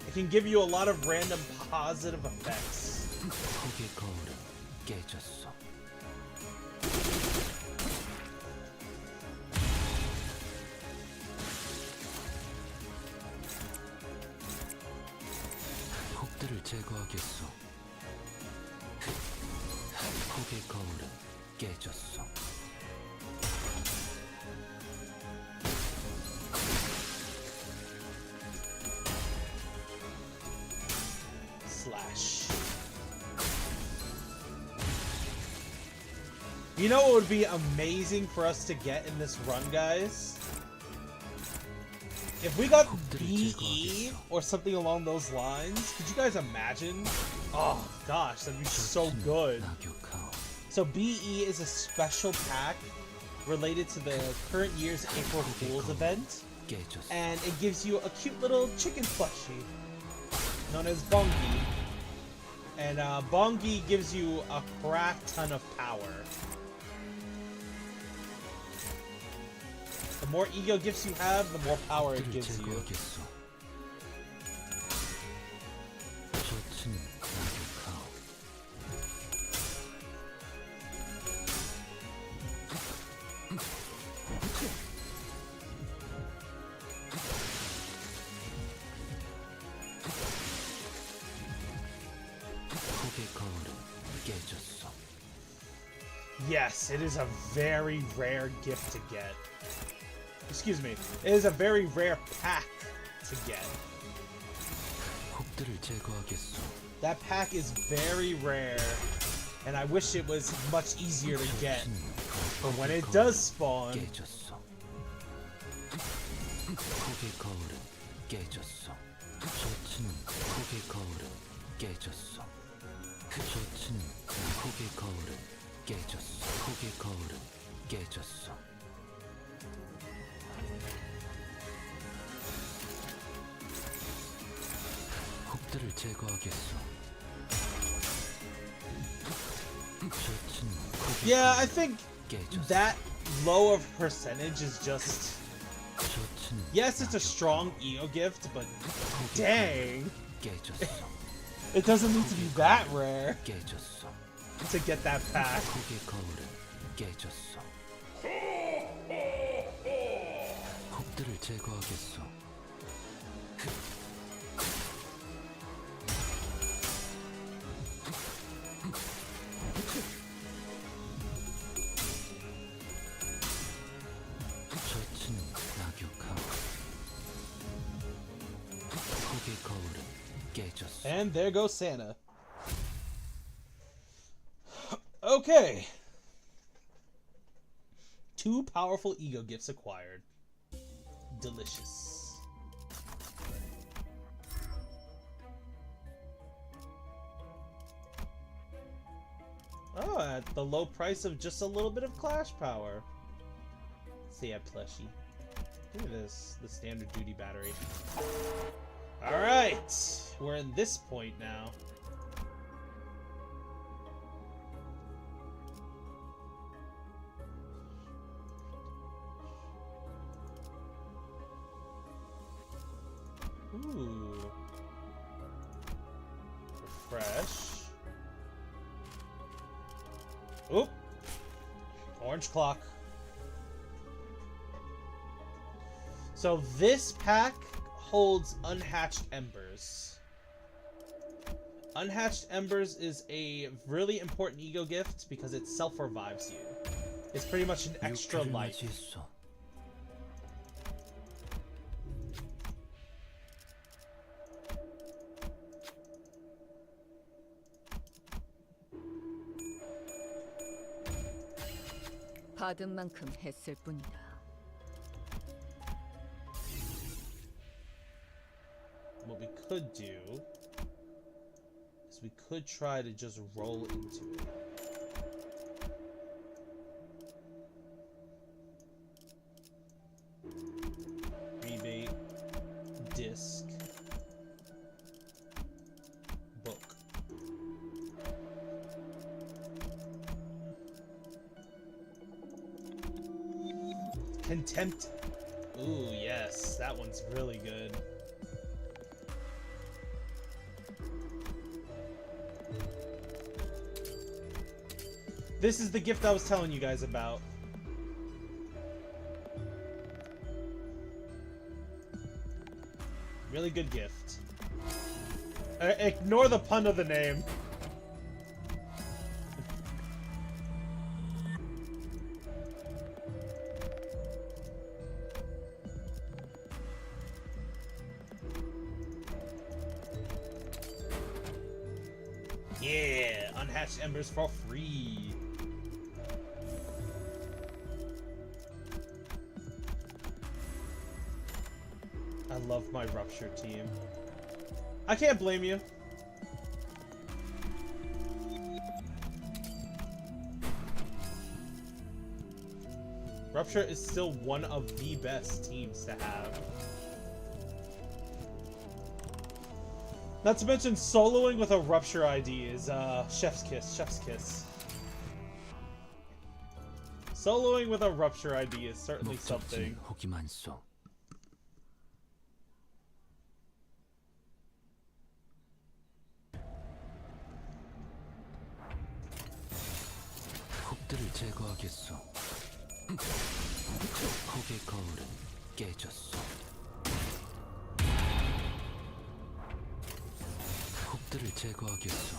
It can give you a lot of random positive effects. 폭의 거울은 깨졌어. 폭들을 제거하겠어. 폭의 거울은 깨졌어. Flash. You know what would be amazing for us to get in this run, guys? If we got BE or something along those lines, could you guys imagine? Oh gosh, that'd be so good. So BE is a special pack related to the current year's April Fool's event, and it gives you a cute little chicken plushie known as Bongi. And Bongi gives you a crap ton of power. The more ego gifts you have, the more power it gives you. Yes, it is a very rare gift to get. Excuse me, it is a very rare pack to get. That pack is very rare, and I wish it was much easier to get. But when it does spawn, yeah, I think that low of percentage is just... Yes, it's a strong ego gift, but dang! It doesn't need to be that rare to get that pack. And there goes Santa. Okay. 2 powerful ego gifts acquired. Delicious. Oh, at the low price of just a little bit of Clash power. Let's see, a plushie. Give me this, the standard duty battery. Alright, we're in this point now. Ooh. Refresh. Oop. Orange clock. So this pack holds Unhatched Embers. Unhatched Embers is a really important ego gift because it self-revives you. It's pretty much an extra life. 받은 만큼 했을 뿐이다. What we could do is we could try to just roll into it. Rebate, disc, book. Contempt. Ooh, yes, that one's really good. This is the gift I was telling you guys about. Really good gift. Ignore the pun of the name. Yeah, unhatched embers for free. I love my Rupture team. I can't blame you. Rupture is still one of the best teams to have. Not to mention soloing with a Rupture ID is chef's kiss, chef's kiss. Soloing with a Rupture ID is certainly something. 혹이 많소. 혹들을 제거하겠소. 혹의 거울은 깨졌소. 혹들을 제거하겠소.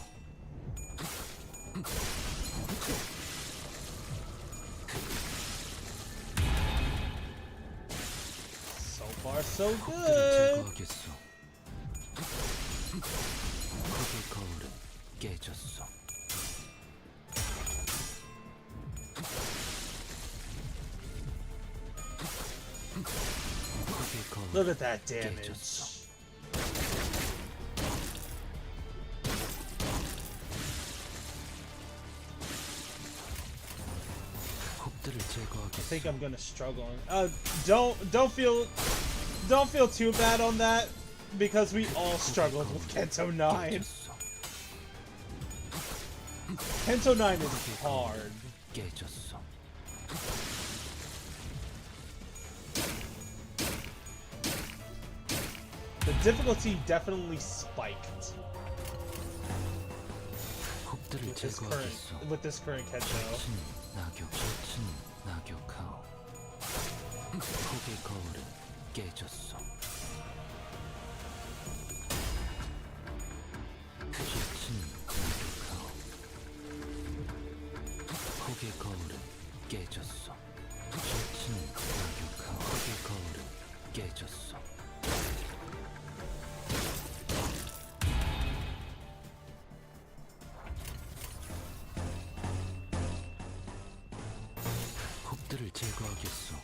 So far, so 혹들을 good. 제거하겠소. 혹의 거울은 깨졌소. 혹의 거울은 Look at that damage. 깨졌소. 혹들을 I 제거하겠소. think I'm gonna struggle. Don't feel too bad on that because we all struggled with Kento 9. 깨졌소. Kento 9 is hard. 깨졌어. The difficulty definitely spiked 혹들을 제거하겠어. with this current Kento. 셔츠는 낙엽하오. 혹의 거울은 깨졌어. 셔츠는 낙엽하오. 혹의 거울은 깨졌어. 셔츠는 낙엽하오. 혹의 거울은 깨졌어. 혹들을 제거하겠소.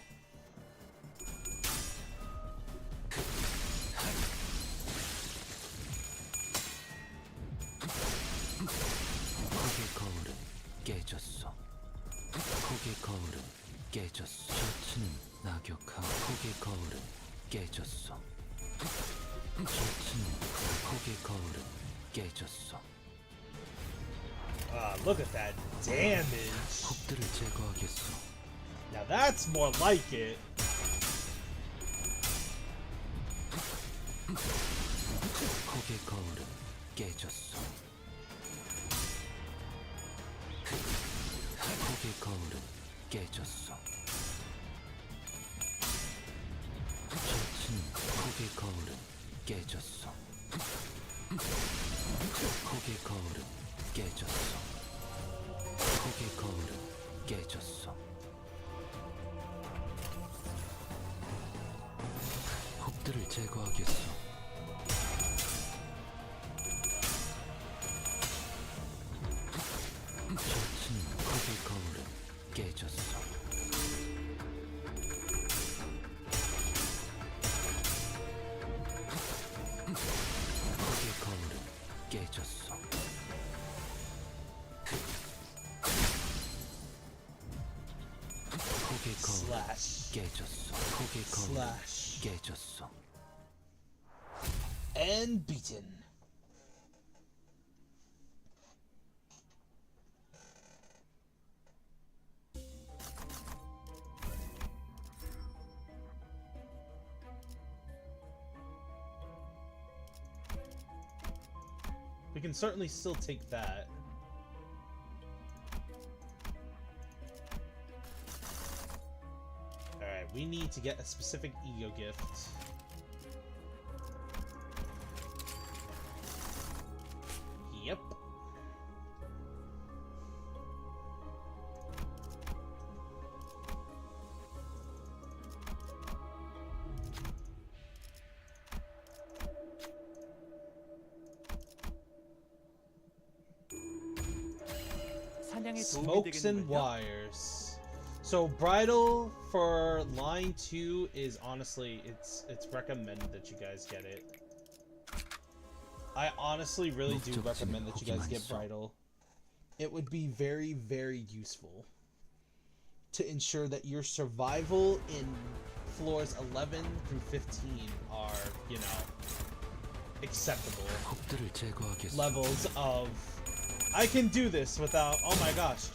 혹의 거울은 깨졌어. 혹의 거울은 깨졌어. 셔츠는 낙엽하오. 혹의 거울은 깨졌어. 셔츠는 혹의 거울은 깨졌어. Look at that damage. 혹들을 제거하겠소. Now that's more like it. 혹의 거울은 깨졌어. 혹의 거울은 깨졌어. 셔츠는 혹의 거울은 깨졌어. 혹의 거울은 깨졌어. 혹의 거울은 깨졌어. 혹들을 제거하겠어. 셔츠는 혹의 거울은 깨졌어. 혹의 거울은 깨졌어. 혹의 거울은 Slash. 깨졌어. 혹의 거울은 Slash. 깨졌어. And beaten. We can certainly still take that. Alright, we need to get a specific ego gift. Yep. 입장에 도움이 Smokes and 되겠는걸요? wires. So bridal for line 2 is honestly it's recommended that you guys get it. I honestly really do recommend that you guys get bridal. It would be very, very useful to ensure that your survival in floors 11 through 15 are, you know, acceptable 곡들을 제거하겠소. levels of I can do this without, oh my gosh,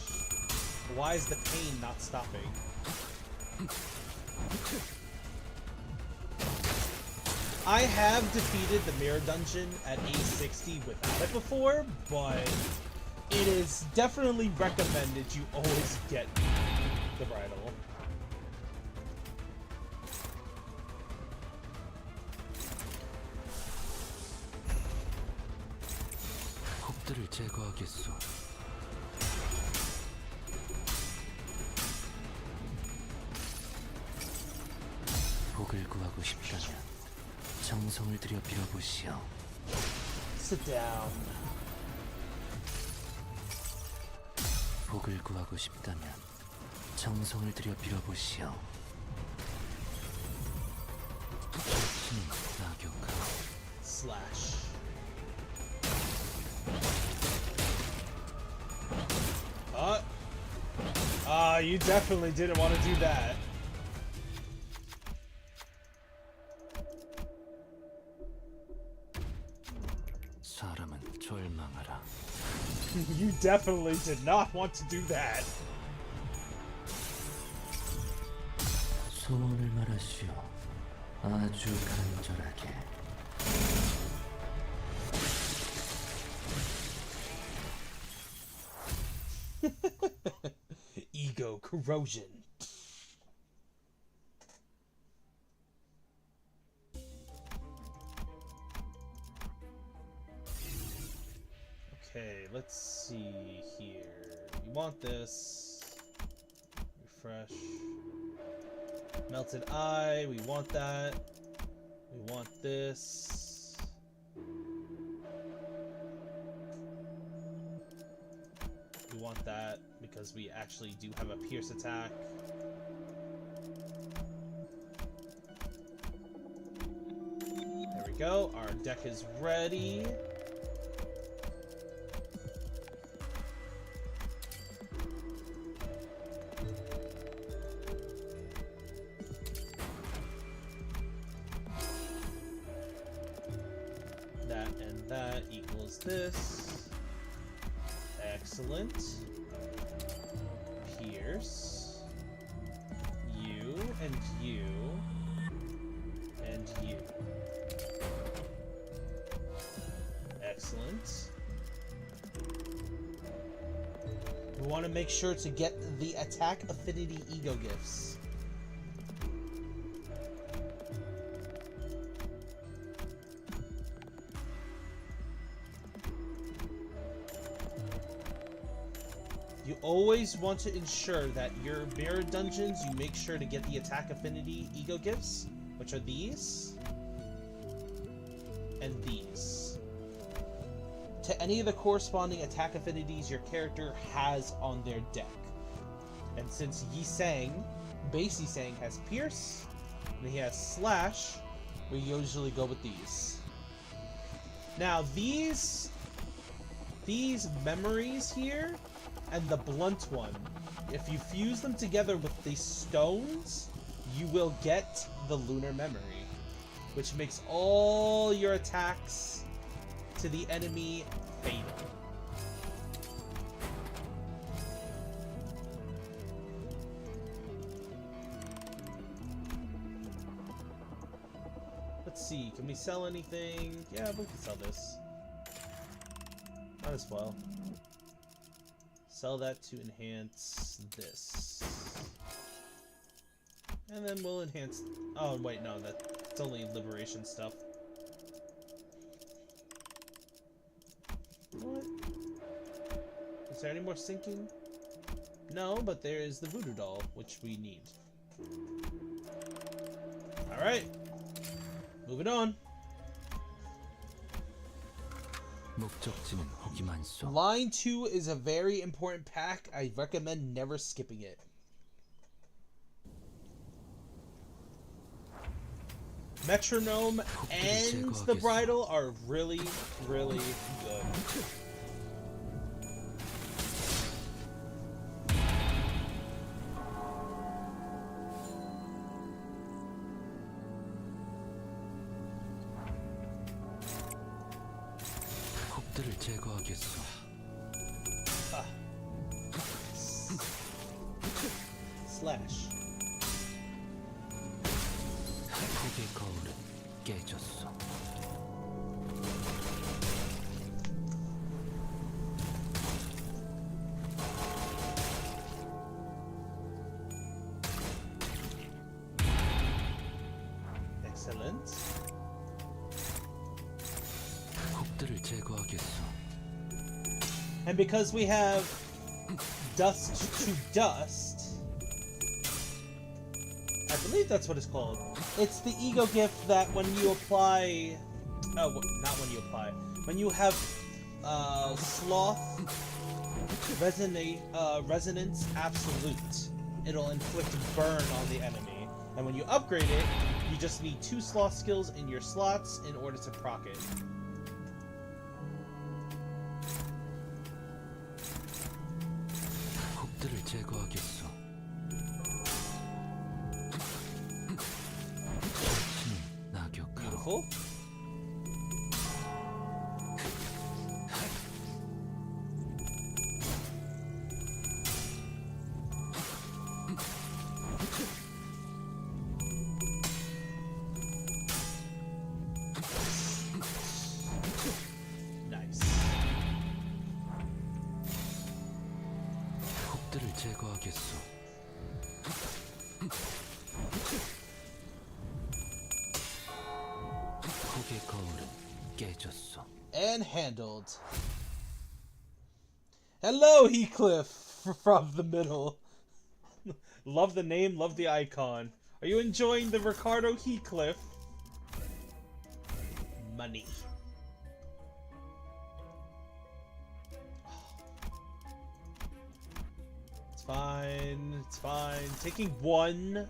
why is the pain not stopping? I have defeated the mirror dungeon at A60 without it before, but it is definitely recommended you always get the bridle. 곡들을 제거하겠소. 복을 구하고 싶다면 정성을 들여 빌어보시오. Sit down. 복을 구하고 싶다면 정성을 들여 빌어보시오. 신이 낙엽하고 Slash. You definitely didn't want to do that. 사람은 절망하라. You definitely did not want to do that. 소원을 말하시오. 아주 간절하게. Ego corrosion. Okay, let's see here. We want this. Refresh. Melted eye, we want that. We want this. We want that because we actually do have a pierce attack. There we go. Our deck is ready. That and that equals this. Excellent. Pierce. You and you. And you. Excellent. We want to make sure to get the attack affinity ego gifts. You always want to ensure that your mirror dungeons, you make sure to get the attack affinity ego gifts, which are these and these. To any of the corresponding attack affinities your character has on their deck. And since Yi-Sang, base Yi-Sang has Pierce, and he has Slash, we usually go with these. Now these memories here, and the blunt one, if you fuse them together with the stones, you will get the lunar memory, which makes all your attacks to the enemy fatal. Let's see, can we sell anything? Yeah, we can sell this. Might as well. Sell that to enhance this. And then we'll enhance... Oh, wait, no, that's only liberation stuff. What? Is there any more sinking? No, but there is the voodoo doll, which we need. Alright. Moving on. 목적지는 보기만 써. Line 2 is a very important pack. I recommend never skipping it. Metronome and the bridle are really, really good. 폭들을 제거하겠어. Slash. 폭의 거울은 깨졌어. Excellent. 폭들을 제거하겠어. And because we have dust to dust, I believe that's what it's called. It's the ego gift that when you apply, not when you apply, when you have sloth resonance absolute, it'll inflict burn on the enemy. And when you upgrade it, you just need 2 sloth skills in your slots in order to proc it. 폭들을 제거하겠어. 낙엽하고. Beautiful. Nice. 폭들을 제거하겠어. 폭의 거울은 깨졌어. And handled. Hello, Heathcliff from the middle. Love the name, love the icon. Are you enjoying the Ricardo Heathcliff? Money. It's fine. It's fine. Taking one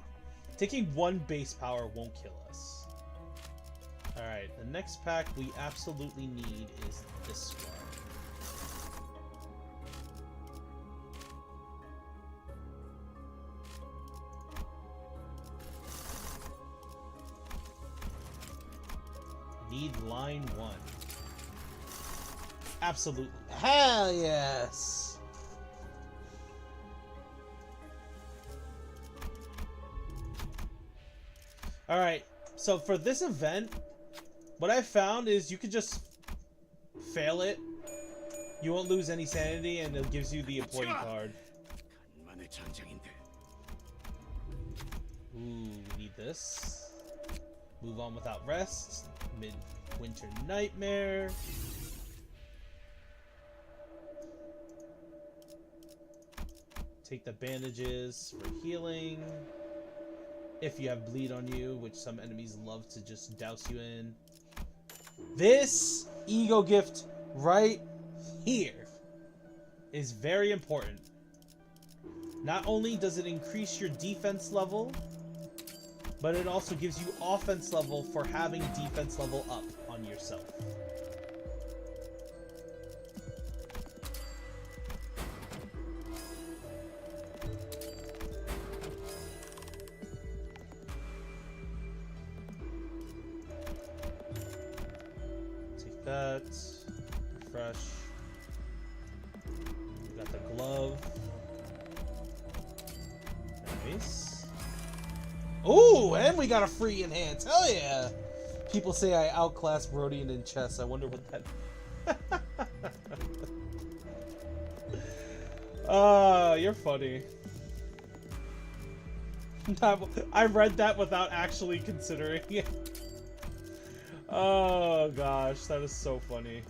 base power won't kill us. Alright, the next pack we absolutely need is this one. Need line 1. Absolutely. Hell yes! Alright, so for this event, what I found is you could just fail it. You won't lose any sanity, and it gives you the employee card. Ooh, we need this. Move on without rest. Midwinter Nightmare. Take the bandages for healing. If you have bleed on you, which some enemies love to just douse you in. This ego gift right here is very important. Not only does it increase your defense level, but it also gives you offense level for having defense level up on yourself. Take that. Refresh. We got the glove. Nice. Ooh, and we got a free enhance. Hell yeah! People say I outclass Brodian in chess. I wonder what that... You're funny. I read that without actually considering it. Oh gosh, that is so funny.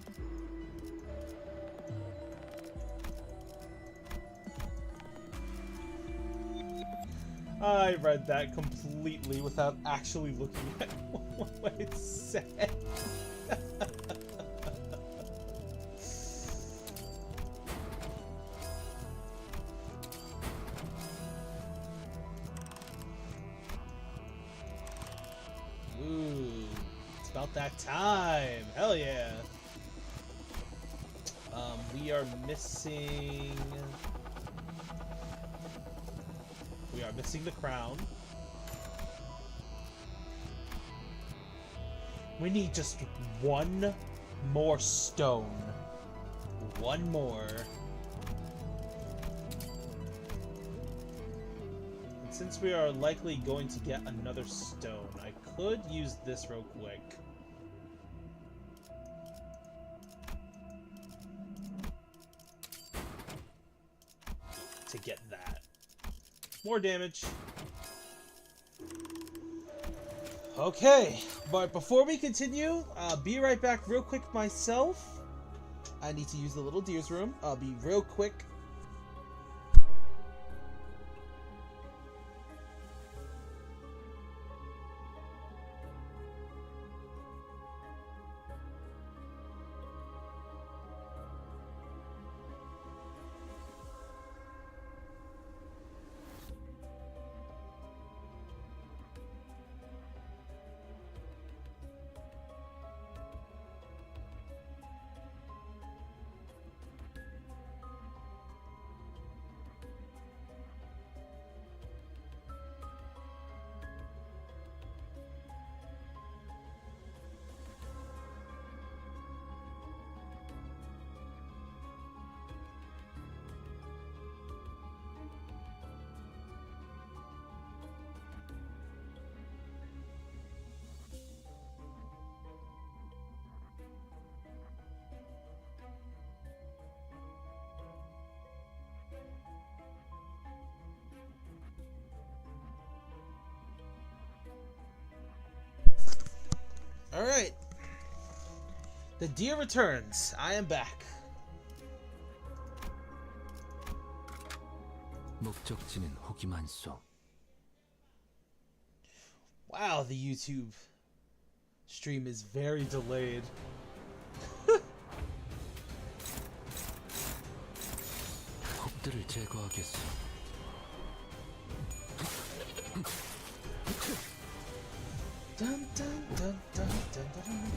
I read that completely without actually looking at what it said. About that time. Hell yeah. We are missing... We are missing the crown. We need just one more stone. One more. And since we are likely going to get another stone, I could use this real quick. To get that. More damage. Okay, but before we continue, be right back real quick myself. I need to use the little deer's room. I'll be real quick. Alright. The deer returns. I am back. 목적지는 호기만소. Wow, the YouTube stream is very delayed. 혹들을 제거하겠소. Dun, dun, dun, dun, dun, dun, dun.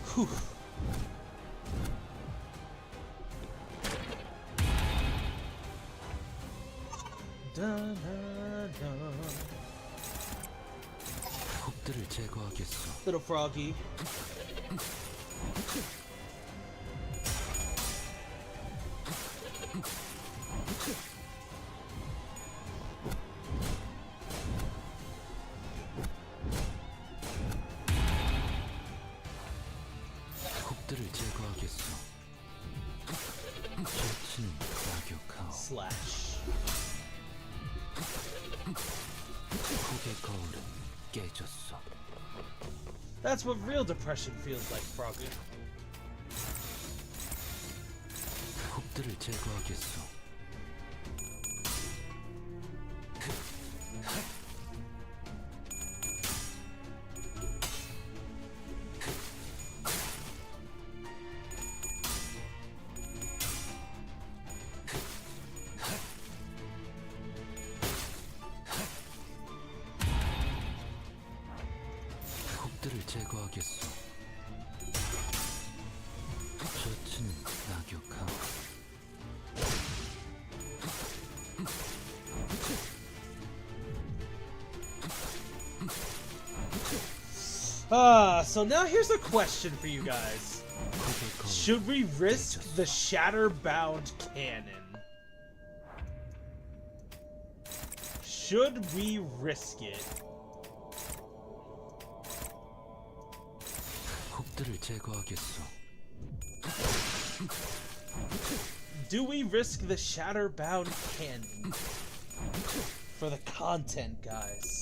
Whew. Dun, dun, dun. 혹들을 제거하겠소. Little froggy. 혹들을 제거하겠소. 조치는 낙엽하오. Slash. 혹의 거울은 깨졌소. That's what real depression feels like, Froggy. 혹들을 제거하겠소. 혹들을 제거하겠소. 조치는 낙엽하오. So now here's a question for you guys. 혹의 거울은 Should we risk the Shatterbound Cannon? Should we risk it? 혹들을 제거하겠소. Do we risk the Shatterbound Cannon? For the content, guys.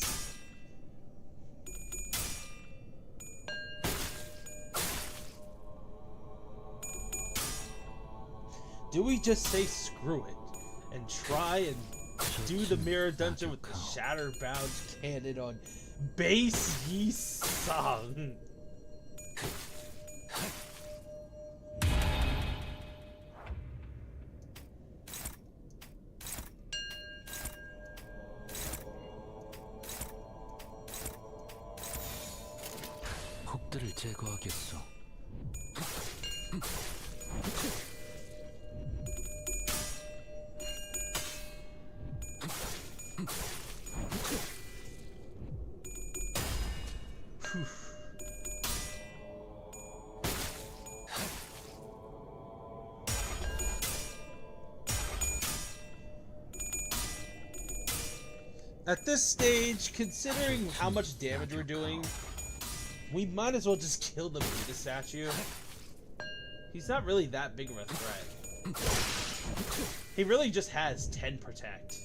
Do we just say screw it and try and do the mirror dungeon with the Shatterbound Cannon on base Yi Song? 곡들을 제거하겠어. At this stage, considering how much damage we're doing, we might as well just kill the Buddha statue. He's not really that big of a threat. He really just has 10 protect.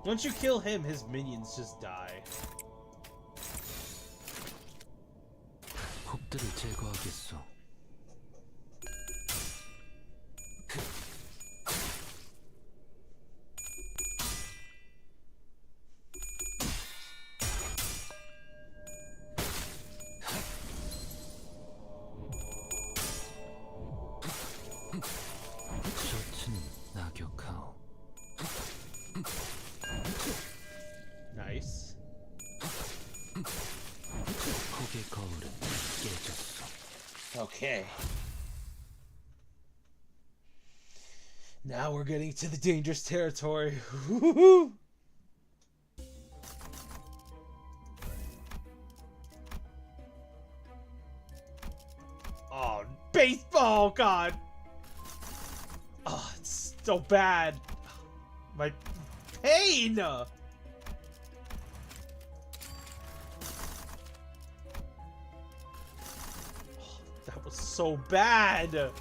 Once you kill him, his minions just die. 곡들을 제거하겠어. 셔츠는 낙엽하오. Nice. 폭의 거울은 깨졌어. Okay. Now we're getting to the dangerous territory. Woo-hoo-hoo. Oh, baseball, God. Oh, it's so bad. My pain. Oh, that was so bad.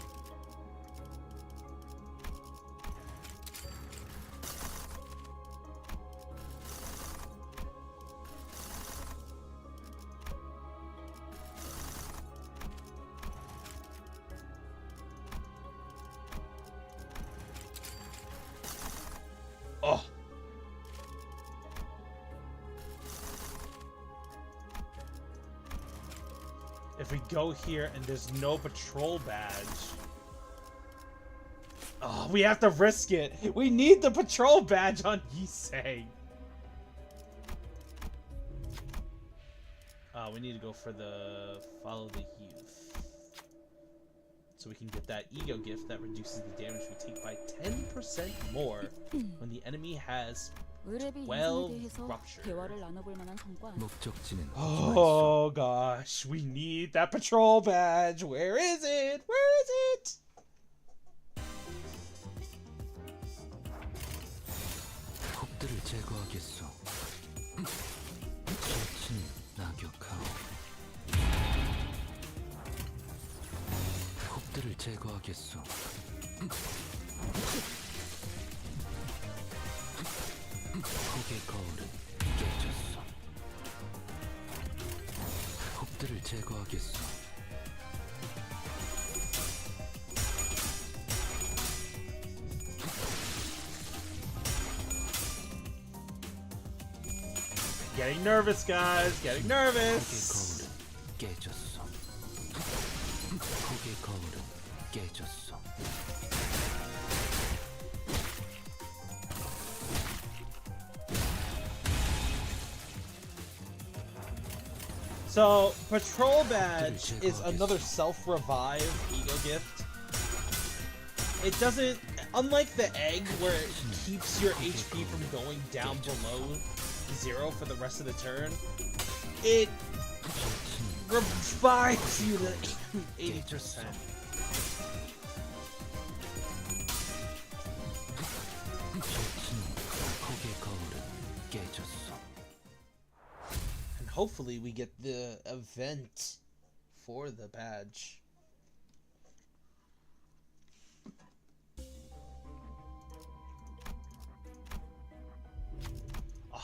Oh. If we go here and there's no patrol badge. Oh, we have to risk it. We need the patrol badge on Yisei. We need to go for the follow the youth. So we can get that ego gift that reduces the damage we take by 10% more when the enemy has 의뢰비 12 인상에 대해서 rupture. 대화를 나눠볼 만한 성과. 목적지는 Oh gosh, we need that patrol badge. Where is it? Where is it? 곡들을 제거하겠어. 셔츠는 낙엽하오. 곡들을 제거하겠어. 폭의 거울은 깨졌어. 곡들을 제거하겠어. Getting nervous, guys. Getting 폭의 nervous. 거울은 깨졌어. 폭의 거울은 깨졌어. So, patrol badge is another self-revive ego gift. It doesn't, unlike the egg where it keeps your HP from going down below 0 for the rest of the turn, it revives you to 80%. 셔츠는 폭의 거울은 깨졌어. And hopefully we get the event for the badge.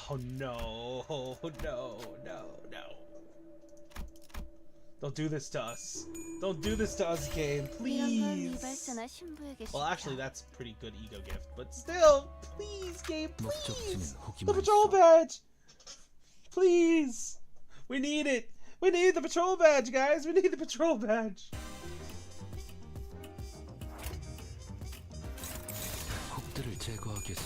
Oh no, no, no, no. Don't do this to us. Don't do this to us, game, please. Well, actually, that's a pretty good ego gift, but still, please, game, please. The patrol badge. Please. We need it. We need the patrol badge, guys. We need the patrol badge. 제거하겠소.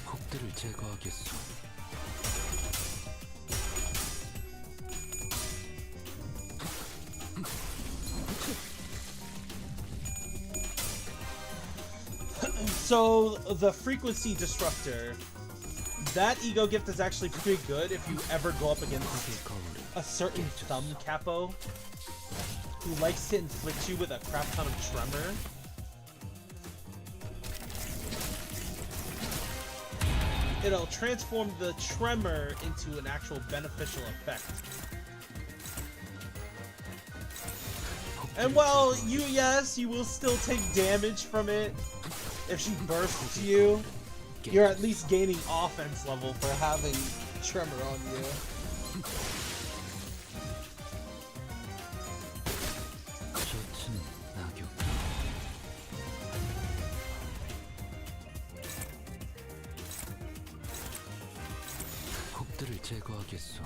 곡들을 제거하겠소. So the frequency disruptor, that ego gift is actually pretty good if you ever go up against a certain thumb capo who likes to inflict you with a crap ton of tremor. It'll transform the tremor into an actual beneficial effect. And while yes, you will still take damage from it if she bursts you, you're at least gaining offense level for having tremor on you. 셔츠는 낙엽. 곡들을 제거하겠소.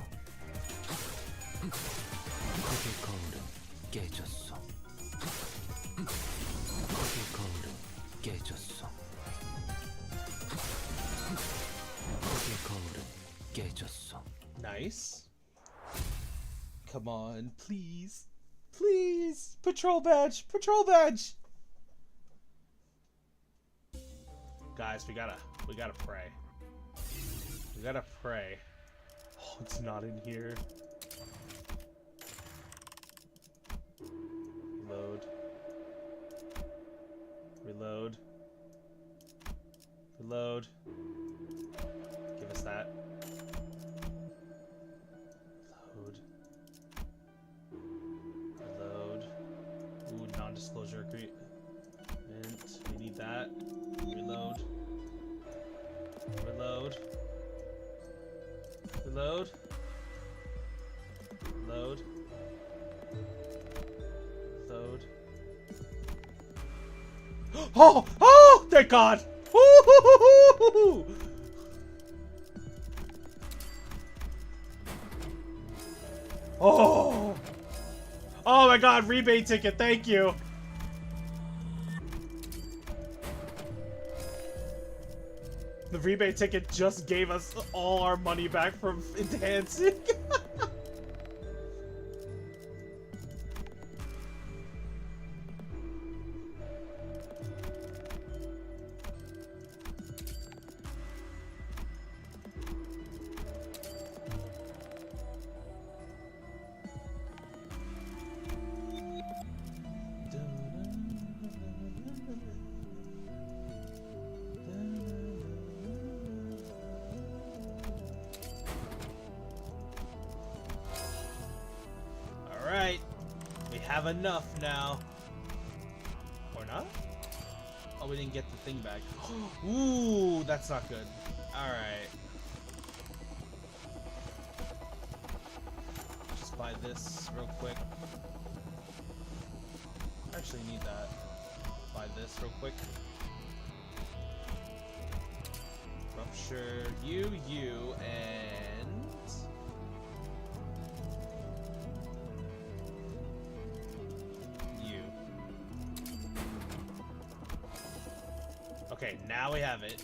거기 거울은 깨졌소. 거기 거울은 깨졌소. 거기 거울은 깨졌소. Nice. Come on, please. Please! Patrol badge! Patrol badge! Guys, we gotta pray. We gotta pray. Oh, it's not in here. Reload. Reload. Reload. Give us that. Reload. Reload. Ooh, non-disclosure agreement. We need that. Reload. Reload. Reload. Reload. Reload. Oh! Oh! Thank God! Woo-hoo-hoo-hoo-hoo! Oh! Oh my God! Rebate ticket. Thank you. The rebate ticket just gave us all our money back from enhancing. Alright, we have enough now. Or not? Oh, we didn't get the thing back. Ooh, that's not good. Alright. Just buy this real quick. Actually need that. Buy this real quick. Rupture you, and... you. Okay, now we have it.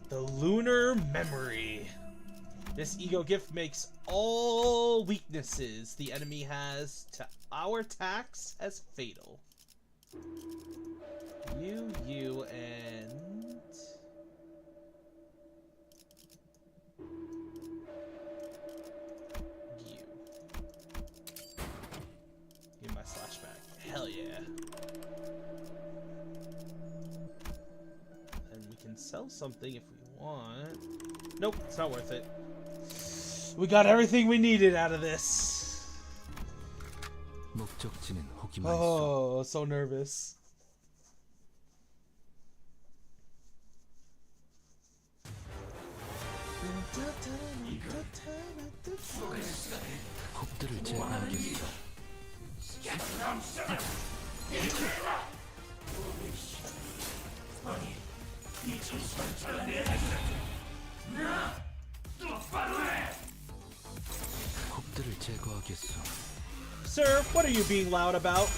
The Lunar Memory. This ego gift makes all weaknesses the enemy has to our attacks as fatal. You, and... you. Give my slash back. Hell yeah. And we can sell something if we want. Nope, it's not worth it. We got everything we needed out of this. 목적지는 호기만 있어. Oh, so nervous. 곡들을 제거하겠어. Sir, what are you being loud about?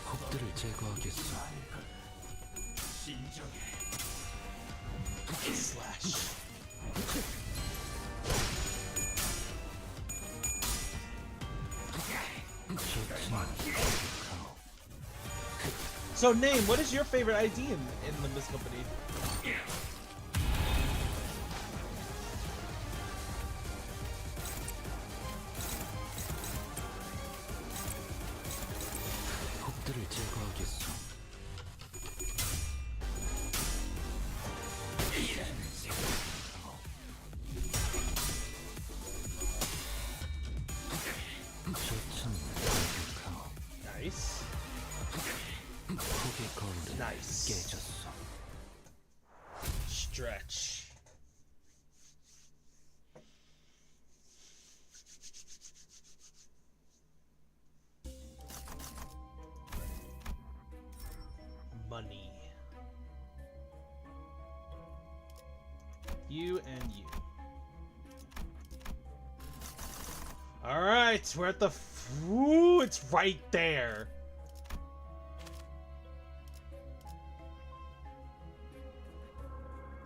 곡들을 제거하겠어. Slash. So, name, what is your favorite ID in Limbus Company? 곡들을 제거하겠어. Nice. 폭의 거울은 Nice. 깨졌어. Stretch. Money. You and you. All right, we're at the. Ooh, it's right there.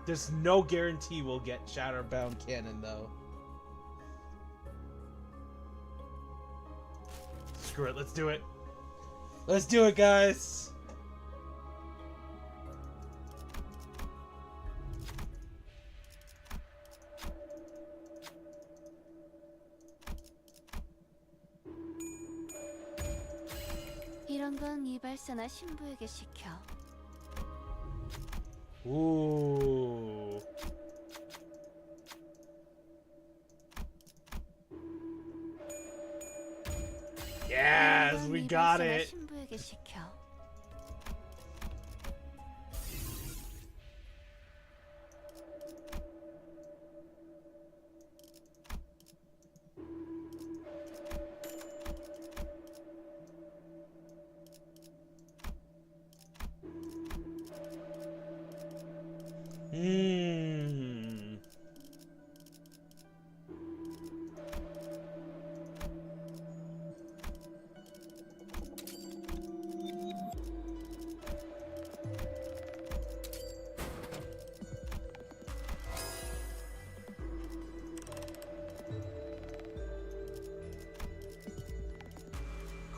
There's no guarantee we'll get Shatterbound Cannon, though. Screw it, let's do it. Let's do it, guys. 이런 건 이발사나 신부에게 시켜. Ooh. Yes, we got 이발사나 it. 신부에게 시켜. Hmm.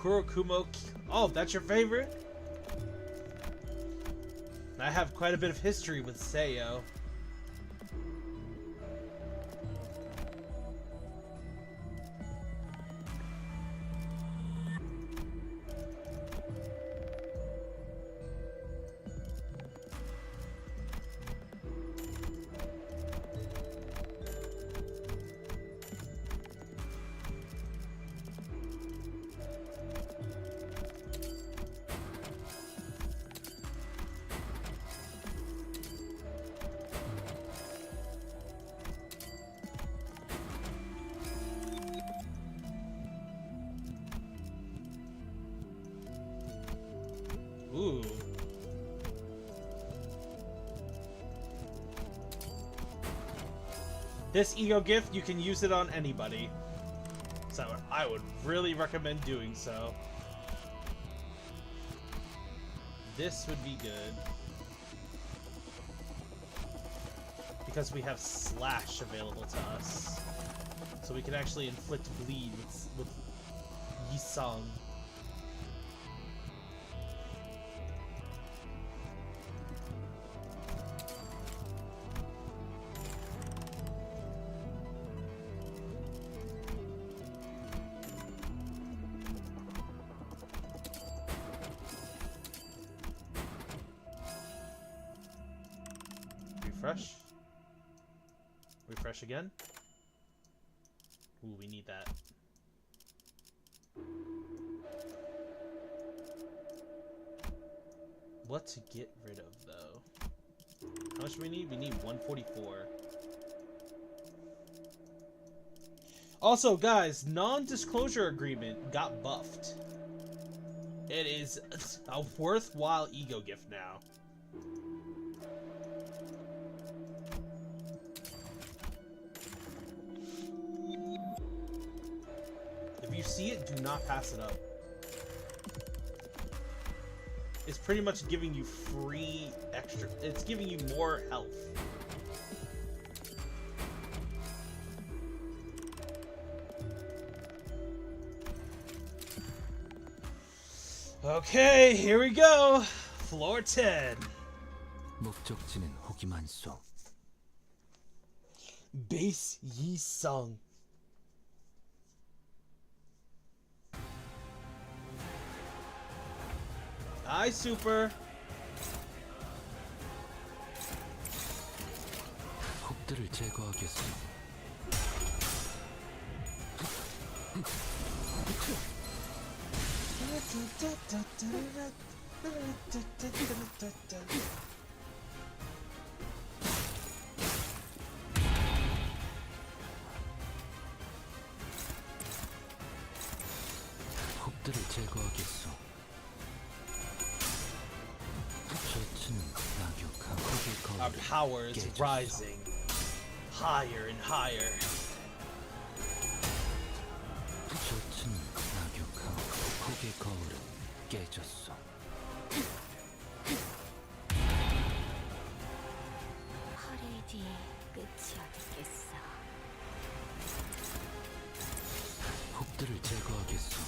Kurokumo. Oh, that's your favorite? I have quite a bit of history with Seiyo. Ooh. This ego gift, you can use it on anybody. So I would really recommend doing so. This would be good. Because we have Slash available to us. So we can actually inflict bleed with Yisung. Refresh. Refresh again. Ooh, we need that. what to get rid of, though. How much do we need? We need 144. Also, guys, non-disclosure agreement got buffed. It is a worthwhile ego gift now. If you see it, do not pass it up. It's pretty much giving you free extra. It's giving you more health. Okay, here we go. Floor 10. 목적지는 호기만소. Base Yi Sung. Hi, Super. 혹들을 제거하겠소. 혹들을 제거하겠소. 셔츠는 낙엽한 흙의 Our 거울을 power is 깨졌소. rising higher and higher. 셔츠는 낙엽한 흙의 거울을 깨졌소. 퍼레이드의 끝이 어딨겠어. 혹들을 제거하겠소.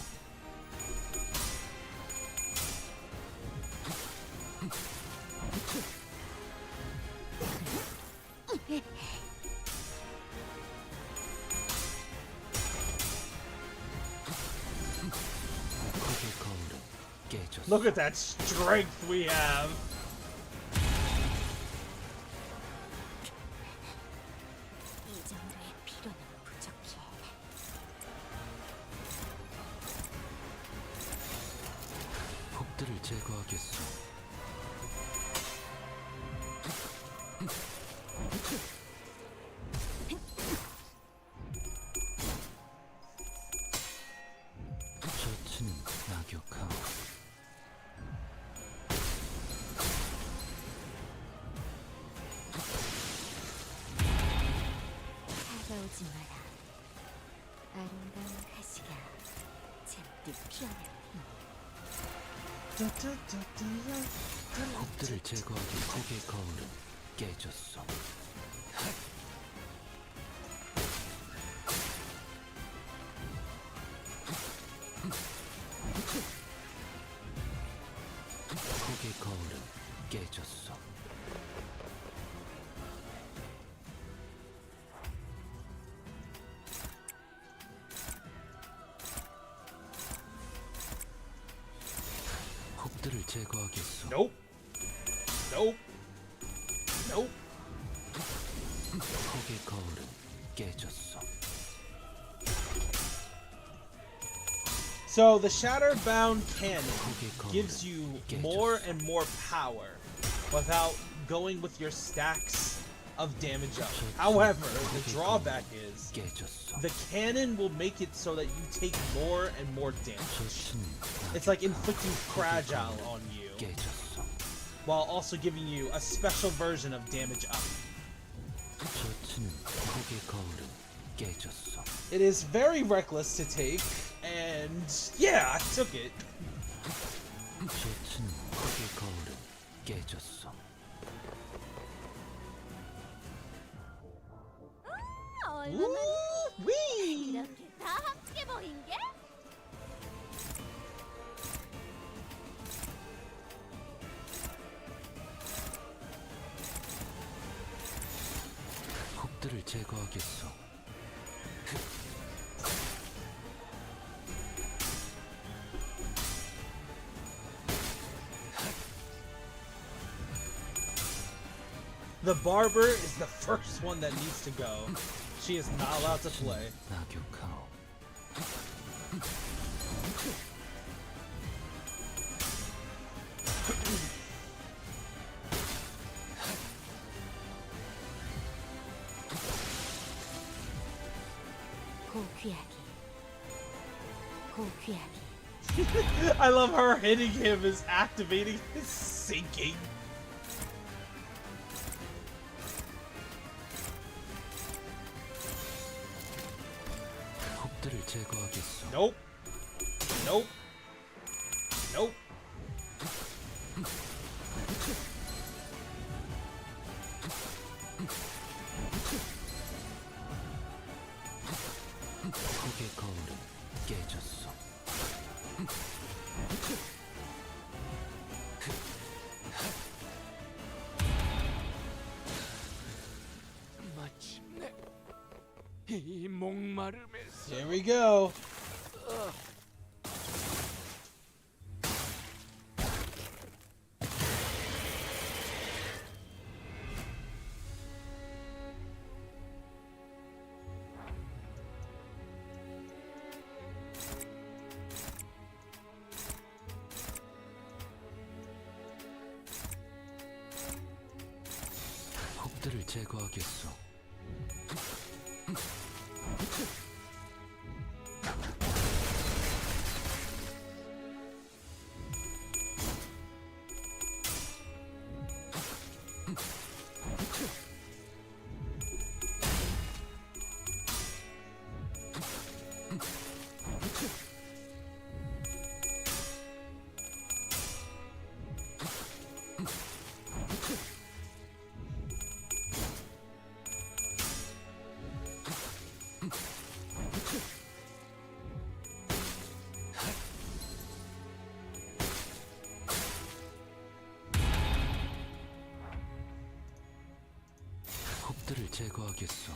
흙의 거울을 깨졌소. Look at that strength we have. 이 정도의 필요는 부족해. 혹들을 제거하겠소. 셔츠는 낙엽하오. 다가오지 마라. 아름다운 가시가 잔뜩 피어나. 혹들을 제거하기 흙의 거울은 깨졌소. 흙의 거울은 깨졌소. 혹들을 제거하겠소. Nope. Nope. Nope. 흙의 거울은 깨졌소. So the Shatterbound Cannon 흙의 거울은 gives you 깨졌소. more and more power without going with your stacks of damage up. However, the drawback is 깨졌소. the cannon will make it so that you take more and more damage. 셔츠는 It's like inflicting fragile on you 깨졌소. while also giving you a special version of damage up. 셔츠는 흙의 거울은 깨졌소. It is very reckless to take, and yeah, I took it. 셔츠는 흙의 거울은 깨졌소. 얼마나 Woo-wee! 이렇게 다 함께 보인 게? 혹들을 제거하겠소. The barber is the first one that needs to go. She is not allowed to play. 낙엽하오. 고귀하기. 고귀하기. I love her hitting him is activating his sinking. 폭들을 제거하겠소. Nope. Nope. Nope. 폭의 거울은 깨졌소. 마침내 이 목마름에서 Here we go. 폭들을 제거하겠소. 폭들을 제거하겠소.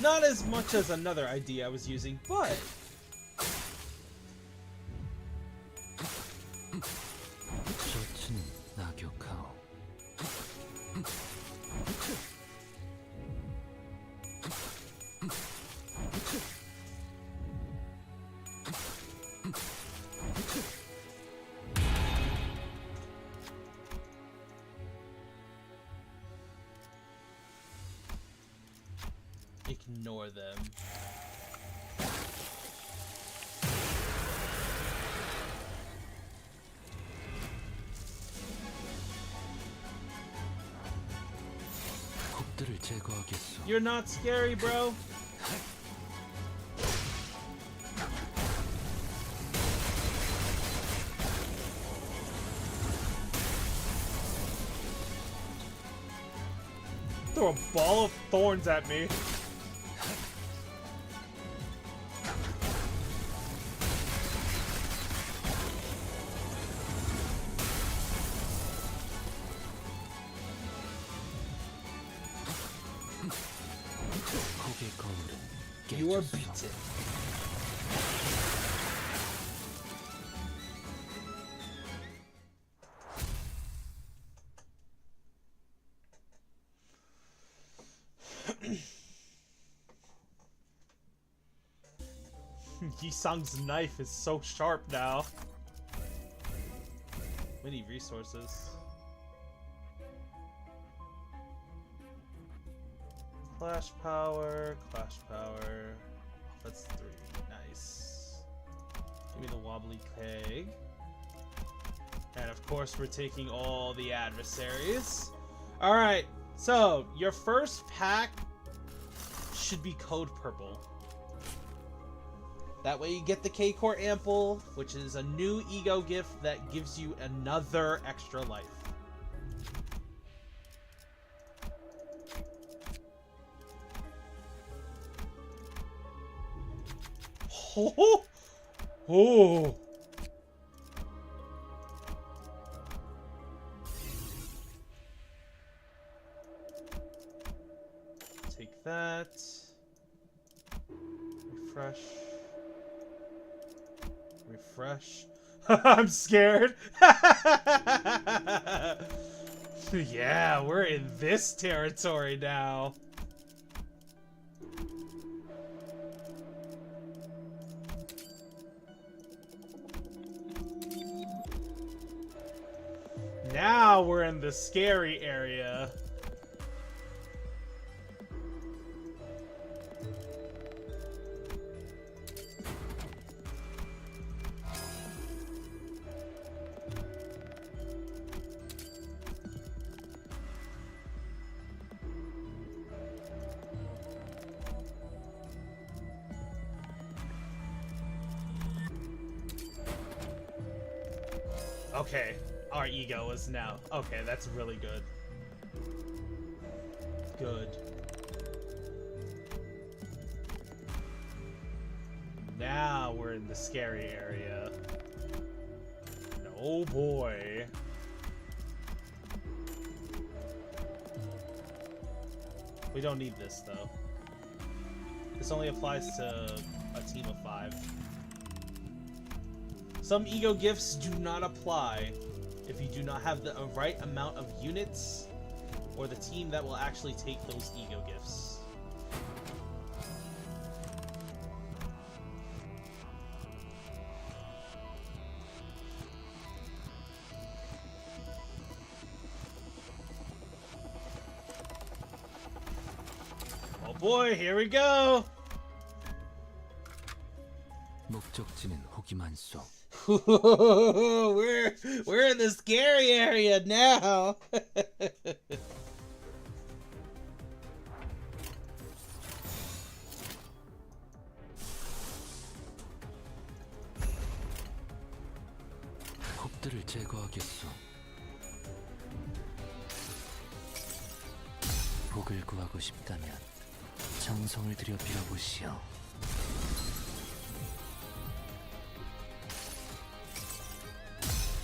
Not as much as another idea I was using, but 셔츠는 낙엽하오. ignore them. 폭들을 제거하겠소. You're not scary, bro. Throw a ball of thorns at me. 폭의 거울은 You are 깨졌소. beaten. Yisang's knife is so sharp now. We need resources. Clash power, clash power. That's 3. Nice. Give me the wobbly keg. And of course, we're taking all the adversaries. Alright, so your first pack should be code purple. That way you get the K-Core Ample, which is a new ego gift that gives you another extra life. Oh! Oh! Take that. Refresh. Refresh. I'm scared. Yeah, we're in this territory now. Now we're in the scary area. Okay, our ego is now... Okay, that's really good. Good. Now we're in the scary area. Oh boy. We don't need this though. This only applies to a team of 5. Some ego gifts do not apply if you do not have the right amount of units or the team that will actually take those ego gifts. Oh boy, here we go! 목적지는 호기만소. we're in the scary area now. 홉들을 제거하겠소. 복을 구하고 싶다면 정성을 들여 빌어보시오.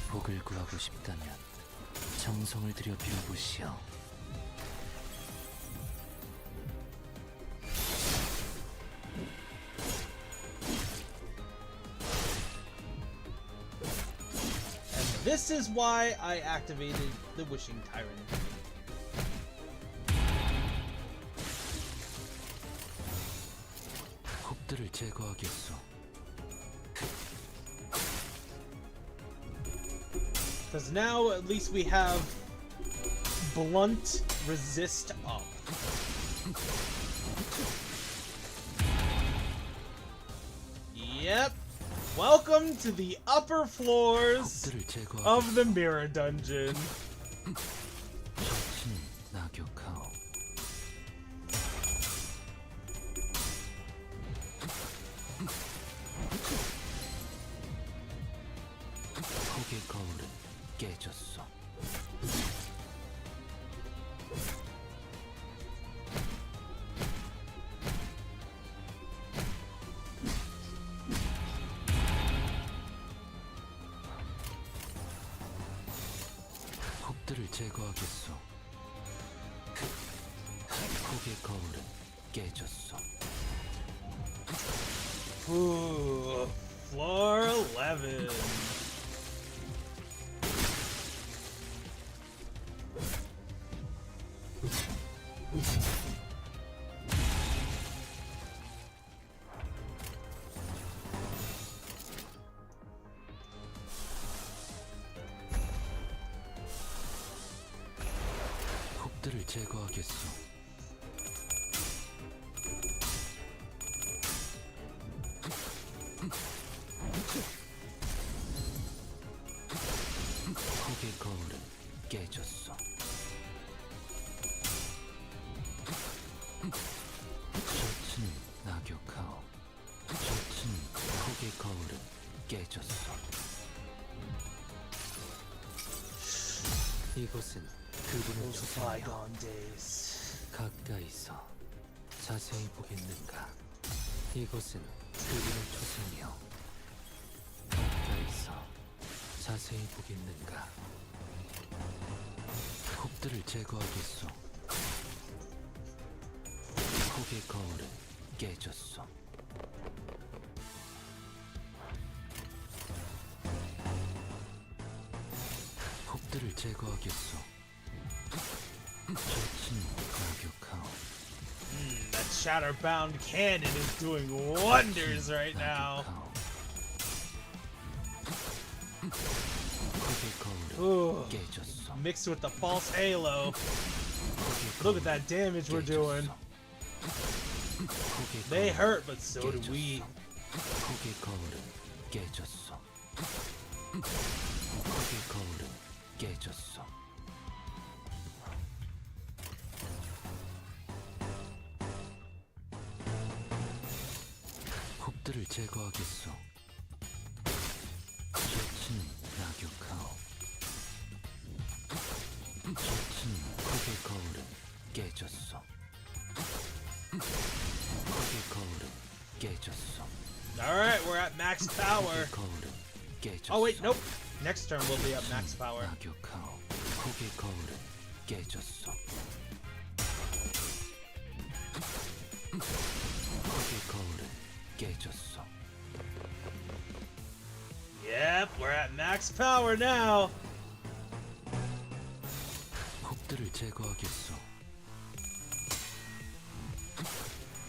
복을 구하고 싶다면 정성을 들여 빌어보시오. And this is why I activated the Wishing Tyrant. 홉들을 제거하겠소. Because now at least we have blunt resist up. Yep. Welcome to the upper floors 홉들을 제거하겠소. of the Mirror Dungeon. 젖은 낙엽하오. 폭의 거울은 깨졌어. 홉들을 제거하겠어. 폭의 거울은 깨졌어. Ooh, floor 11. 홉들을 제거하겠어. 폭의 거울은 깨졌어. 젖은 낙엽하오. 젖은 폭의 거울은 깨졌어. 이곳은 그분의 Those 초상이여. bygone days. 가까이서 자세히 보겠는가? 이곳은 그분의 초상이여. 가까이서 자세히 보겠는가? 홉들을 제거하겠소. 폭의 거울은 깨졌어. 홉들을 제거하겠소. 젖은 낙엽하오. That Shatterbound cannon is doing wonders right now. 폭의 거울은 Ooh, 깨졌어. mixed with the false halo. 폭의 Look at 거울은 that damage we're doing. 폭의 They 거울은 hurt, but so do we. 폭의 거울은 깨졌어. 폭의 거울은 깨졌어. 홉들을 제거하겠어. 젖은 낙엽하오. 깨졌어. 흙의 거울은 깨졌어. Alright, we're at max power. 흙의 거울은 깨졌어. Oh wait, nope. Next turn we'll be at max power. 낙욕하오. 흙의 거울은 깨졌어. 흙의 거울은 깨졌어. Yep, we're at max power now. 흙들을 제거하겠어.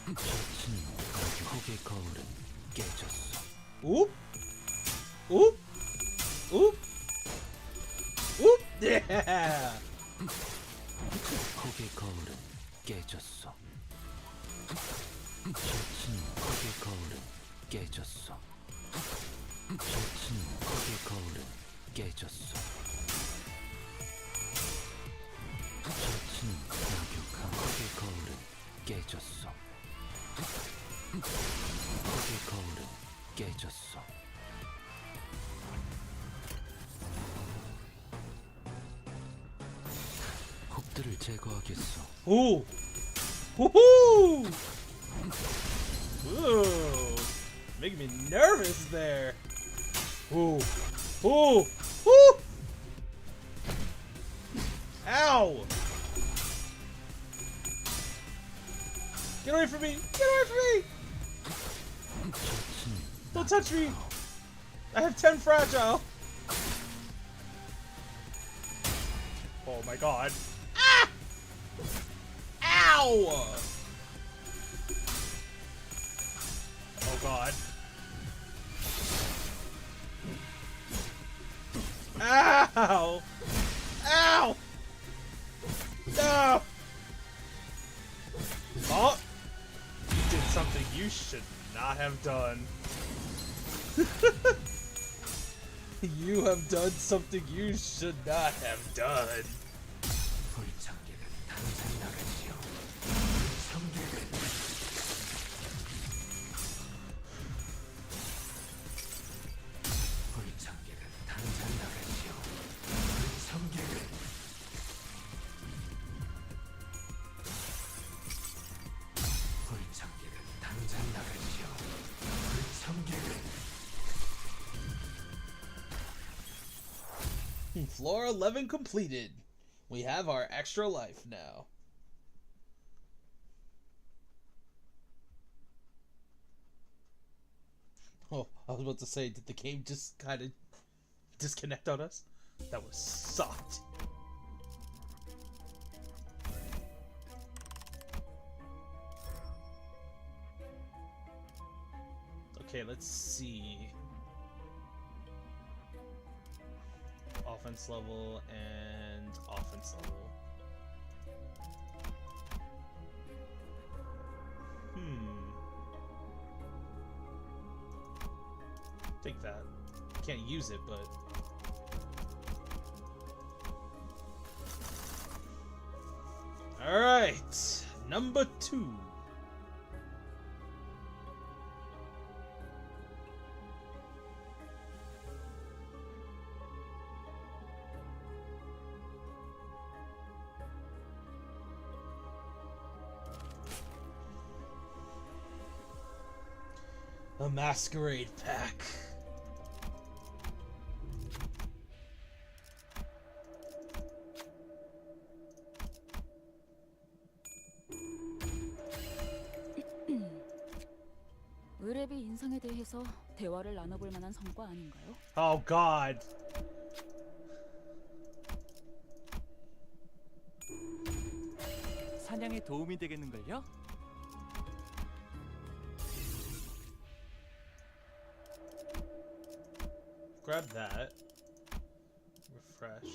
셔츠는 흙의 거울은 깨졌어. Oop. Oop. Oop. Oop. Yeah. 흙의 거울은 깨졌어. 셔츠는 흙의 거울은 깨졌어. 셔츠는 흙의 거울은 깨졌어. 셔츠는 낙욕한 흙의 거울은 깨졌어. 흙의 거울은 깨졌어. 흙들을 제거하겠어. Ooh. Woohoo. Ooh. Making me nervous there. Ooh. Ooh. Ooh. Ow. Get away from me. Get away from me. 셔츠는 Don't touch me. I have 10 fragile. Oh my god. Ah! Ow! Oh god. Ow! Ow! No! Oh! You did something you should not have done. You have done something you should not have done. 불청객은 당장 나가시오. 불청객은 불청객은 당장 나가시오. 불청객은 불청객은 당장 나가시오. 불청객은 Floor 11 completed. We have our extra life now. Oh, I was about to say, did the game just kind of disconnect on us? That was sucked. Okay, let's see. Offense level and offense level. Take that. Can't use it, but all right. Number 2. A masquerade pack. 의뢰비 인상에 대해서 대화를 나눠볼 만한 성과 아닌가요? Oh God. 사냥에 도움이 되겠는걸요? Grab that. Refresh.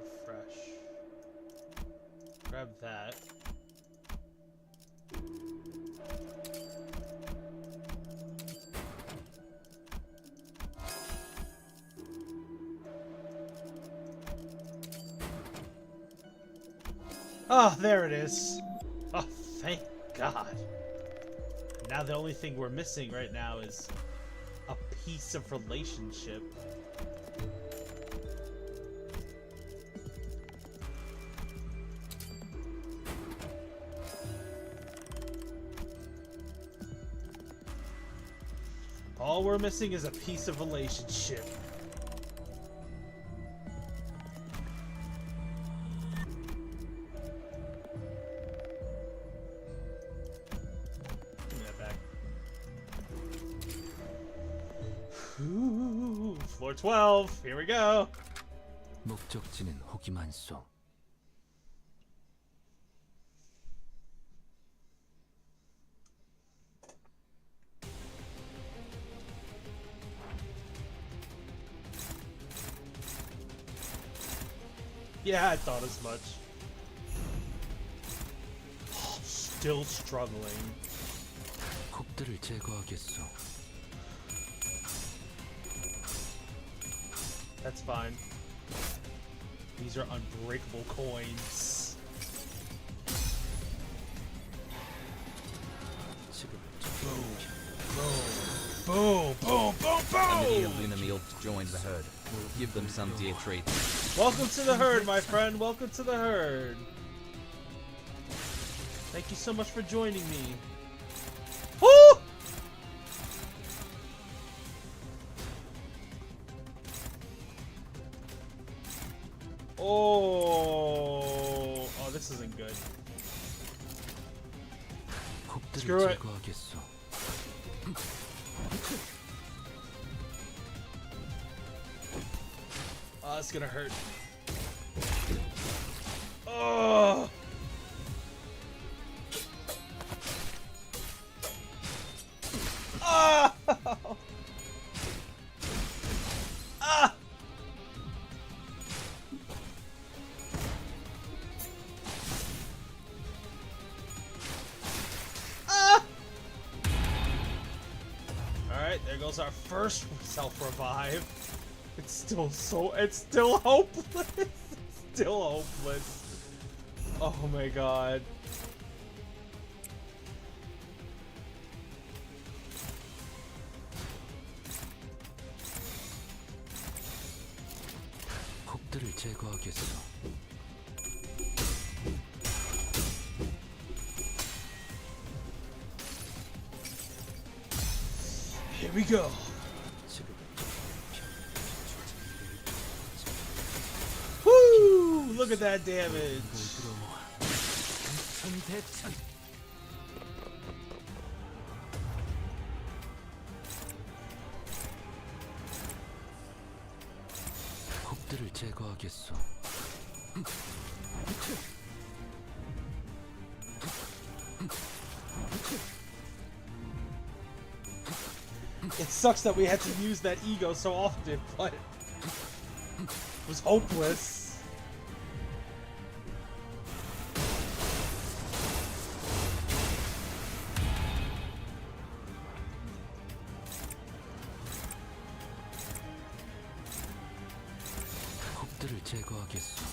Refresh. Grab that. Ah, there it is. Oh, thank God. Now the only thing we're missing right now is a piece of relationship. All we're missing is a piece of relationship. Give me that back. Ooh, floor 12. Here we go. 목적지는 호기만소. Yeah, I thought as much. Still struggling. 컵들을 제거하겠소. That's fine. These are unbreakable coins. Boom, boom, boom, Many boom! Lunamil joined the herd. We'll give them some dear treat. Welcome to the herd, my friend. Welcome to the herd. Thank you so much for joining me. Woo! Oh, this isn't good. 컵들을 Screw it. 제거하겠소. Oh, it's gonna hurt. Oh. Ah! Ah! Ah! Alright, there goes our first self-revive. It's still hopeless. It's still hopeless. Oh my god. 컵들을 제거하겠소. Here we go. Woo! Look at that damage. 컵들을 제거하겠소. It sucks that we had to use that ego so often, but it was hopeless. 컵들을 제거하겠소.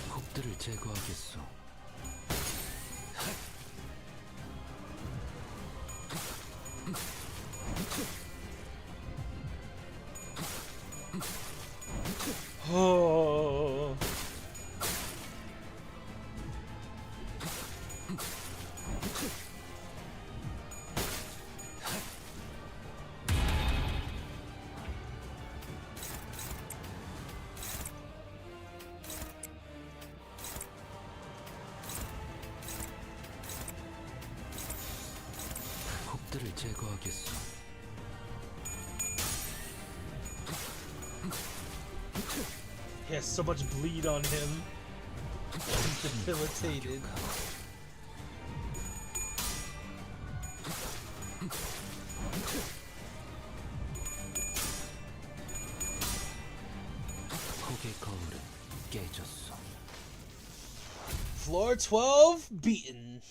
컵들을 제거하겠소. Oh. 컵들을 제거하겠소. He has so much bleed on him. He's debilitated. 폭의 거울은 깨졌어. Floor 12 beaten.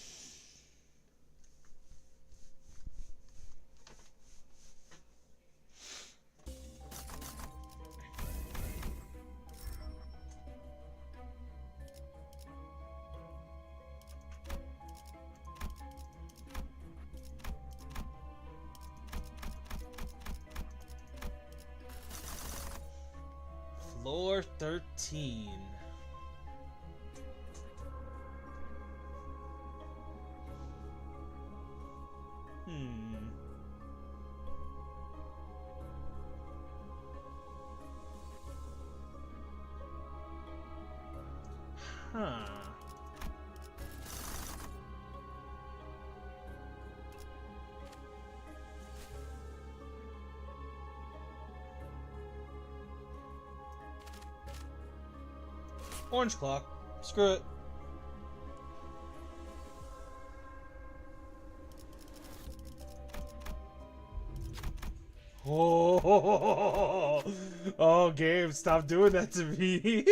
Floor 13. Huh. Orange clock. Screw it. Oh, oh, Gabe, stop doing that to me.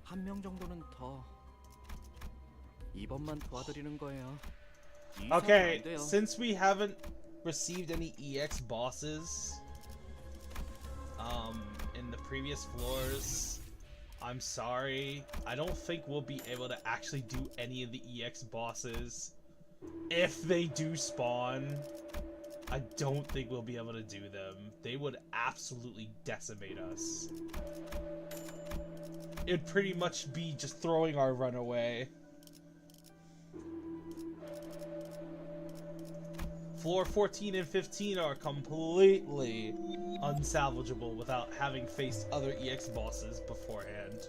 한 명 정도는 더. 이번만 도와드리는 거예요. 이상은 안 Okay, 돼요. since we haven't received any EX bosses, in the previous floors, I'm sorry. I don't think we'll be able to actually do any of the EX bosses. If they do spawn, I don't think we'll be able to do them. They would absolutely decimate us. It'd pretty much be just throwing our run away. Floor 14 and 15 are completely unsalvageable without having faced other EX bosses beforehand.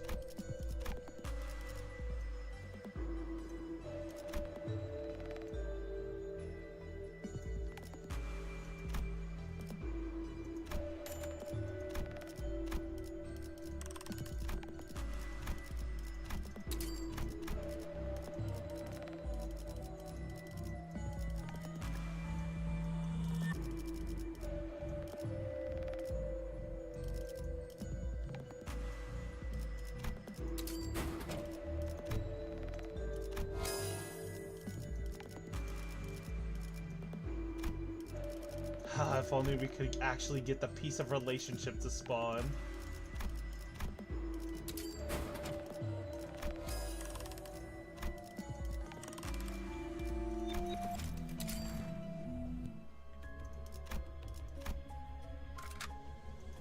If only we could actually get the piece of relationship to spawn.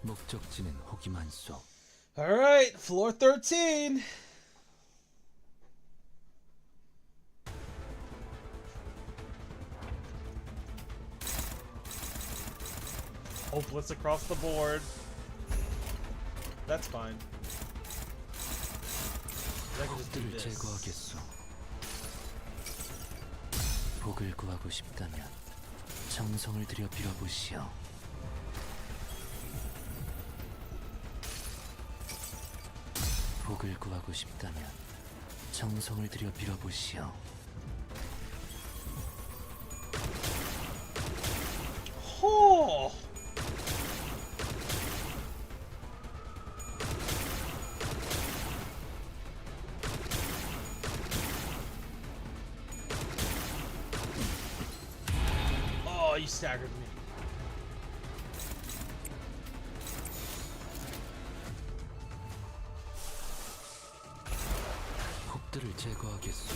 목적지는 호기만소. Alright, floor 13! Hopeless across the board. That's fine. I can just do 적들을 this. 제거하겠소. 복을 구하고 싶다면 정성을 들여 빌어보시오. 복을 구하고 싶다면 정성을 들여 빌어보시오. Oh! Oh, you staggered me. 복들을 제거하겠소.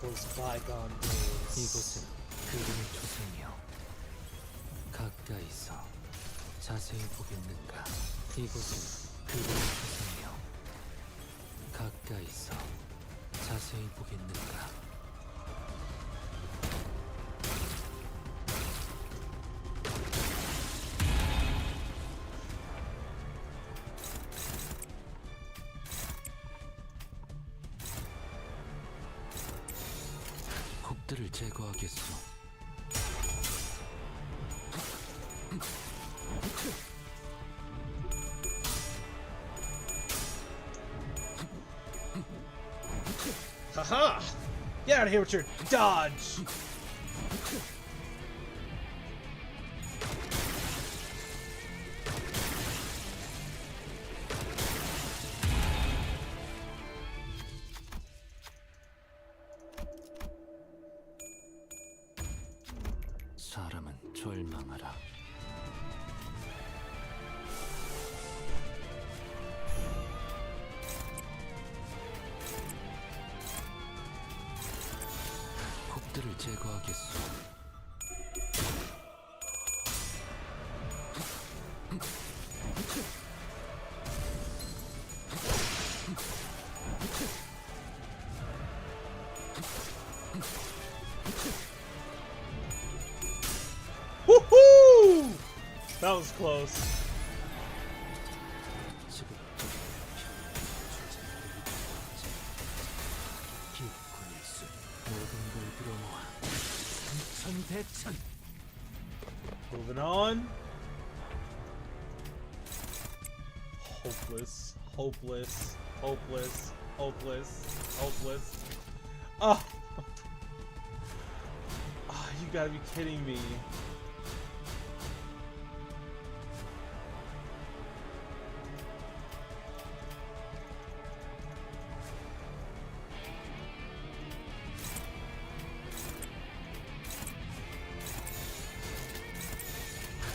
Those bygone days. 이곳은 그림의 초생이여. 가까이서 자세히 보겠는가. 이곳은 그림의 초생이여. 가까이서 자세히 보겠는가. 곡들을 제거하겠소. Haha! Get out of here with your dodge! 사람은 절망하라. 제거하겠소. Woohoo! That was close. 기권일수 모든 걸 들어모아 삼천대천. Moving on. Hopeless, hopeless, hopeless, hopeless, hopeless. Ah! Ah, you gotta be kidding me.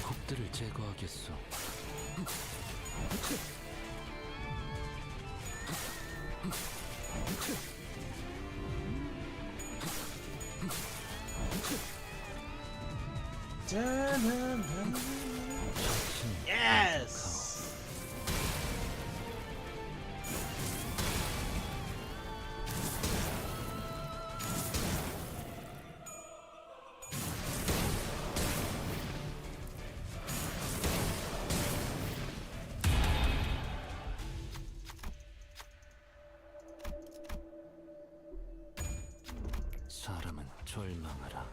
곡들을 제거하겠소. Yes! 사람은 절망하라.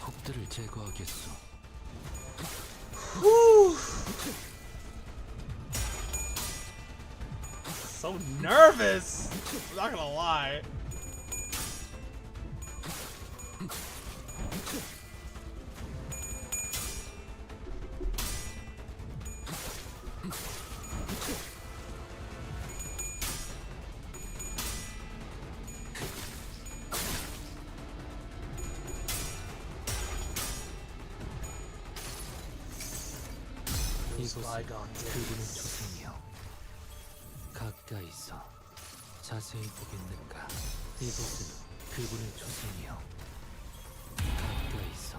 곡들을 제거하겠소. Whew. So nervous! I'm not gonna lie. 이곳은 그분의 초생이여. 가까이서 자세히 보겠는가. 이곳은 그분의 초생이여. 가까이서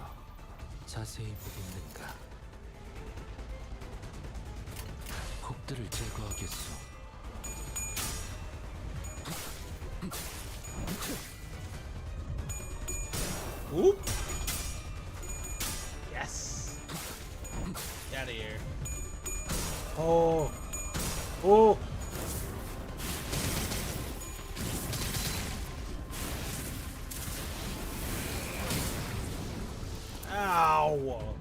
자세히 보겠는가. 곡들을 제거하겠소. Oop. Yes. Get out of here. Oh. Oh. Ow.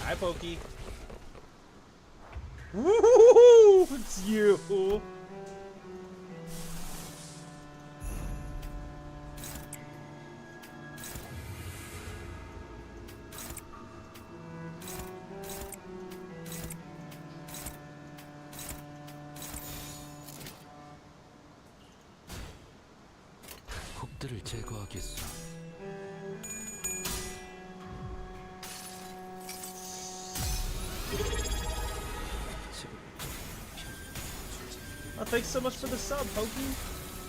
Hi, Pokey. Woo! It's you. 곡들을 제거하겠소. Oh, thanks so much for the sub, Pokey.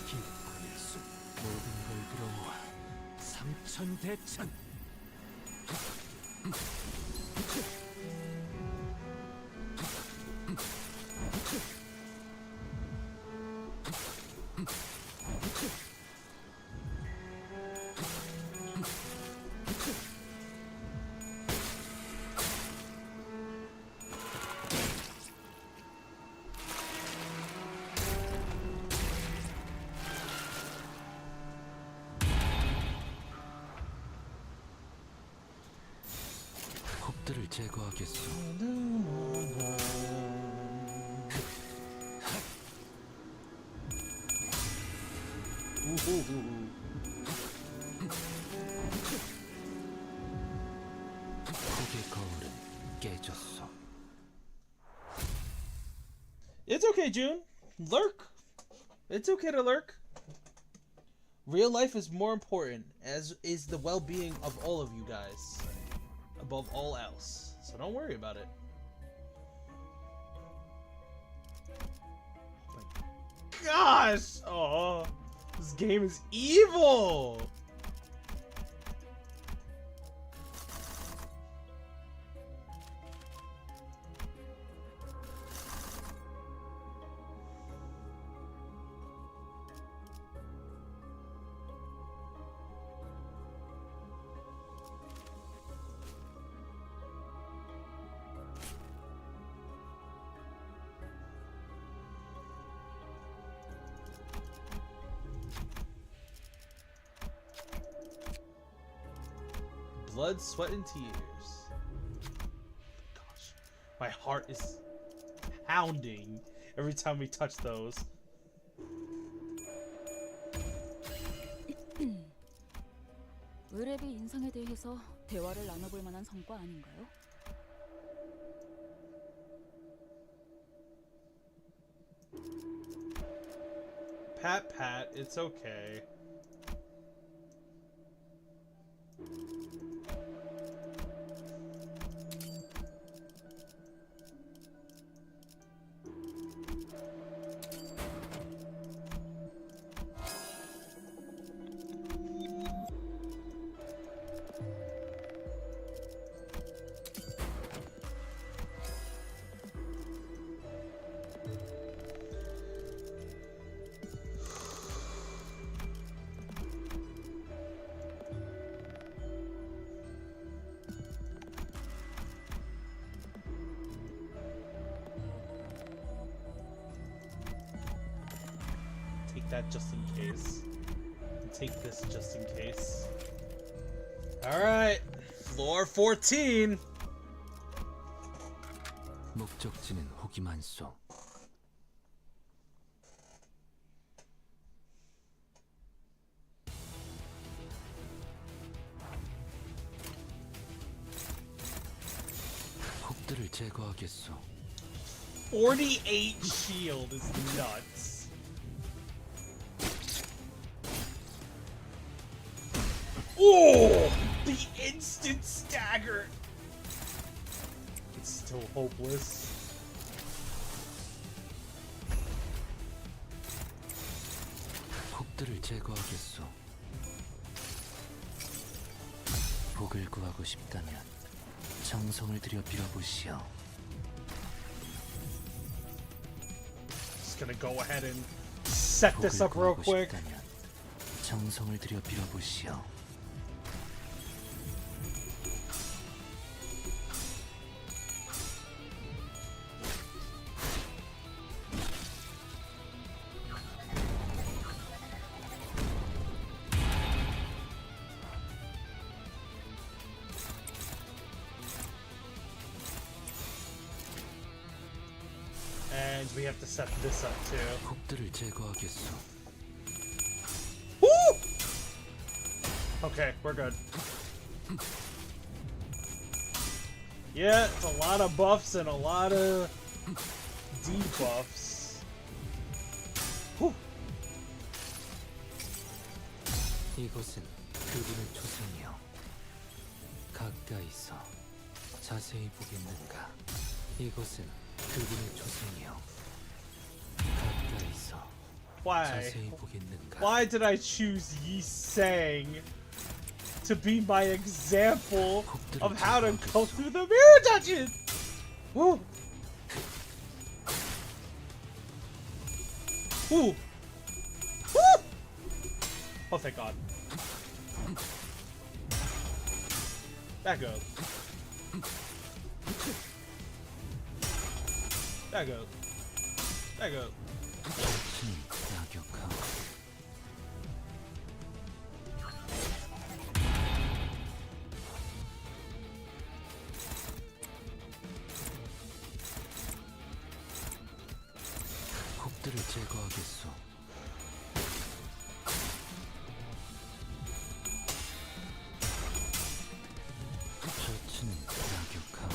기권일수 모든 걸 들어모아 삼천대천. 곡들을 제거하겠소. okay, June. Lurk. It's okay to lurk. Real life is more important, as is the well-being of all of you guys, above all else. So don't worry about it. Oh my gosh! Oh, this game is evil! Blood, sweat, and tears. Gosh, my heart is pounding every time we touch those. 의뢰비 인상에 대해서 대화를 나눠볼 만한 성과 아닌가요? Pat, it's okay. That just in case. And take this just in case. Alright. Floor 14. 목적지는 호기만소. 폭들을 제거하겠소. 48 shield is nuts. Oh! The instant stagger! It's still hopeless. 폭들을 제거하겠소. 복을 구하고 싶다면 정성을 들여 빌어보시오. Just gonna go ahead and set this up real quick. 싶다면 정성을 들여 빌어보시오. And we have to set this up too. 폭들을 제거하겠소. Woo! Okay, we're good. Yeah, it's a lot of buffs and a lot of debuffs. Whew. 이곳은 그분의 초상이요. 가까이서 자세히 보겠는가? 이곳은 그분의 초상이요. 가까이서 자세히 보겠는가? Why did I choose Yi Sang to be my example of how to go through the mirror dungeon? Woo! Woo! Woo! Oh, thank God. That goes. That goes. That goes. 낙엽하고 폭들을 제거하겠소. 셔츠는 낙엽하고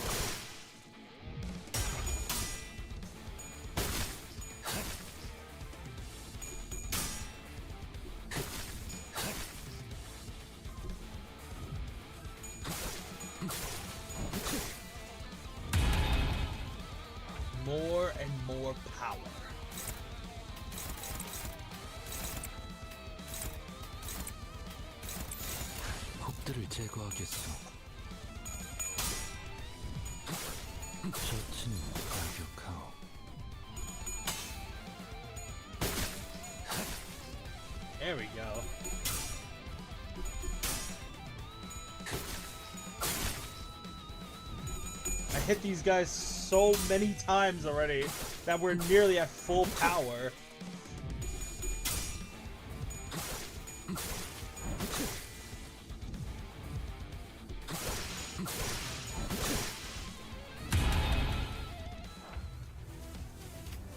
제거하겠어. 셔츠는 가격하오. There we go. I hit these guys so many times already that we're nearly at full power.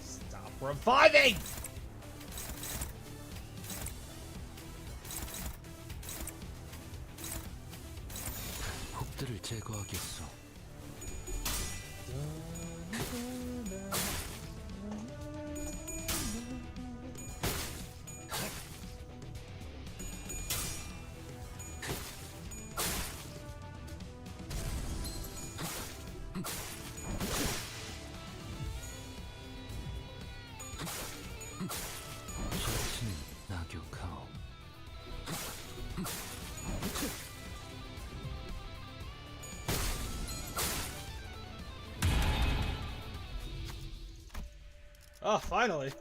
Stop reviving! 폭들을 제거하겠어. 셔츠는 낙엽하오. Oh, finally.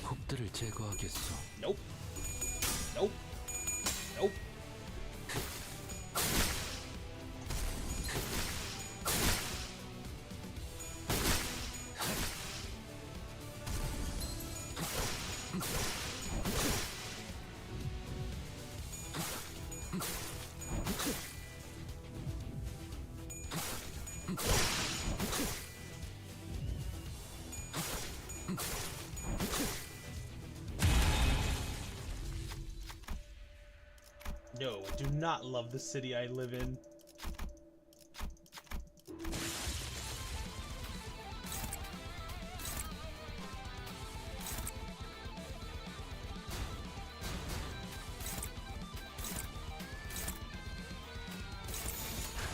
폭들을 제거하겠어. Nope. Nope. Nope. No, I do not love the city I live in.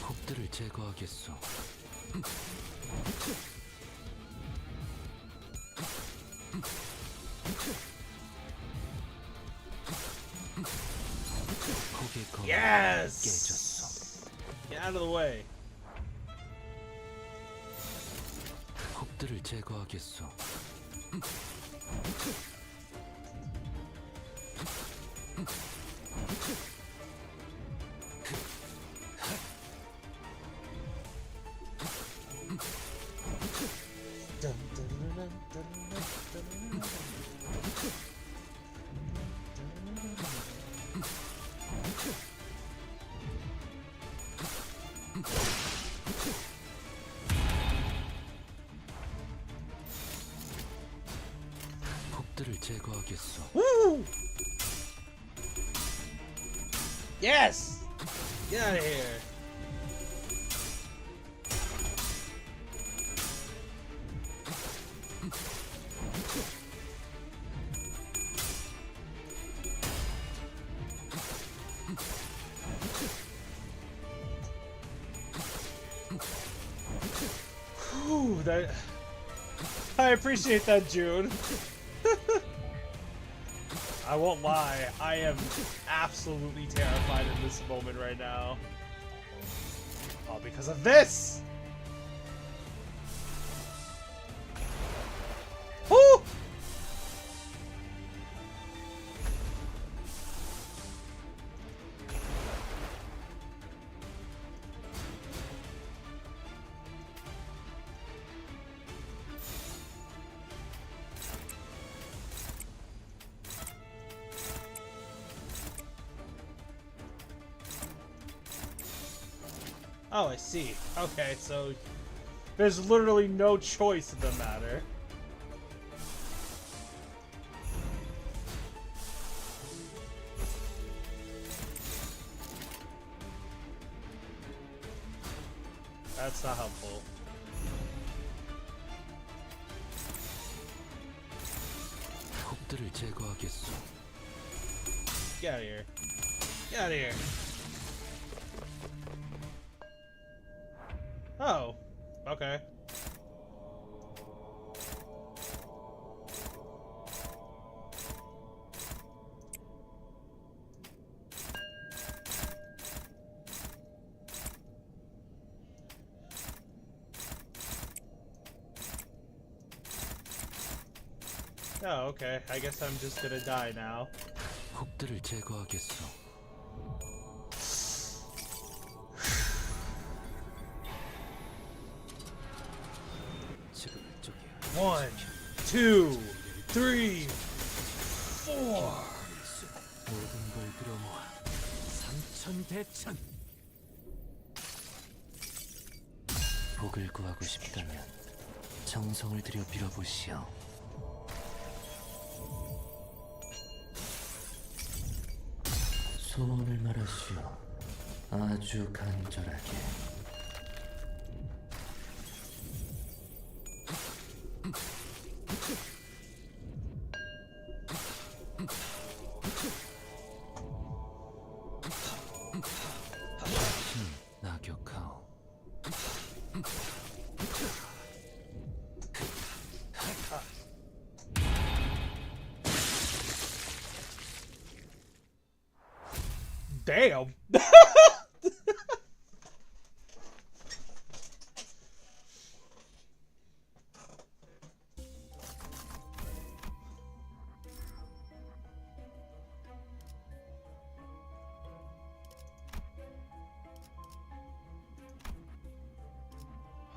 폭들을 제거하겠어. 폭의 검이 Yes! 깨졌어. Get out of the way. 폭들을 제거하겠어. 폭들을 제거하겠어. Woo! Yes! Get out of here. Whew, that I appreciate that, June. I won't lie, I am absolutely terrified in this moment right now. All because of this! Woo! Oh, I see. Okay, so there's literally no choice in the matter. That's not helpful. 폭들을 제거하겠어. Get out of here. Get out of here. Oh, okay. Oh, okay. I guess I'm just gonna die now. 혹들을 제거하겠소. 지금 이쪽이야. 1, 2, 3, 4. 모든 걸 들여모아 삼천대천. 복을 구하고 싶다면 정성을 들여 빌어보시오. 소원을 말하시오. 아주 간절하게. 낙엽하오. Damn.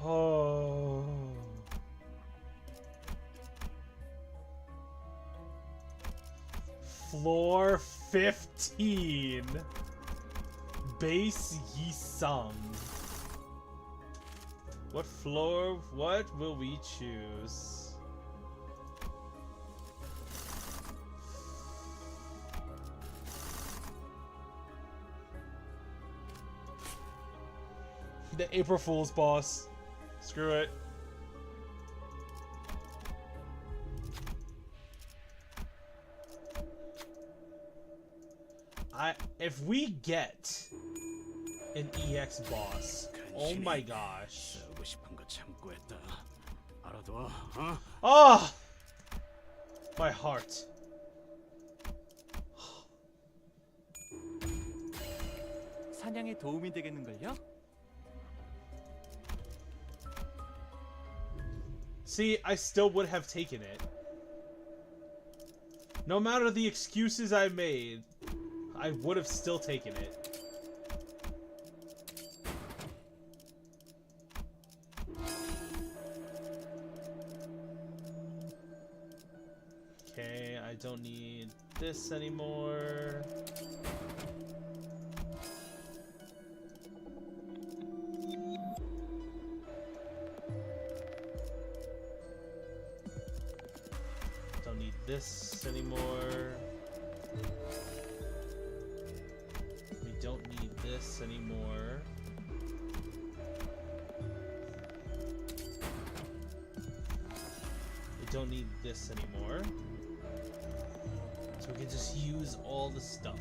Oh. Floor 15. Base Yi Sung. What floor? What will we choose? The April Fool's boss. Screw it. If we get an EX boss, oh my gosh. Oh! My heart. 사냥에 도움이 되겠는걸요? See, I still would have taken it. No matter the excuses I made, I would have still taken it. Okay, I don't need this anymore. Don't need this anymore. We don't need this anymore. We don't need this anymore. So we can just use all the stuff.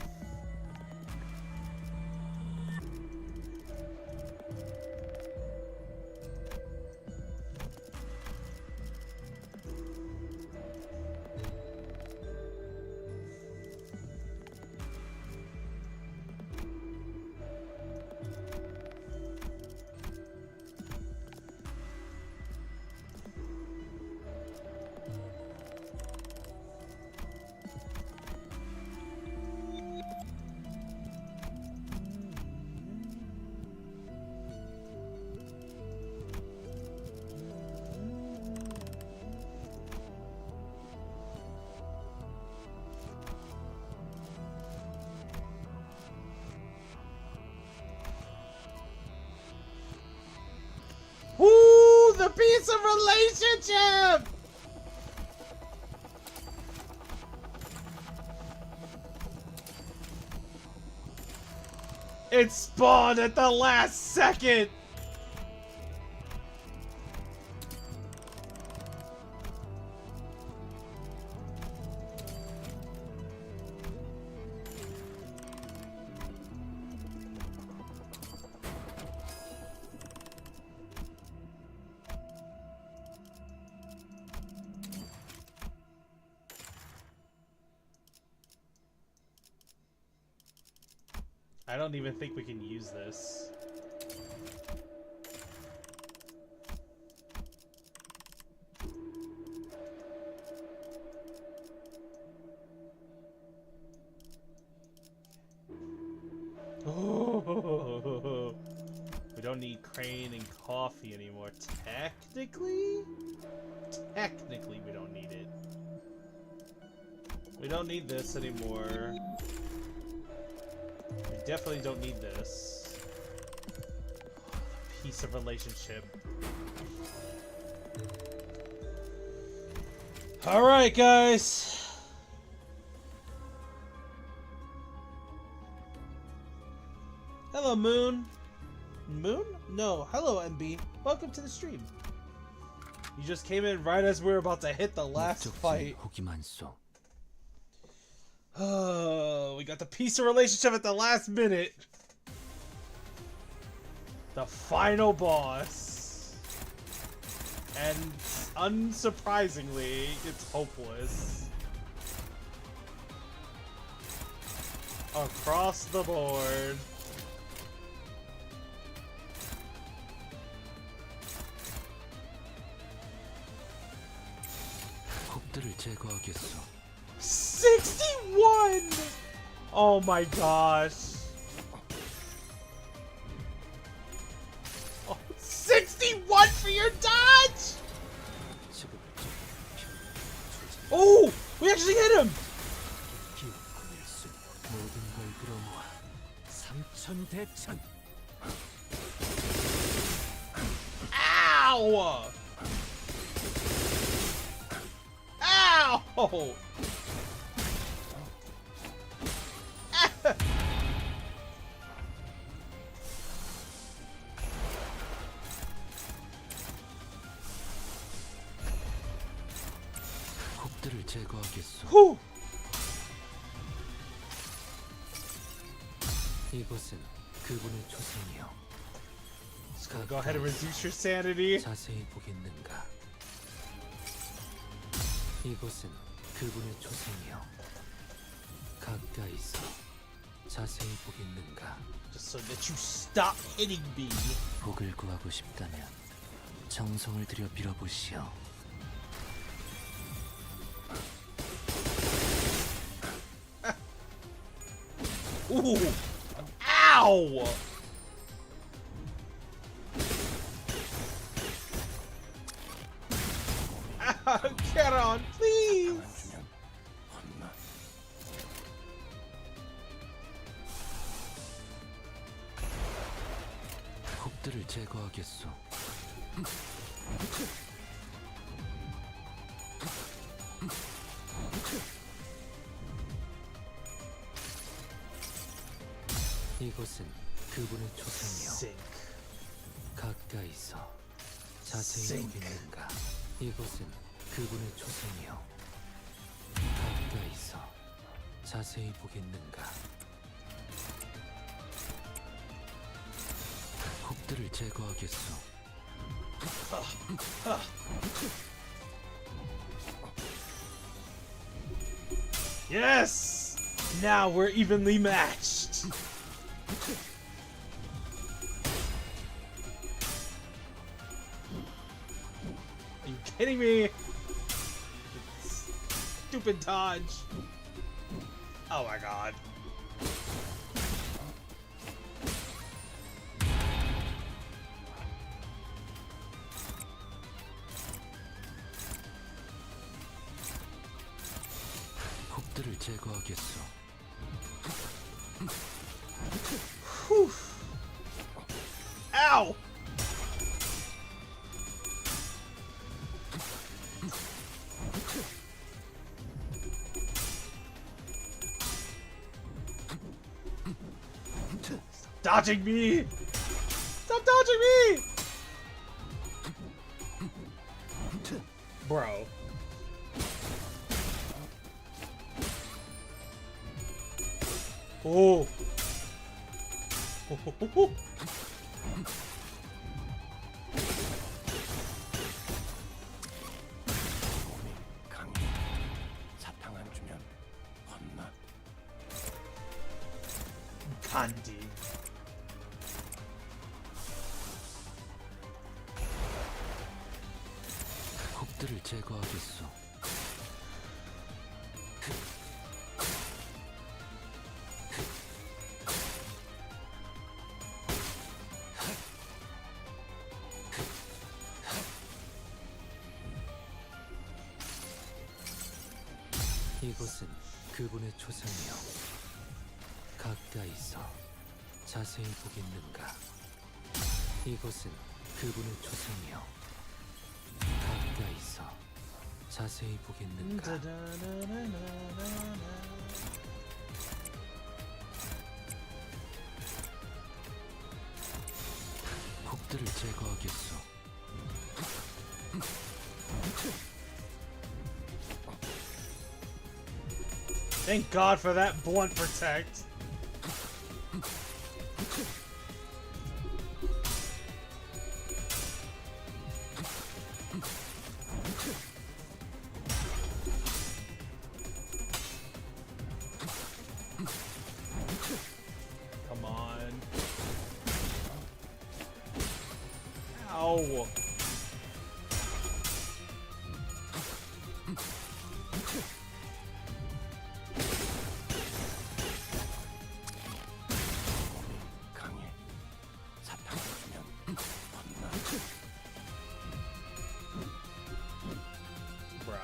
Woo! The piece of relationship! It spawned at the last second! I don't even think we can use this. Oh, we don't need crane and coffee anymore. Technically, we don't need it. We don't need this anymore. We definitely don't need this. Piece of relationship. Alright, guys. Hello, Moon. Moon? No. Hello, MB. Welcome to the stream. You just came in right as we were about to hit the last fight. 보기만 써. Oh, we got the piece of relationship at the last minute. The final boss. And unsurprisingly, it's hopeless. Across the board. 곡들을 제거하겠어. 61! Oh my gosh. Oh, 61 for your dodge! Oh! We actually hit him! 모든 걸 들어모아 삼천대천. Ow! Ow! 곡들을 제거하겠어. Whew. 이곳은 그분의 초생이요. Go ahead and reduce your sanity. 자세히 보겠는가? 이곳은 그분의 초생이요. 가까이서 자세히 보겠는가? Just so that you stop hitting me. 복을 구하고 싶다면 정성을 들여 빌어보시오. Ooh! Ow! Get on, please! 곡들을 제거하겠소. 이곳은 그분의 초생이요. Sink. 가까이서 자세히 Sink. 보겠는가? 이곳은 그분의 초생이요. 가까이서 자세히 보겠는가? 곡들을 제거하겠소. Yes! Now we're evenly matched. Are you kidding me? Stupid dodge. Oh my god. 곡들을 제거하겠소. Whew. Ow! Stop dodging me! Stop dodging me! Bro. Oh. 강해. 사탕 안 주면 혼나. Handy. 곡들을 제거하겠소. 이곳은 그분의 초상이요. 가까이서 자세히 보겠는가? 이곳은 그분의 초상이요. 가까이서 자세히 보겠는가? 곡들을 제거하겠소. Thank God for that blunt protect. Come on. Ow. 강해. 사탕 주면 혼나. Bruh.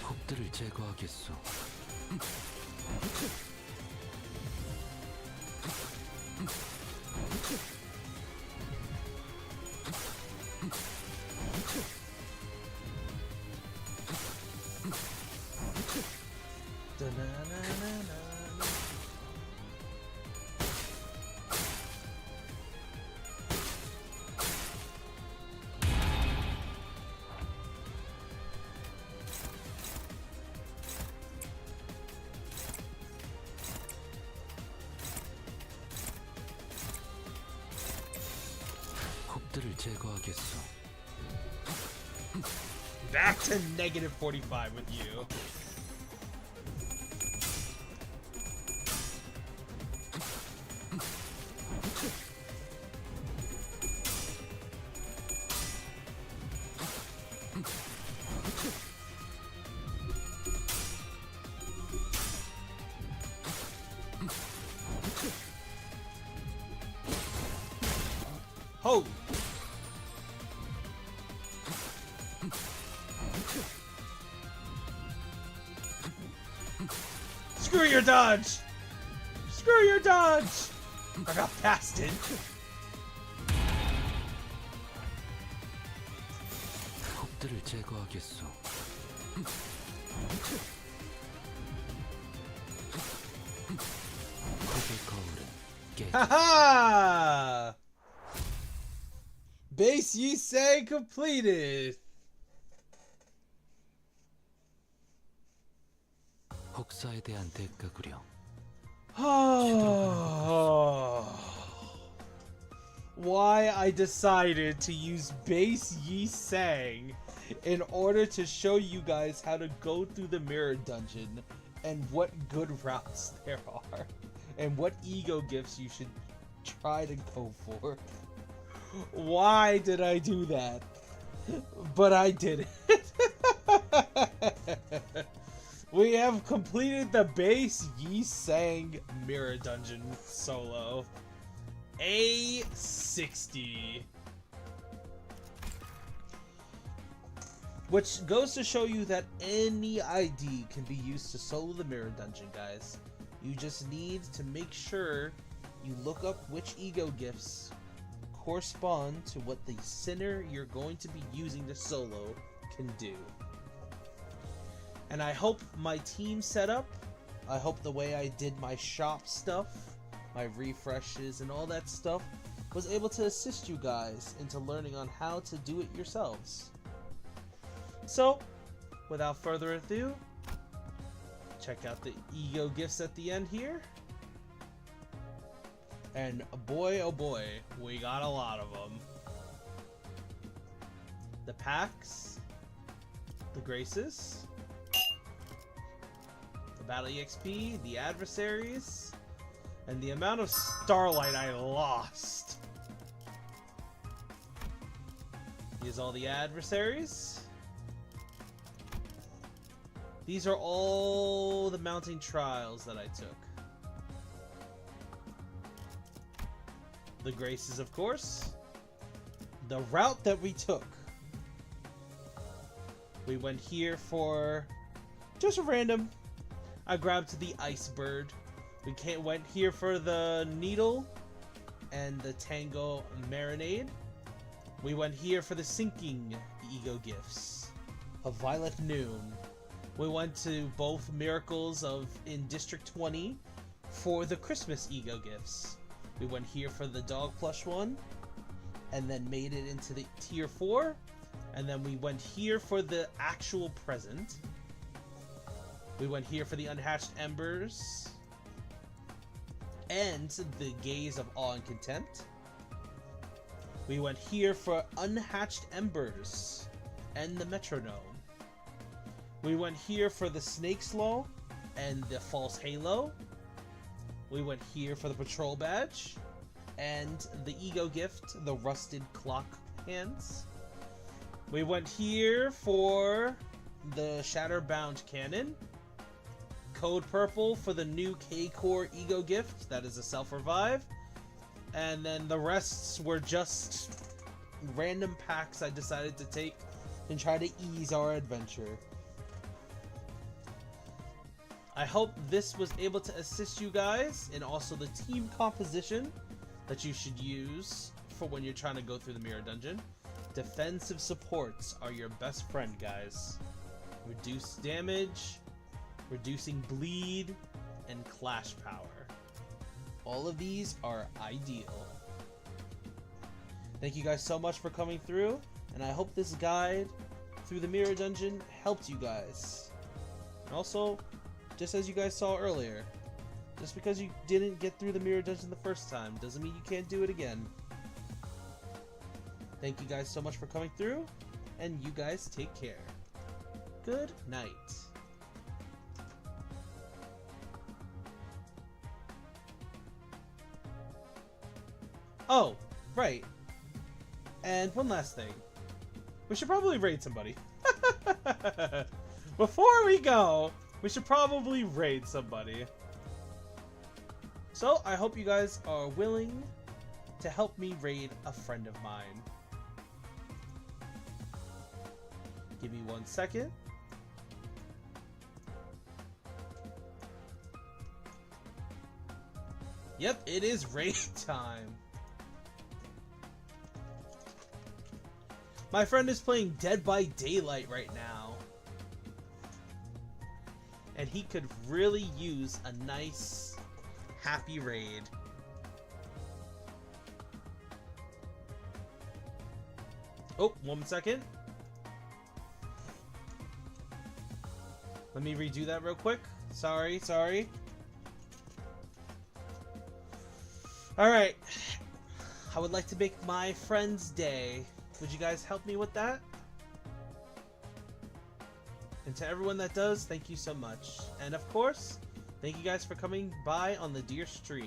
곡들을 제거하겠소. 곡들을 제거하겠소. Back to negative 45 with you. Ho! Screw your dodge! Screw your dodge! I got past it. 곡들을 제거하겠소. 곡의 거울은 깨. Haha! Base Yisei completed! 혹사에 대한 대가구려. Why I decided to use base Yi Sang in order to show you guys how to go through the mirror dungeon and what good routes there are and what ego gifts you should try to go for. Why did I do that? But I did it. We have completed the base Yi Sang mirror dungeon solo. A60. Which goes to show you that any ID can be used to solo the mirror dungeon, guys. You just need to make sure you look up which ego gifts correspond to what the sinner you're going to be using to solo can do. And I hope my team setup, I hope the way I did my shop stuff, my refreshes and all that stuff, was able to assist you guys into learning on how to do it yourselves. So, without further ado, check out the ego gifts at the end here. And boy, oh boy, we got a lot of them. The packs, the graces, the battle EXP, the adversaries, and the amount of starlight I lost. Here's all the adversaries. These are all the mounting trials that I took. The graces, of course. The route that we took. We went here for just a random. I grabbed the ice bird. We went here for the needle and the tango marinade. We went here for the sinking ego gifts. A violet noon. We went to both miracles in District 20 for the Christmas ego gifts. We went here for the dog plush one, and then made it into the tier 4, and then we went here for the actual present. We went here for the unhatched embers, and the gaze of awe and contempt. We went here for unhatched embers, and the metronome. We went here for the snake slow, and the false halo. We went here for the patrol badge and the ego gift, the rusted clock hands. We went here for the Shatterbound cannon, code purple for the new K-Core ego gift, that is a self-revive, and then the rests were just random packs I decided to take and try to ease our adventure. I hope this was able to assist you guys in also the team composition that you should use for when you're trying to go through the mirror dungeon. Defensive supports are your best friend, guys. Reduce damage, reducing bleed, and clash power. All of these are ideal. Thank you guys so much for coming through, and I hope this guide through the mirror dungeon helped you guys. And also, just as you guys saw earlier, just because you didn't get through the mirror dungeon the first time doesn't mean you can't do it again. Thank you guys so much for coming through, and you guys take care. Good night. Oh, right. And one last thing. We should probably raid somebody. Before we go, we should probably raid somebody. So, I hope you guys are willing to help me raid a friend of mine. Give me 1 second. Yep, it is raid time. My friend is playing Dead by Daylight right now. And he could really use a nice, happy raid. Oh, 1 second. Let me redo that real quick. Sorry. Alright. I would like to make my friend's day. Would you guys help me with that? And to everyone that does, thank you so much. And of course, thank you guys for coming by on the Deer Stream.